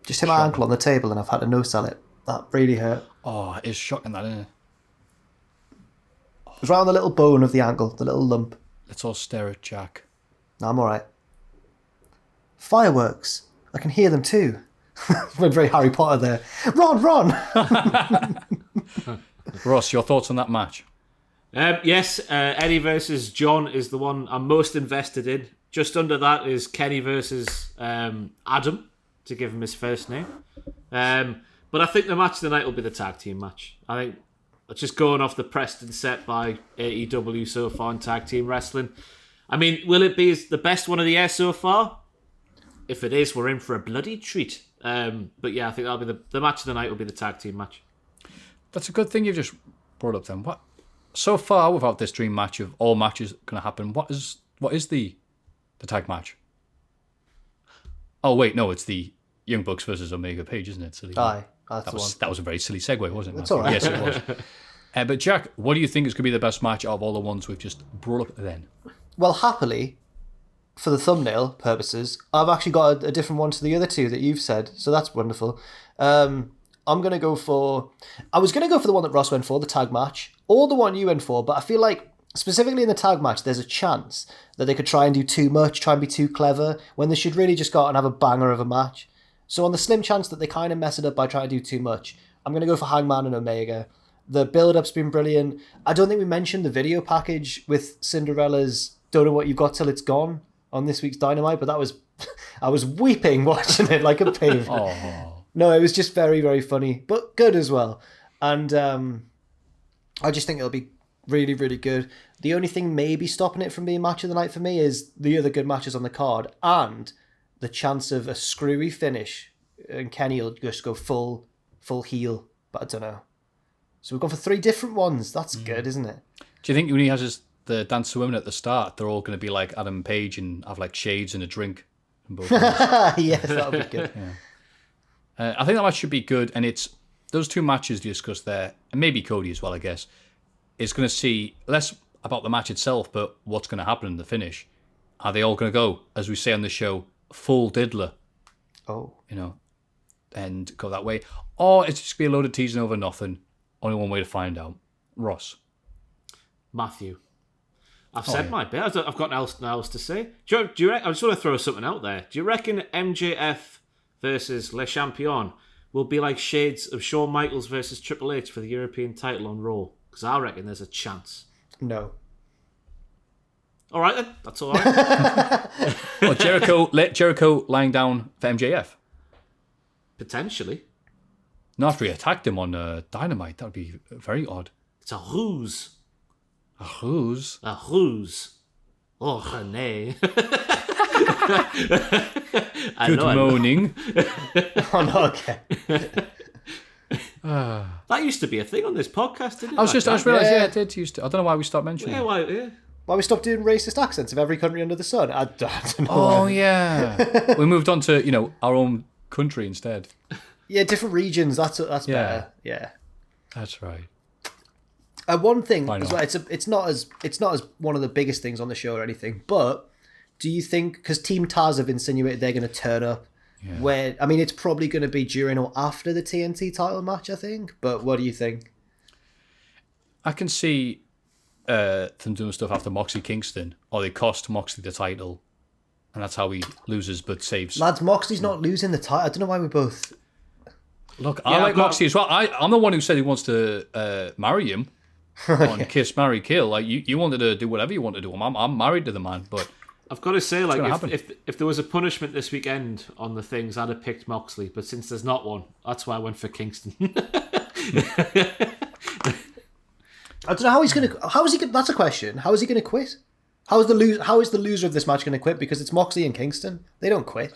Just hit my ankle on the table and I've had to no-sell it. That really hurt. Oh, it's shocking that, isn't it? It was right on the little bone of the ankle, the little lump. Let's all stare at Jack. No, I'm alright. Fireworks. I can hear them too. Went very Harry Potter there. Ron! Ross, your thoughts on that match? Yes, Eddie versus John is the one I'm most invested in. Just under that is Kenny versus Adam, to give him his first name. But I think the match of the night will be the tag team match. I think, just going off the precedent set by AEW so far in tag team wrestling. I mean, will it be the best one of the year so far? If it is, we're in for a bloody treat. But yeah, I think that'll be the match of the night will be the tag team match. That's a good thing you've just brought up then. What so far without this dream match of all matches going to happen? What is the tag match? Oh wait, no, it's the Young Bucks versus Omega Page, isn't it? Silly. Aye, that's the one. That was a very silly segue, wasn't it? It's all right. Yes, it was. But Jack, what do you think is going to be the best match out of all the ones we've just brought up then? Well, happily, for the thumbnail purposes, I've actually got a different one to the other two that you've said, so that's wonderful. I'm going to go for... I was going to go for the one that Ross went for, the tag match, or the one you went for, but I feel like specifically in the tag match, there's a chance that they could try and do too much, try and be too clever, when they should really just go out and have a banger of a match. So on the slim chance that they kind of mess it up by trying to do too much, I'm going to go for Hangman and Omega. The build-up's been brilliant. I don't think we mentioned the video package with Cinderella's Don't Know What You've Got Till It's Gone on this week's Dynamite, but that was... I was weeping watching it like a baby. No, it was just very, very funny, but good as well. And I just think it'll be really, really good. The only thing maybe stopping it from being match of the night for me is the other good matches on the card and the chance of a screwy finish, and Kenny will just go full heel, but I don't know. So we've gone for 3 different ones. That's good, isn't it? Do you think when he has the dance to women at the start, they're all going to be like Adam Page and have like shades and a drink? Yes, that'll be good. Yeah. I think that match should be good, and it's those 2 matches discussed there, and maybe Cody as well, I guess, is going to see less about the match itself, but what's going to happen in the finish. Are they all going to go, as we say on the show, full diddler? Oh. And go that way? Or it's just going to be a load of teasing over nothing. Only one way to find out. Ross. Maffew. I've said my bit. I've got nothing else to say. Do you reckon, I just want to throw something out there. Do you reckon MJF versus Le Champion will be like shades of Shawn Michaels versus Triple H for the European title on Raw? Because I reckon there's a chance. No. All right, then. That's all right. Well, Jericho lying down for MJF? Potentially. No, after he attacked him on Dynamite. That would be very odd. It's a ruse. A ruse? A ruse. Oh, René. Good morning. Oh, no, okay. That used to be a thing on this podcast, didn't it? I just realised, it did used to. I don't know why we stopped mentioning it. Why we stopped doing racist accents of every country under the sun? I don't know. Oh, yeah. We moved on to, our own country instead. Yeah, different regions. That's better. Yeah. That's right. One thing as well, it's not as one of the biggest things on the show or anything, but do you think, because Team Taz have insinuated they're going to turn up, where, I mean, it's probably going to be during or after the TNT title match, I think, but what do you think? I can see them doing stuff after Moxley Kingston, or they cost Moxley the title, and that's how he loses but saves. Lads, Moxley's not losing the title. I don't know why we both... Look, I like Moxley as well. I'm the one who said he wants to marry him on Kiss, Marry, Kill. Like you wanted to do whatever you wanted to do. I'm married to the man, but I've got to say, like, if there was a punishment this weekend on the things, I'd have picked Moxley. But since there's not one, that's why I went for Kingston. I don't know how he's gonna. How is he? That's a question. How is he gonna quit? How is the loser of this match gonna quit? Because it's Moxley and Kingston. They don't quit.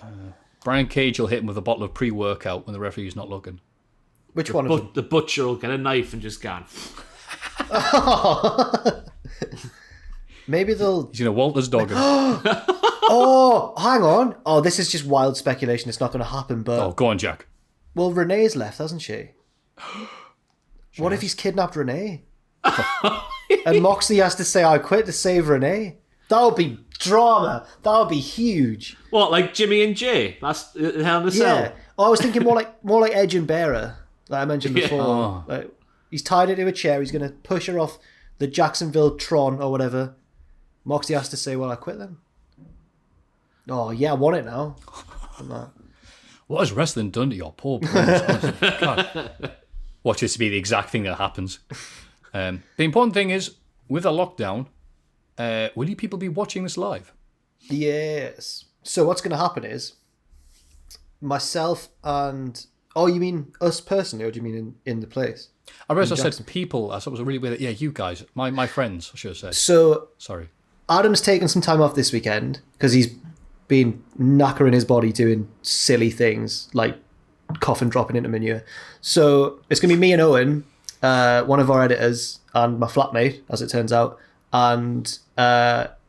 Brian Cage will hit him with a bottle of pre-workout when the referee's not looking. Which one of them? The butcher will get a knife and just go. Maybe they'll... He's going to Walter's dog him. Oh, hang on. Oh, this is just wild speculation. It's not going to happen, but... Oh, go on, Jack. Well, Renee's left, hasn't she? What if he's kidnapped Renee? And Moxley has to say, I quit to save Renee? That would be drama. That would be huge. What, like Jimmy and Jay? That's Hell in a Cell? Yeah. Oh, I was thinking more like Edge and Bearer, like I mentioned before. Oh. Like, he's tied into a chair. He's going to push her off the Jacksonville Tron or whatever. Moxley has to say, well, I quit then. Oh, yeah, I want it now. What has wrestling done to your poor bones? God. Watch this to be the exact thing that happens. The important thing is, with a lockdown, will you people be watching this live? Yes. So what's going to happen is, myself and... Oh, you mean us personally, or do you mean in the place? I realised I said people. I thought it was a really weird... Yeah, you guys. My friends, I should have said. So... Sorry. Adam's taken some time off this weekend, because he's been knackering his body doing silly things, like coughing, dropping into manure. So it's going to be me and Owen, one of our editors, and my flatmate, as it turns out. And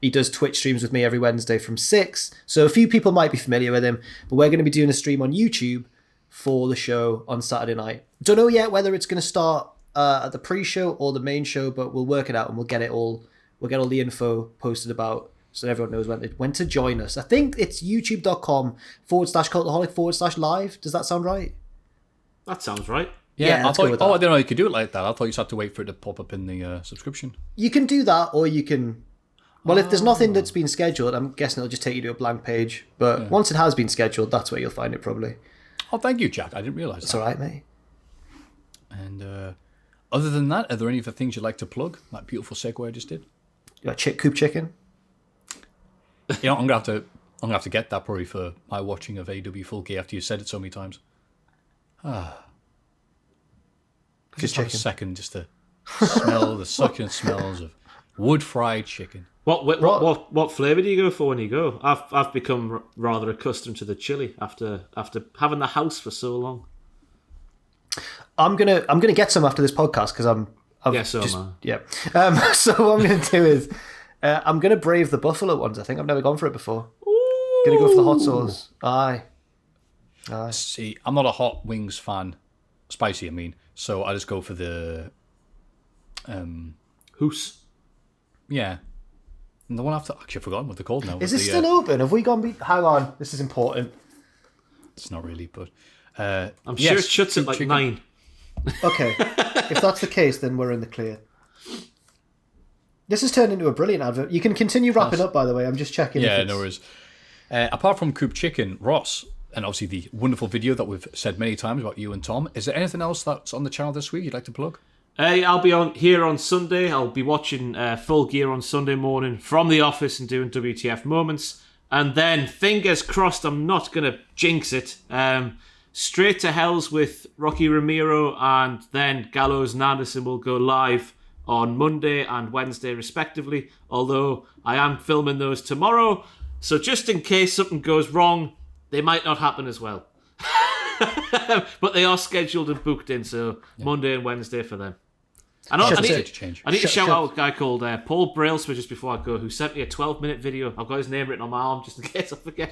he does Twitch streams with me every Wednesday from 6. So a few people might be familiar with him, but we're going to be doing a stream on YouTube for the show on Saturday night. Don't know yet whether it's going to start at the pre-show or the main show, but we'll work it out and we'll get all the info posted about so everyone knows when to join us. I think it's youtube.com/cultaholic/live. Does that sound right? That sounds right. Yeah, I let's go thought. with Oh, I that. didn't know you could do it like that. I thought you just had to wait for it to pop up in the subscription. You can do that, or you can. Well, if there's nothing that's been scheduled, I'm guessing it'll just take you to a blank page. But once it has been scheduled, that's where you'll find it probably. Oh, thank you, Jack. I didn't realise It's that. all right, mate. And other than that, are there any other things you'd like to plug? That beautiful segue I just did. You got coop chicken. You know, I'm gonna have to get that probably for my watching of AEW Full Gear after you said it so many times. Just have a chicken. second just to smell the succulent smells of wood fried chicken. What flavour do you go for when you go? I've become rather accustomed to the chili after having the house for so long. I'm gonna get some after this podcast because I'm. Yeah, so am I. Yeah. So what I'm gonna do is I'm gonna brave the buffalo ones. I think I've never gone for it before. Gonna go for the hot sauce. Aye. See, I'm not a hot wings fan, spicy. I mean, so I just go for the Hoose. yeah. And the one after, actually, I've forgotten what they're called now. Is it still open? Have we gone? Hang on, this is important. It's not really, but I'm sure it shuts at like chicken. 9. Okay, if that's the case, then we're in the clear. This has turned into a brilliant advert. You can continue wrapping up, by the way. I'm just checking. Yeah, if it's... no worries. Apart from Coop Chicken, Ross, and obviously the wonderful video that we've said many times about you and Tom, is there anything else that's on the channel this week you'd like to plug? I'll be on here on Sunday. I'll be watching Full Gear on Sunday morning from the office and doing WTF moments. And then, fingers crossed, I'm not going to jinx it. Straight to Hell's with Rocky Romero, and then Gallows and Anderson will go live on Monday and Wednesday respectively, although I am filming those tomorrow, so just in case something goes wrong, they might not happen as well. But they are scheduled and booked in, so Monday and Wednesday for them. I need to shout out a guy called Paul Brailsford just before I go, who sent me a 12-minute video. I've got his name written on my arm just in case I forget.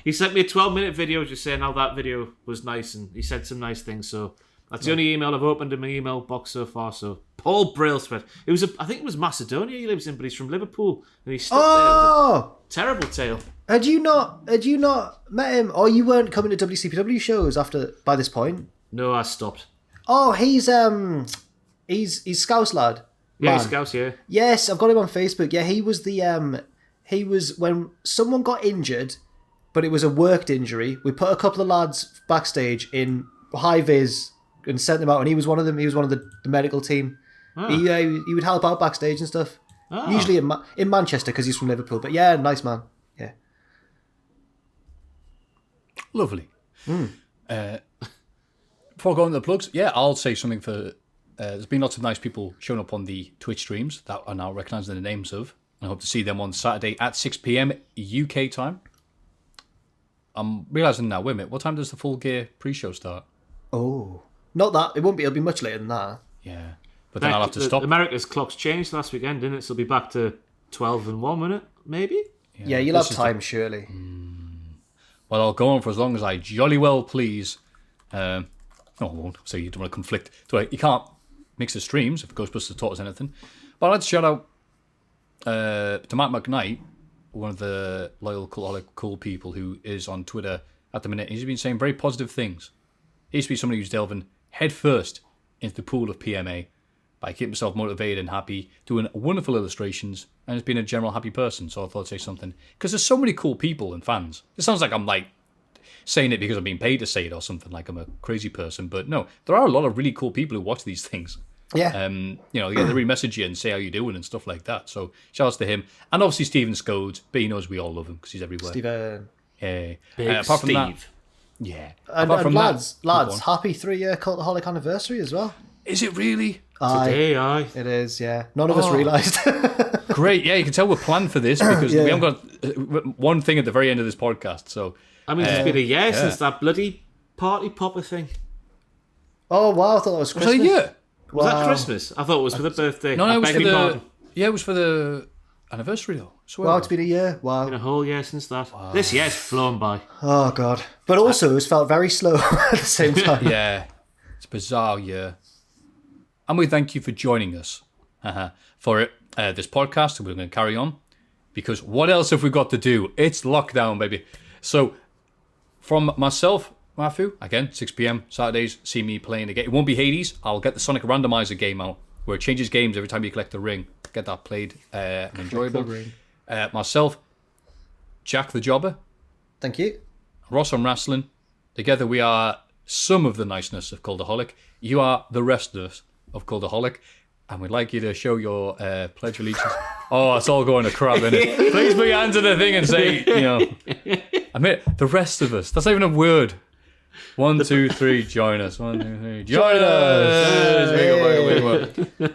He sent me a 12-minute video just saying how that video was nice, and he said some nice things. So that's the only email I've opened in my email box so far. So Paul Brailsford. I think it was Macedonia he lives in, but he's from Liverpool, and he's stuck there. With a terrible tale. Had you not met him? Or you weren't coming to WCPW shows by this point? No, I stopped. Oh, he's Scouse lad. Yeah, Man. he's Scouse, yeah. Yes, I've got him on Facebook. Yeah, he was when someone got injured, but it was a worked injury. We put a couple of lads backstage in high vis and sent them out, and he was one of them. He was one of the medical team. Oh. He would help out backstage and stuff. Oh. Usually in Manchester because he's from Liverpool. But yeah, nice man. Yeah. Lovely. Before going to the plugs, I'll say something for... there's been lots of nice people showing up on the Twitch streams that are now recognising the names of. And I hope to see them on Saturday at 6 p.m. UK time. I'm realising now, wait a minute, what time does the Full Gear pre-show start? Oh. Not that. It won't be. It'll be much later than that. Yeah. But then I'll have to stop. America's clocks changed last weekend, didn't it? So it'll be back to 12 and 1 minute, maybe? Yeah, you'll have time, surely. Well, I'll go on for as long as I jolly well please. No, I won't. So you don't want to conflict. You can't mix the streams if Ghostbusters taught us anything. But I'd like to shout out to Matt McKnight, one of the loyal Cultaholic cool people who is on Twitter at the minute. He's been saying very positive things. He used to be somebody who's delving headfirst into the pool of PMA by keeping himself motivated and happy, doing wonderful illustrations, and has been a general happy person. So I thought I'd say something. Because there's so many cool people and fans. It sounds like I'm saying it because I'm being paid to say it or something, like I'm a crazy person. But no, there are a lot of really cool people who watch these things. Yeah. They re-message you and say how you're doing and stuff like that. So shout outs to him. And obviously Stephen Scodes, but he knows we all love him because he's everywhere. Steven. Yeah. Big Apart from that, Steve. yeah. And Apart from lads, that, happy 3-year Cultaholic anniversary as well. is it really? Today, aye. It is, yeah. None of us realised. Great. Yeah, you can tell we're planned for this because we haven't got one thing at the very end of this podcast. So I mean, it's been a year since that bloody party popper thing. Oh, wow, I thought that was was Christmas. that a year? Was that Christmas? I thought it was for the birthday. No, I it was beg for your the. pardon. Yeah, it was for the anniversary though. Wow, it's been a year. Wow. Been a whole year since that. This year's flown by. Oh, God. But also, it's felt very slow at the same time. Yeah, it's a bizarre year. And we thank you for joining us for this podcast. We're going to carry on because what else have we got to do? It's lockdown, baby. So from myself, Maffew. Again, 6 p.m. Saturdays, see me playing again. It won't be Hades. I'll get the Sonic Randomizer game out, where it changes games every time you collect a ring. Get that played and enjoyable. Myself, Jack the Jobber. Thank you. Ross on Wrestling. Together we are some of the niceness of Cultaholic. You are the rest of us of Cultaholic. And we'd like you to show your pledge of allegiance. Oh, it's all going to crap, isn't it? Please put your hand to the thing and say, I mean, the rest of us. That's not even a word. 1, 2, 3, join us. 1, 2, 3, join us.